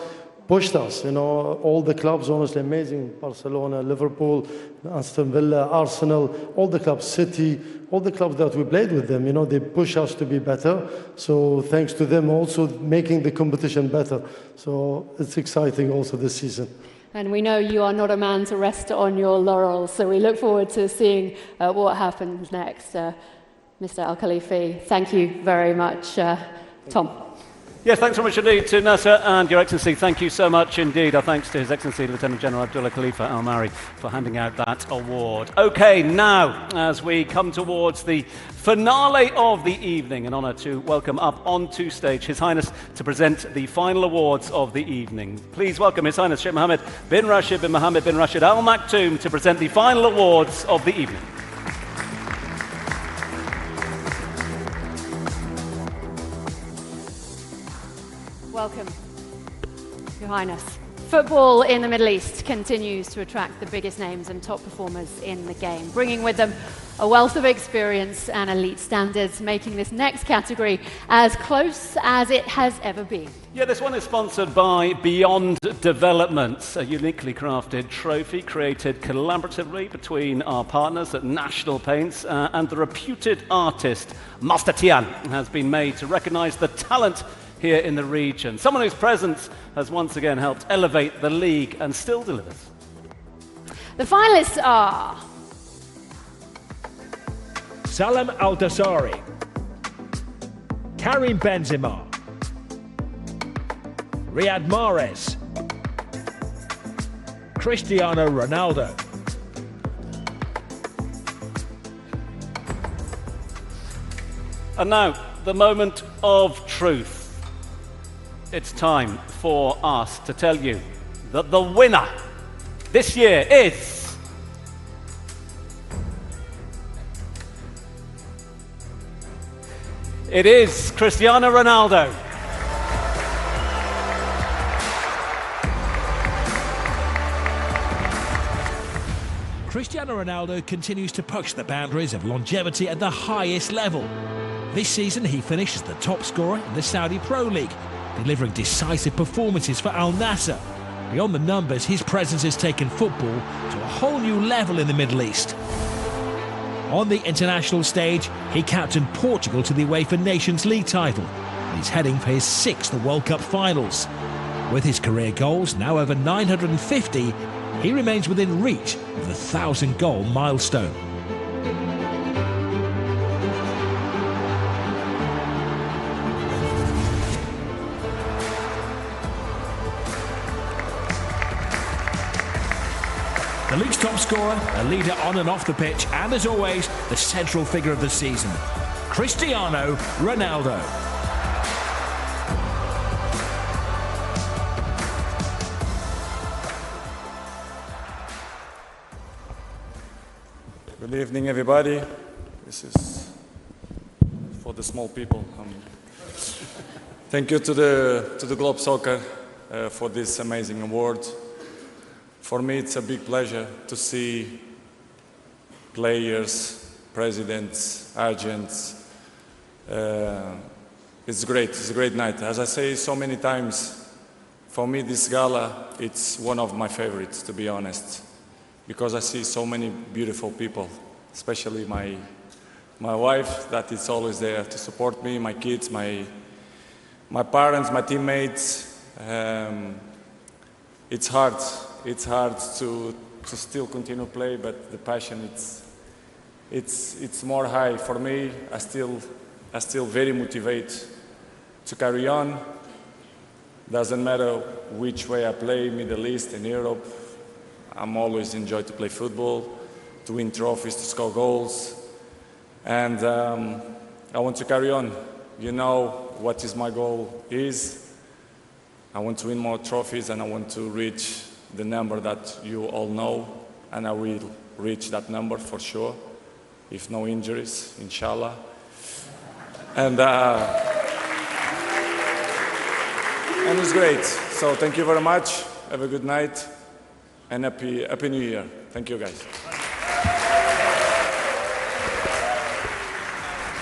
pushed us, you know, all the clubs, honestly amazing. Barcelona, Liverpool, Aston Villa, Arsenal, all the clubs, City, all the clubs that we played with them, you know, they push us to be better. So thanks to them also making the competition better. So it's exciting also this season. And we know you are not a man to rest on your laurels, so we look forward to seeing what happens next. Mr. Al-Khalifi, thank you very much. Tom. Yes, thanks very much indeed to Nasser and Your Excellency. Thank you so much indeed. Our thanks to His Excellency Lieutenant General Abdullah Khalifa Al Mari for handing out that award. OK, now, as we come towards the finale of the evening, an honour to welcome up onto stage His Highness to present the final awards of the evening. Please welcome His Highness Sheikh Mohammed bin Rashid bin Mohammed bin Rashid Al Maktoum to present the final awards of the evening. Welcome, Your Highness. Football in the Middle East continues to attract the biggest names and top performers in the game, bringing with them a wealth of experience and elite standards, making this next category as close as it has ever been. Yeah, this one is sponsored by Beyond Development, a uniquely crafted trophy created collaboratively between our partners at National Paints and the reputed artist Master Tian has been made to recognise the talent here in the region. Someone whose presence has once again helped elevate the league and still delivers. The finalists are Salem Al-Dawsari, Karim Benzema, Riyad Mahrez, Cristiano Ronaldo, and now the moment of truth. It's time for us to tell you that the winner this year is Cristiano Ronaldo. Cristiano Ronaldo continues to push the boundaries of longevity at the highest level. This season he finished as the top scorer in the Saudi Pro League, delivering decisive performances for Al Nassr. Beyond the numbers, his presence has taken football to a whole new level in the Middle East. On the international stage, he captained Portugal to the UEFA Nations League title, and he's heading for his 6th World Cup finals. With his career goals now over 950, he remains within reach of the 1,000-goal milestone. The league's top scorer, a leader on and off the pitch, and as always, the central figure of the season, Cristiano Ronaldo. Good evening, everybody. This is for the small people. Thank you to the Globe Soccer for this amazing award. For me, it's a big pleasure to see players, presidents, agents. It's great. It's a great night. As I say so many times, for me, this gala, it's one of my favorites, to be honest, because I see so many beautiful people, especially my wife, that is always there to support me, my kids, my parents, my teammates. It's hard. It's hard to still continue to play, but the passion, it's more high for me. I still very motivated to carry on. Doesn't matter which way I play, Middle East and Europe. I'm always enjoy to play football, to win trophies, to score goals, and I want to carry on. You know what is my goal is. I want to win more trophies, and I want to reach the number that you all know, and I will reach that number for sure, if no injuries, inshallah. And it's great. So thank you very much. Have a good night and happy New Year. Thank you, guys.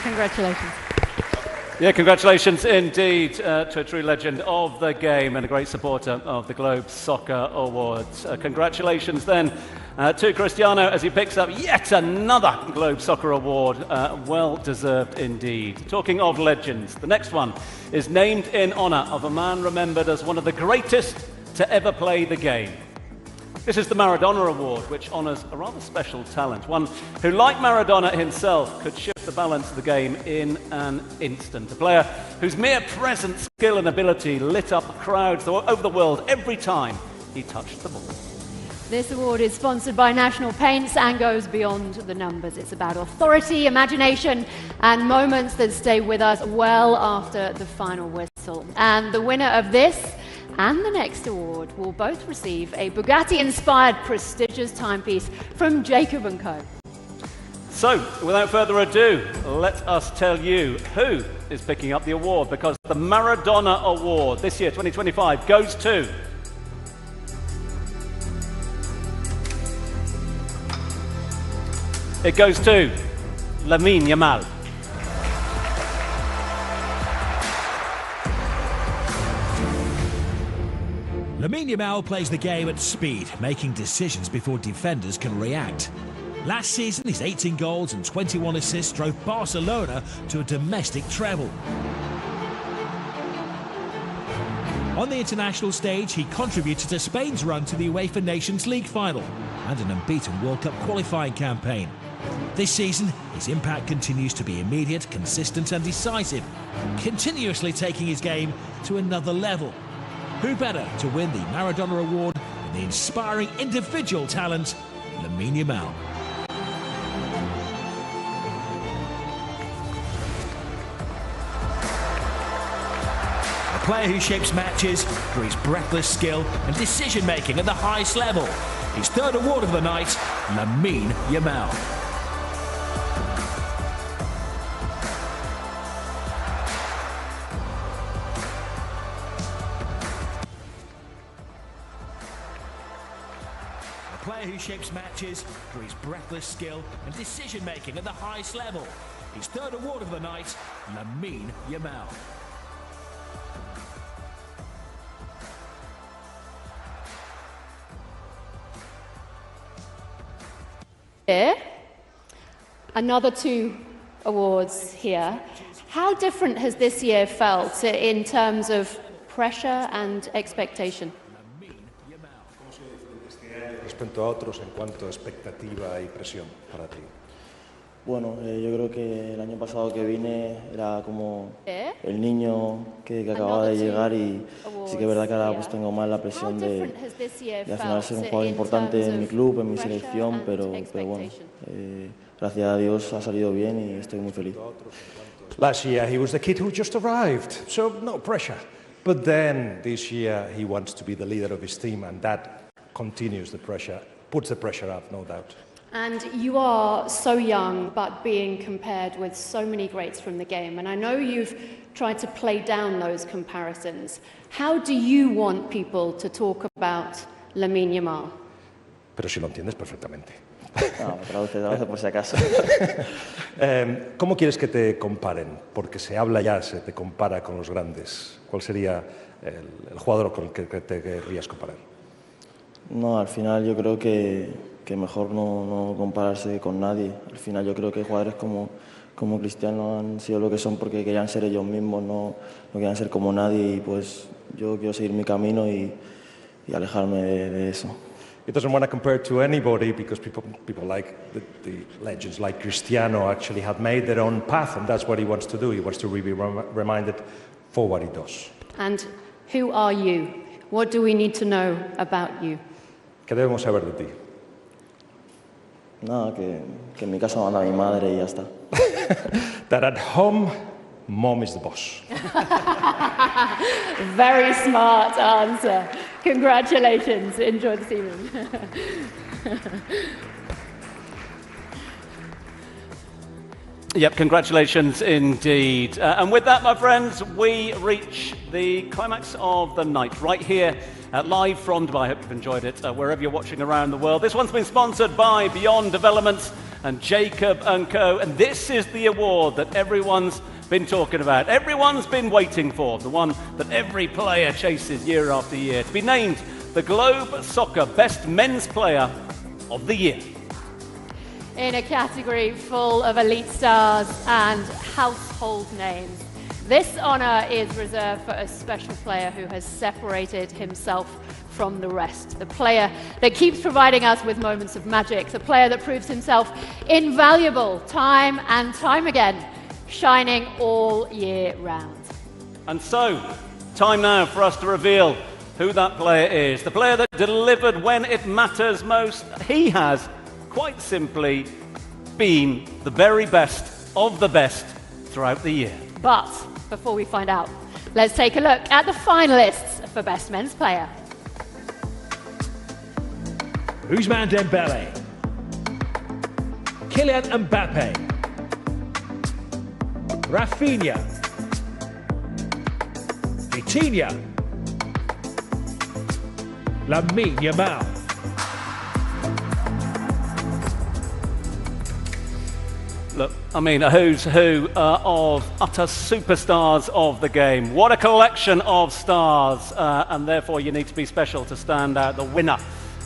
Congratulations. Yeah, congratulations indeed to a true legend of the game and a great supporter of the Globe Soccer Awards. Congratulations then to Cristiano as he picks up yet another Globe Soccer Award. Well deserved indeed. Talking of legends, the next one is named in honour of a man remembered as one of the greatest to ever play the game. This is the Maradona Award, which honours a rather special talent, one who, like Maradona himself, could shift the balance of the game in an instant. A player whose mere presence, skill and ability lit up crowds over the world every time he touched the ball. This award is sponsored by National Paints and goes beyond the numbers. It's about authority, imagination, and moments that stay with us well after the final whistle. And the winner of this and the next award will both receive a Bugatti-inspired prestigious timepiece from Jacob & Co. So, without further ado, let us tell you who is picking up the award, because the Maradona Award this year, 2025, goes to... It goes to Lamine Yamal. Lamine Yamal plays the game at speed, making decisions before defenders can react. Last season, his 18 goals and 21 assists drove Barcelona to a domestic treble. On the international stage, he contributed to Spain's run to the UEFA Nations League final and an unbeaten World Cup qualifying campaign. This season, his impact continues to be immediate, consistent and decisive, continuously taking his game to another level. Who better to win the Maradona Award than the inspiring individual talent, Lamine Yamal? A player who shapes matches through his breathless skill and decision-making at the highest level. His third award of the night, Lamine Yamal. Who shapes matches through his breathless skill and decision-making at the highest level. His third award of the night, Lamine Yamal. Here, another 2 awards here. How different has this year felt in terms of pressure and expectation? Respecto a otros en cuanto a expectativa y presión para ti? Bueno, yo creo que el año pasado que vine era como el niño que acababa de llegar y sí que es verdad que ahora pues tengo más la presión de al final ser un jugador importante en mi club, en mi selección, pero bueno, gracias a Dios ha salido bien y estoy muy feliz. Last year he was the kid who just arrived, so no pressure. But then this year he wants to be the leader of his team, and that continues the pressure, puts the pressure up, no doubt. And you are so young, but being compared with so many greats from the game. And I know you've tried to play down those comparisons. How do you want people to talk about Lamine Yamal? Pero si lo entiendes perfectamente. No, traduce por si acaso. ¿Cómo quieres que te comparen? Porque se habla ya, se te compara con los grandes. ¿Cuál sería el jugador con el que te querrías comparar? No, al final yo creo que mejor no compararse con nadie. Al final yo creo que jugadores como Cristiano han sido lo que son porque querían ser ellos mismos, no querían ser como nadie, y pues yo quiero seguir mi camino y alejarme de eso. He doesn't want to compare to anybody because people like the legends like Cristiano actually have made their own path, and that's what he wants to do. He wants to be reminded for what he does. And who are you? What do we need to know about you? ¿Qué debemos saber de ti? Nada, que en mi casa manda mi madre y ya está. That at home, mom is the boss. Very smart answer. Congratulations. Enjoy this evening. Yep, congratulations indeed. And with that, my friends, we reach the climax of the night right here, live from Dubai. I hope you've enjoyed it wherever you're watching around the world. This one's been sponsored by Beyond Development and Jacob & Co. And this is the award that everyone's been talking about, everyone's been waiting for, the one that every player chases year after year, to be named the Globe Soccer Best Men's Player of the Year. In a category full of elite stars and household names. This honour is reserved for a special player who has separated himself from the rest. The player that keeps providing us with moments of magic. The player that proves himself invaluable time and time again, shining all year round. And so, time now for us to reveal who that player is. The player that delivered when it matters most. He has, quite simply, been the very best of the best throughout the year. But before we find out, let's take a look at the finalists for Best Men's Player. Ousmane Dembélé, Kylian Mbappé, Raphinha, Vitinha, Lamine Yamal. Look, I mean, a who's who of utter superstars of the game. What a collection of stars, and therefore you need to be special to stand out. The winner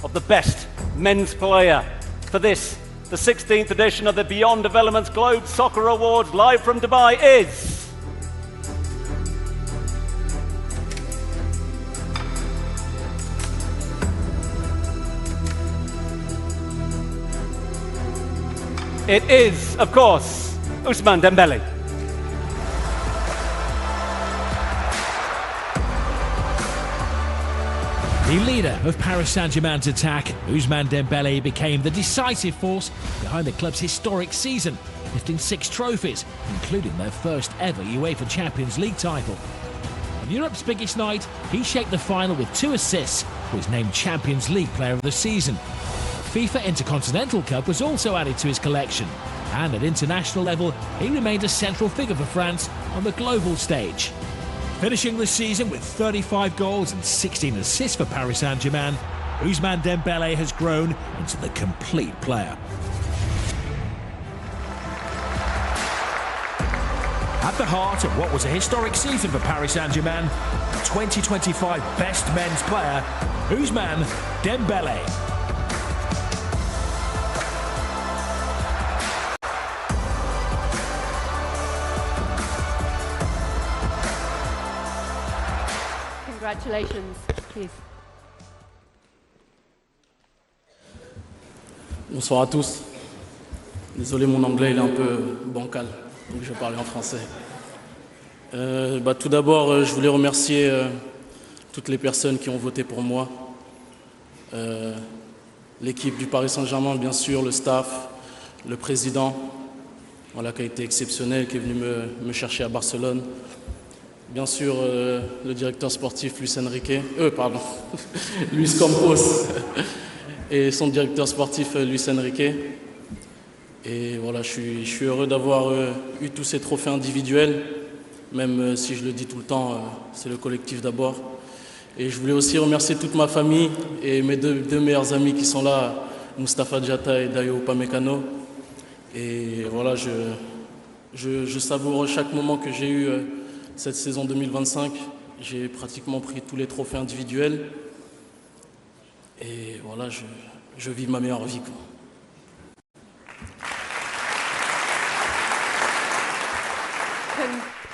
of the Best Men's Player for this, the 16th edition of the Beyond Development's Globe Soccer Awards, live from Dubai, is... It is, of course, Ousmane Dembélé. The leader of Paris Saint-Germain's attack, Ousmane Dembélé became the decisive force behind the club's historic season, lifting 6 trophies, including their first ever UEFA Champions League title. On Europe's biggest night, he shaped the final with 2 assists, was named Champions League Player of the Season. FIFA Intercontinental Cup was also added to his collection, and at international level, he remained a central figure for France on the global stage. Finishing the season with 35 goals and 16 assists for Paris Saint-Germain, Ousmane Dembélé has grown into the complete player. At the heart of what was a historic season for Paris Saint-Germain, 2025 Best Men's Player, Ousmane Dembélé. Congratulations, please. Bonsoir à tous. Désolé, mon anglais il est un peu bancal, donc je vais parler en français. Tout d'abord, je voulais remercier toutes les personnes qui ont voté pour moi. L'équipe du Paris Saint-Germain, bien sûr, le staff, le président, voilà, qui a été exceptionnel, qui est venu me chercher à Barcelone. Bien sûr, le directeur sportif Luis Campos et son directeur sportif Luis Enrique. Et voilà, je suis heureux d'avoir eu tous ces trophées individuels, même si je le dis tout le temps, c'est le collectif d'abord. Et je voulais aussi remercier toute ma famille et mes deux meilleurs amis qui sont là, Moustapha Diatta et Dayo Upamecano. Et voilà, je savoure chaque moment que j'ai eu cette saison 2025. J'ai pratiquement pris tous les trophées individuels. Et voilà, je vis ma meilleure vie, quoi.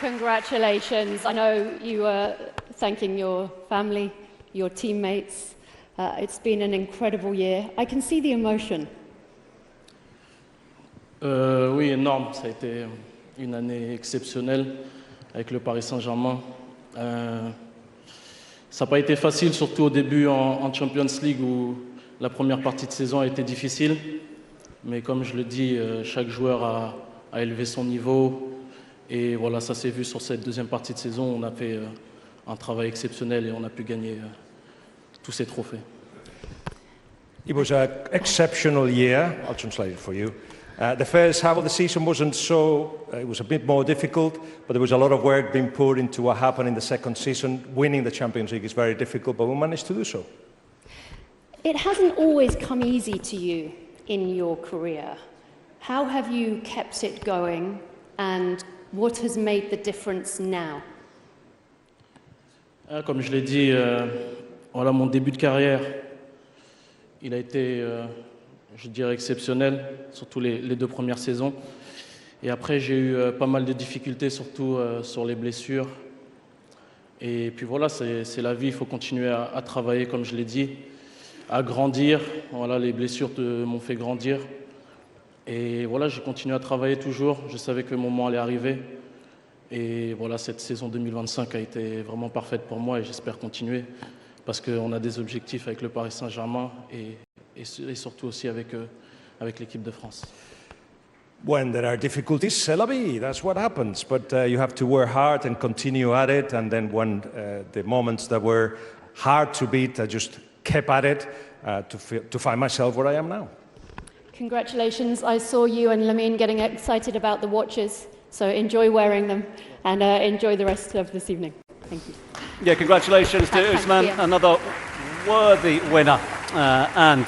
Congratulations. I know you were thanking your family, your teammates. It's been an incredible year. I can see the emotion. Oui, énorme. Ça a été une année exceptionnelle avec le Paris Saint-Germain. Ça n'a pas été facile, surtout au début en Champions League où la première partie de saison a été difficile. Mais comme je le dis, chaque joueur a élevé son niveau. Et voilà, ça s'est vu sur cette deuxième partie de saison. On a fait un travail exceptionnel et on a pu gagner tous ces trophées. It was an exceptional year. I'll translate it for you. The first half of the season wasn't so, it was a bit more difficult, but there was a lot of work being put into what happened in the second season. Winning the Champions League is very difficult, but we managed to do so. It hasn't always come easy to you in your career. How have you kept it going, and what has made the difference now? Comme je l'ai dit, voilà, mon début de carrière, il a été, je dirais, exceptionnel, surtout les 2 premières saisons. Et après, j'ai eu pas mal de difficultés, surtout sur les blessures. Et puis voilà, c'est la vie, il faut continuer à travailler, comme je l'ai dit, à grandir. Voilà, les blessures m'ont fait grandir. Et voilà, j'ai continué à travailler toujours. Je savais que le moment allait arriver. Et voilà, cette saison 2025 a été vraiment parfaite pour moi et j'espère continuer parce qu'on a des objectifs avec le Paris Saint-Germain et surtout aussi avec l'équipe de France. When there are difficulties, c'est la vie, that's what happens. But you have to work hard and continue at it. And then when the moments that were hard to beat, I just kept at it to find myself where I am now. Congratulations. I saw you and Lamine getting excited about the watches. So enjoy wearing them and enjoy the rest of this evening. Thank you. Yeah, congratulations to Ousmane, another worthy winner. And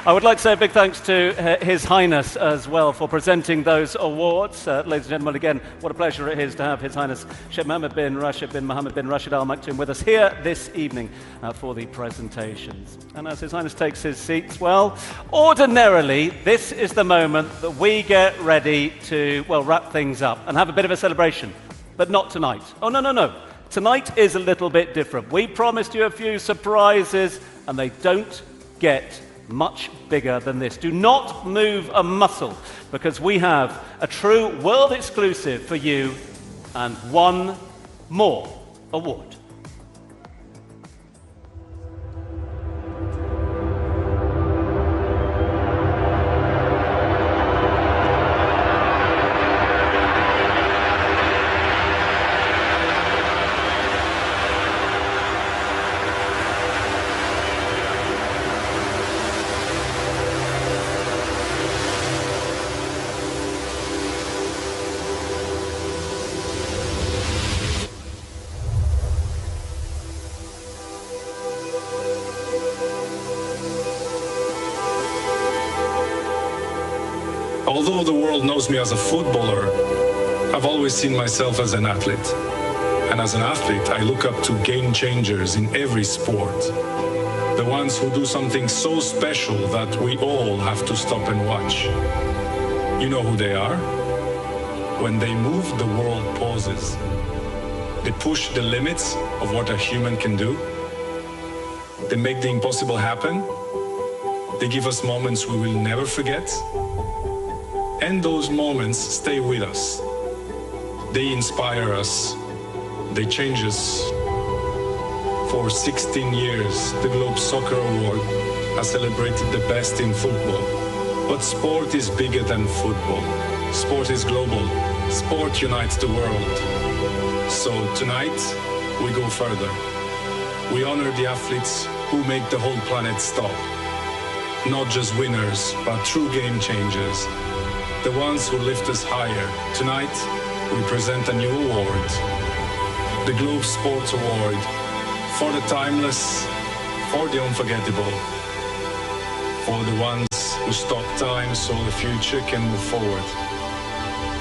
I would like to say a big thanks to His Highness as well for presenting those awards. Ladies and gentlemen, again, what a pleasure it is to have His Highness Sheikh Mohammed bin Rashid bin Mohammed bin Rashid Al Maktoum with us here this evening for the presentations. And as His Highness takes his seats, well, ordinarily, this is the moment that we get ready to, well, wrap things up and have a bit of a celebration. But not tonight. Oh, no, no, no. Tonight is a little bit different. We promised you a few surprises, and they don't get much bigger than this. Do not move a muscle, because we have a true world exclusive for you and one more award. Although the world knows me as a footballer, I've always seen myself as an athlete. And as an athlete, I look up to game changers in every sport. The ones who do something so special that we all have to stop and watch. You know who they are? When they move, the world pauses. They push the limits of what a human can do. They make the impossible happen. They give us moments we will never forget. And those moments stay with us. They inspire us. They change us. For 16 years, the Globe Soccer Award has celebrated the best in football. But sport is bigger than football. Sport is global. Sport unites the world. So tonight, we go further. We honor the athletes who make the whole planet stop. Not just winners, but true game changers. The ones who lift us higher. Tonight, we present a new award. The Globe Sports Award for the timeless, for the unforgettable, for the ones who stop time so the future can move forward.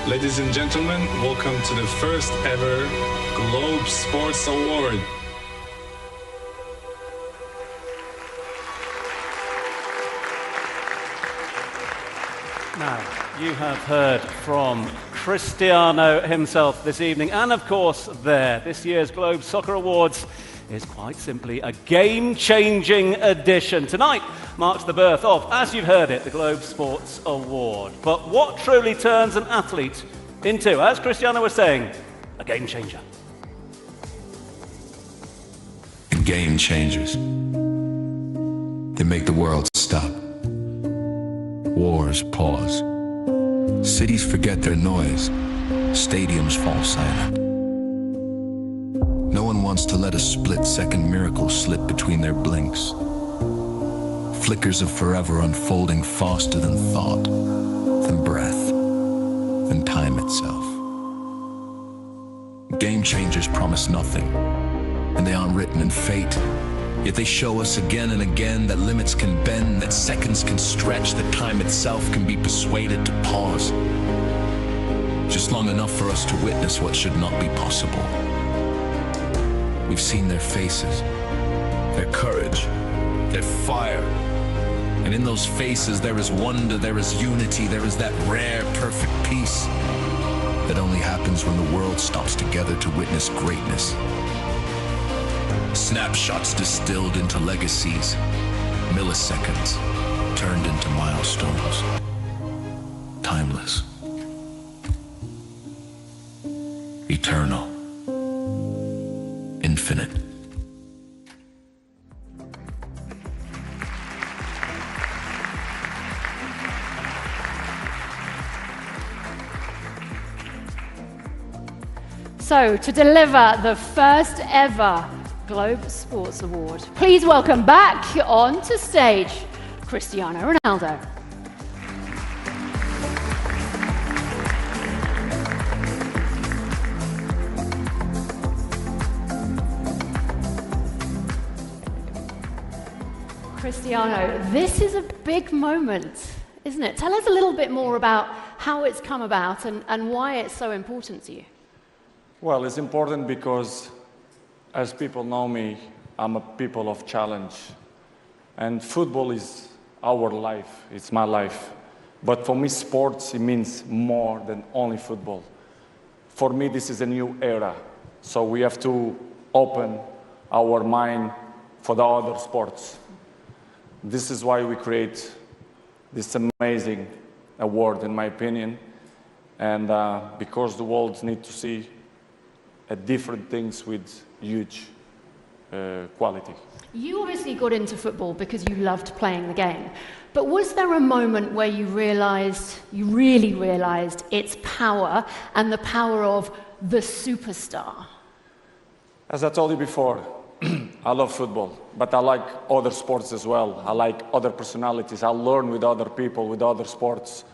Ladies and gentlemen, welcome to the first ever Globe Sports Award. Now, you have heard from Cristiano himself this evening, and of course this year's Globe Soccer Awards is quite simply a game-changing edition. Tonight marks the birth of, as you've heard it, the Globe Sports Award. But what truly turns an athlete into, as Cristiano was saying, a game changer? Game changers. They make the world stop. Wars pause. Cities forget their noise. Stadiums fall silent. No one wants to let a split-second miracle slip between their blinks. Flickers of forever unfolding faster than thought. than breath, than time itself. Game changers promise nothing, and they aren't written in fate. Yet they show us again and again that limits can bend, that seconds can stretch, that time itself can be persuaded to pause. Just long enough for us to witness what should not be possible. We've seen their faces, their courage, their fire. And in those faces there is wonder, there is unity, there is that rare, perfect peace that only happens when the world stops together to witness greatness. Snapshots distilled into legacies, milliseconds turned into milestones. Timeless. Eternal. Infinite. So, to deliver the first ever Globe Sports Award, please welcome back onto stage Cristiano Ronaldo. Cristiano, this is a big moment, isn't it? Tell us a little bit more about how it's come about and why it's so important to you. Well, it's important because, as people know me, I'm a people of challenge. And football is our life, it's my life. But for me, sports, it means more than only football. For me, this is a new era. So we have to open our mind for the other sports. This is why we create this amazing award, in my opinion. And because the world needs to see different things with huge quality. You obviously got into football because you loved playing the game. But was there a moment where you really realized its power and the power of the superstar? As I told you before, I love football, but I like other sports as well. I like other personalities. I learn with other people, with other sports.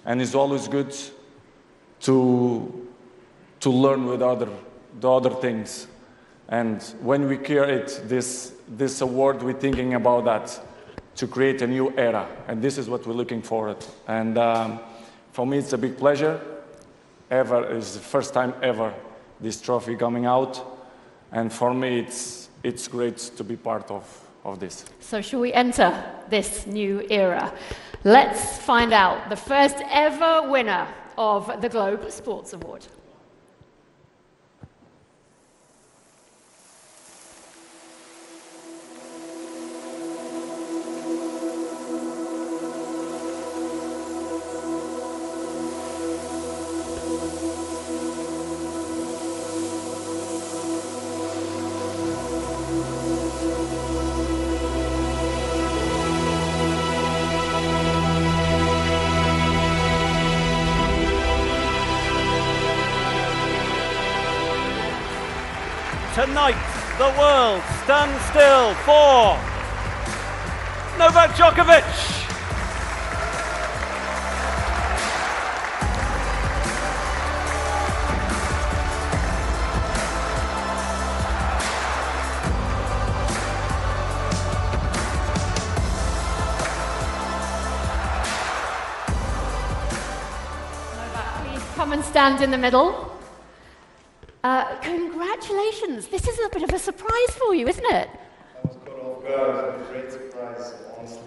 And it's always good to learn with the other things. And when we create this award, we're thinking about that, to create a new era. And this is what we're looking forward. And for me, it's a big pleasure. It's the first time ever this trophy coming out. And for me, it's great to be part of this. So shall we enter this new era? Let's find out the first ever winner of the Globe Sports Award. Tonight, the world stands still for Novak Djokovic. Novak, please come and stand in the middle. Congratulations. This is a bit of a surprise for you, isn't it? I was caught off guard. It's a great surprise, honestly.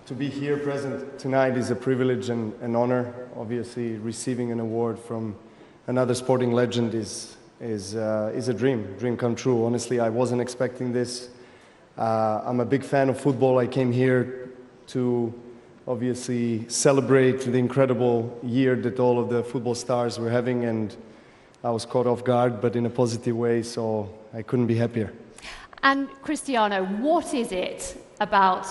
To be here present tonight is a privilege and an honor. Obviously, receiving an award from another sporting legend is a dream come true. Honestly, I wasn't expecting this. I'm a big fan of football. I came here to obviously celebrate the incredible year that all of the football stars were having, and I was caught off guard, but in a positive way, so I couldn't be happier. And Cristiano, what is it about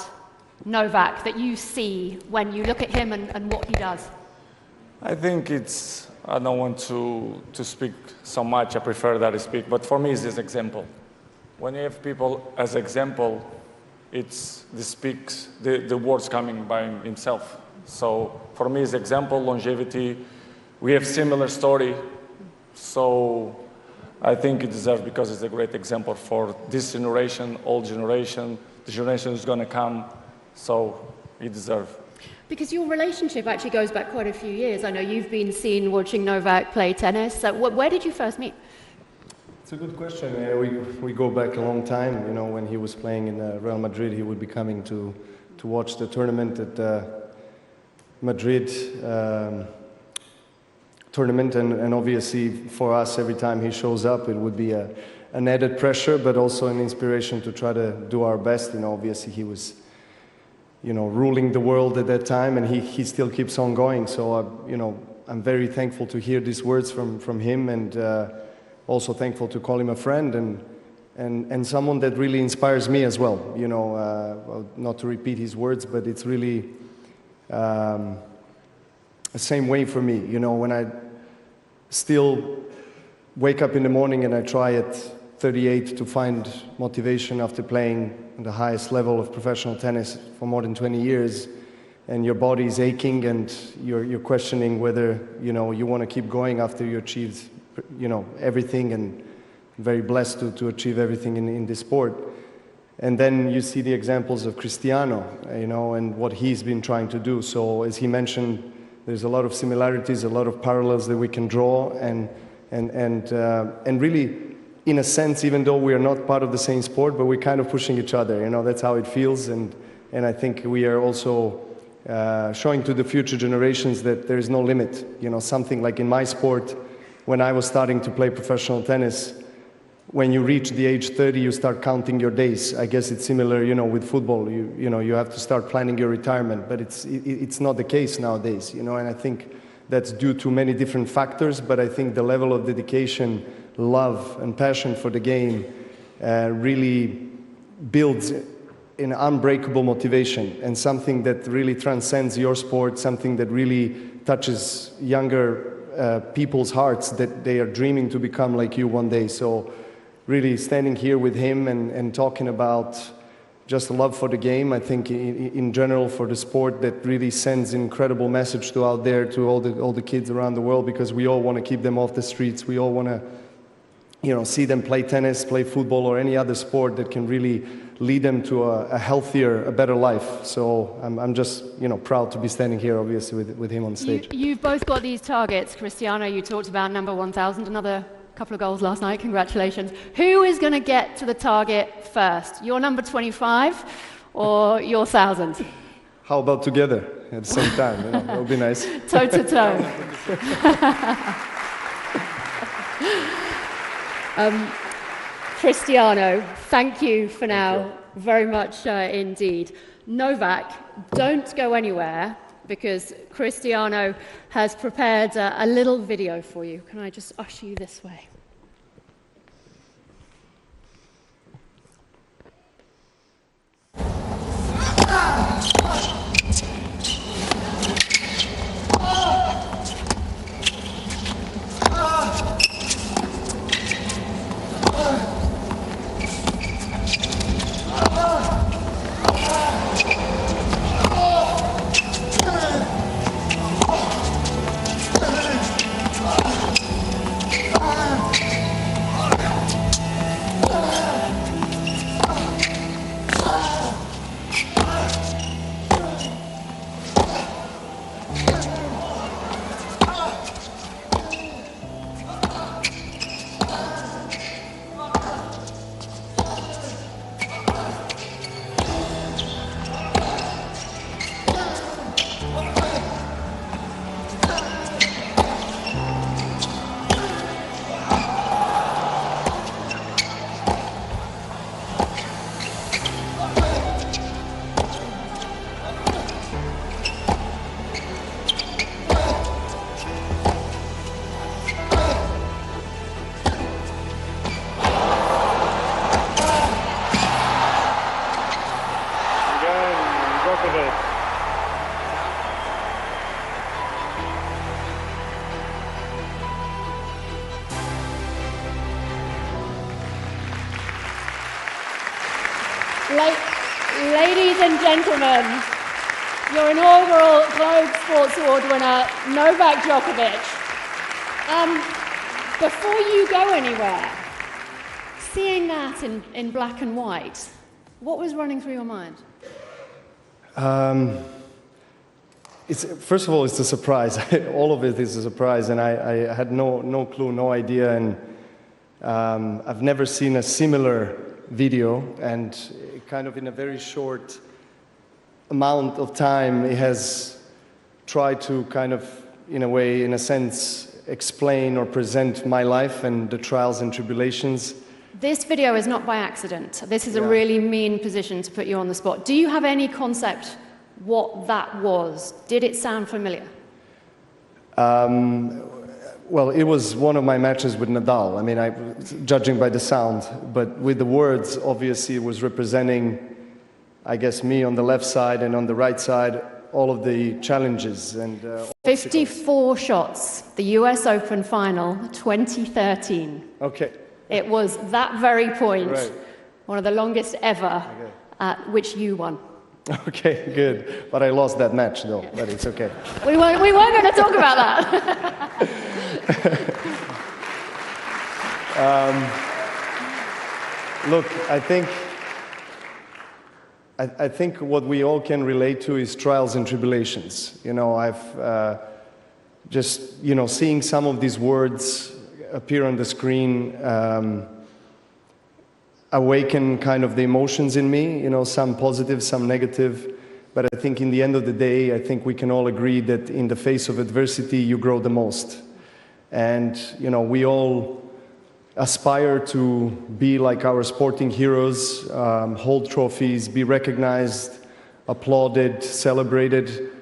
Novak that you see when you look at him and what he does? I think I don't want to speak so much, I prefer that I speak, but for me it's this example. When you have people as example, the words coming by himself. So for me, it's example, longevity. We have similar story. So I think it deserves, because it's a great example for this generation, old generation, the generation who's going to come. So he deserves. Because your relationship actually goes back quite a few years. I know you've been seen watching Novak play tennis. So where did you first meet? It's a good question. We go back a long time. You know, when he was playing in Real Madrid, he would be coming to watch the tournament at Madrid tournament, and obviously for us, every time he shows up, it would be an added pressure, but also an inspiration to try to do our best. You know, obviously he was, you know, ruling the world at that time, and he still keeps on going. So you know, I'm very thankful to hear these words from him, and also thankful to call him a friend and someone that really inspires me as well. You know, well, not to repeat his words, but it's really the same way for me. You know, when I still wake up in the morning and I try at 38 to find motivation after playing at the highest level of professional tennis for more than 20 years, and your body is aching and you're questioning whether, you know, you want to keep going after you achieved, you know, everything, and very blessed to achieve everything in this sport. And then you see the examples of Cristiano, you know, and what he's been trying to do. So as he mentioned, there's a lot of similarities, a lot of parallels that we can draw, and really, in a sense, even though we are not part of the same sport, but we're kind of pushing each other. You know, that's how it feels, and I think we are also showing to the future generations that there is no limit. You know, something like in my sport, when I was starting to play professional tennis, when you reach the age 30, you start counting your days. I guess it's similar, you know, with football. You know, you have to start planning your retirement, but it's not the case nowadays, you know, and I think that's due to many different factors, but I think the level of dedication, love, and passion for the game really builds an unbreakable motivation, and something that really transcends your sport, something that really touches younger people's hearts, that they are dreaming to become like you one day. So really standing here with him and talking about just love for the game, I think in general for the sport, that really sends an incredible message to out there to all the kids around the world, because we all want to keep them off the streets. We all want to, you know, see them play tennis, play football, or any other sport that can really lead them to a healthier, a better life. So I'm just, you know, proud to be standing here, obviously, with him on stage. You've both got these targets. Cristiano, you talked about number 1,000, another couple of goals last night, congratulations. Who is going to get to the target first? Your number 25 or your 1,000? How about together at the same time? You know, that would be nice. Toe to toe. Cristiano, thank you for now, very much indeed. Novak, don't go anywhere, because Cristiano has prepared a little video for you. Can I just usher you this way? Ladies and gentlemen, your inaugural Globe Sports Award winner, Novak Djokovic. Before you go anywhere, seeing that in black and white, what was running through your mind? First of all, it's a surprise. All of it is a surprise, and I had no clue, no idea, and I've never seen a similar video, and kind of in a very short amount of time, it has tried to kind of, in a way, in a sense, explain or present my life and the trials and tribulations. This video is not by accident. This is a really mean position to put you on the spot. Do you have any concept what that was? Did it sound familiar? Well, it was one of my matches with Nadal. I mean, judging by the sound, but with the words, obviously, it was representing, I guess, me on the left side, and on the right side, all of the challenges and 54 shots, the US Open final 2013. Okay. It was that very point, Right. one of the longest ever, which you won. Okay, good. But I lost that match, though. But it's okay. We weren't going to talk about that. Look, I think what we all can relate to is trials and tribulations. You know, I've just, you know, seeing some of these words appear on the screen awaken kind of the emotions in me, you know, some positive, some negative. But I think in the end of the day, I think we can all agree that in the face of adversity, you grow the most. And, you know, we all aspire to be like our sporting heroes, hold trophies, be recognized, applauded, celebrated.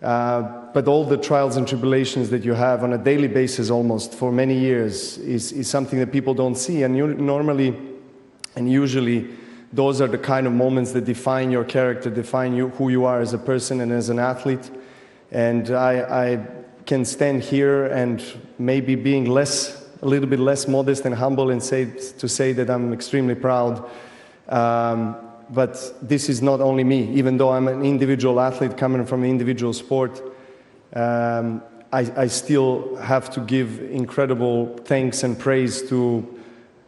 But all the trials and tribulations that you have on a daily basis almost for many years is something that people don't see. And normally and usually those are the kind of moments that define your character, define you, who you are as a person and as an athlete. And I can stand here and maybe being a little bit less modest and humble and say that I'm extremely proud. But this is not only me. Even though I'm an individual athlete coming from an individual sport, I still have to give incredible thanks and praise to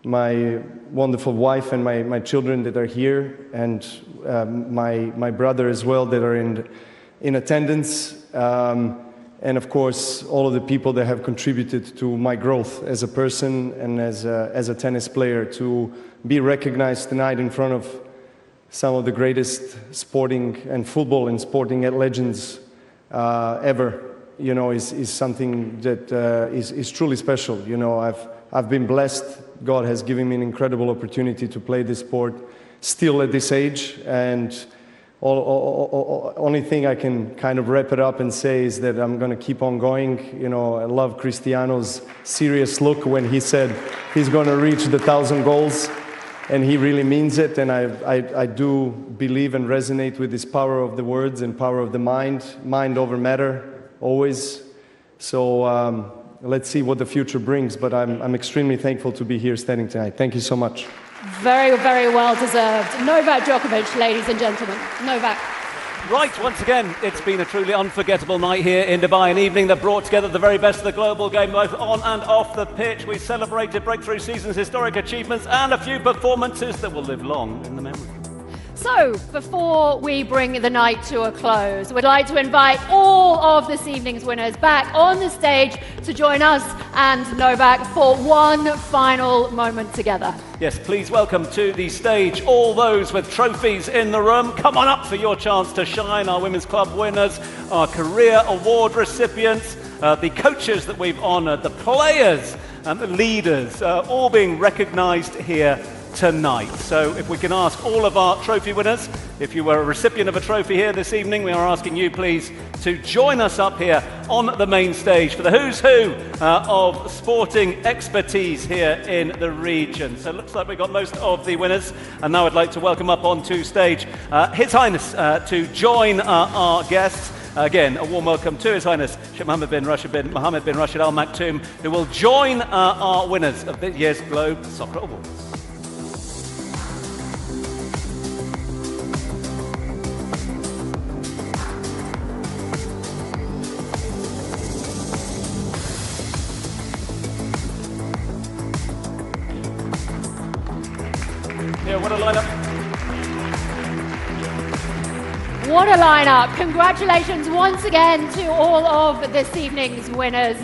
my wonderful wife and my children that are here, and my brother as well that are in attendance. And of course, all of the people that have contributed to my growth as a person and as a tennis player. To be recognized tonight in front of some of the greatest sporting and football and sporting legends ever, you know, is something that is truly special. You know, I've been blessed. God has given me an incredible opportunity to play this sport still at this age, and only thing I can kind of wrap it up and say is that I'm going to keep on going. You know, I love Cristiano's serious look when he said he's going to reach the 1,000 goals, and he really means it. And I do believe and resonate with this power of the words and power of the mind over matter, always. So let's see what the future brings, but I'm extremely thankful to be here standing tonight. Thank you so much. Very, very well deserved. Novak Djokovic, ladies and gentlemen. Novak. Right, once again, it's been a truly unforgettable night here in Dubai, an evening that brought together the very best of the global game, both on and off the pitch. We celebrated breakthrough seasons, historic achievements, and a few performances that will live long in the memory. So, before we bring the night to a close, we'd like to invite all of this evening's winners back on the stage to join us and Novak for one final moment together. Yes, please welcome to the stage all those with trophies in the room. Come on up for your chance to shine. Our Women's Club winners, our career award recipients, the coaches that we've honoured, the players and the leaders, all being recognised here tonight. So if we can ask all of our trophy winners, if you were a recipient of a trophy here this evening, we are asking you please to join us up here on the main stage for the who's who of sporting expertise here in the region. So it looks like we've got most of the winners, and now I'd like to welcome up onto stage His Highness to join our guests. Again, a warm welcome to His Highness Sheikh Mohammed bin Rashid Al Maktoum, who will join our winners of this year's Globe Soccer Awards. What a lineup. Congratulations once again to all of this evening's winners.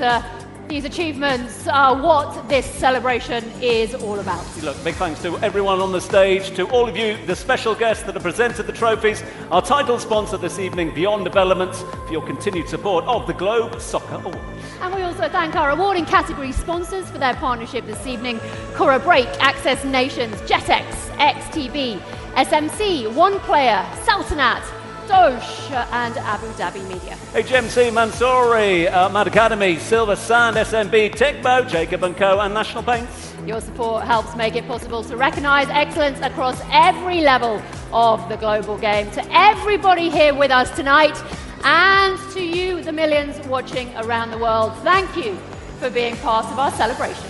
These achievements are what this celebration is all about. Look, big thanks to everyone on the stage, to all of you, the special guests that have presented the trophies, our title sponsor this evening, Beyond Developments, for your continued support of the Globe Soccer Awards. And we also thank our awarding category sponsors for their partnership this evening: Cora Break, Access Nations, JetX, XTB, SMC, One Player, Sultanat, Dosh and Abu Dhabi Media. HMC Mansouri, Mad Academy, Silver Sand, SMB, Techbo, Jacob & Co and National Paints. Your support helps make it possible to recognise excellence across every level of the global game. To everybody here with us tonight, and to you, the millions watching around the world, thank you for being part of our celebration.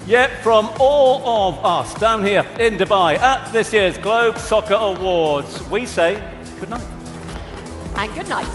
Yet from all of us down here in Dubai at this year's Globe Soccer Awards, we say good night. And good night.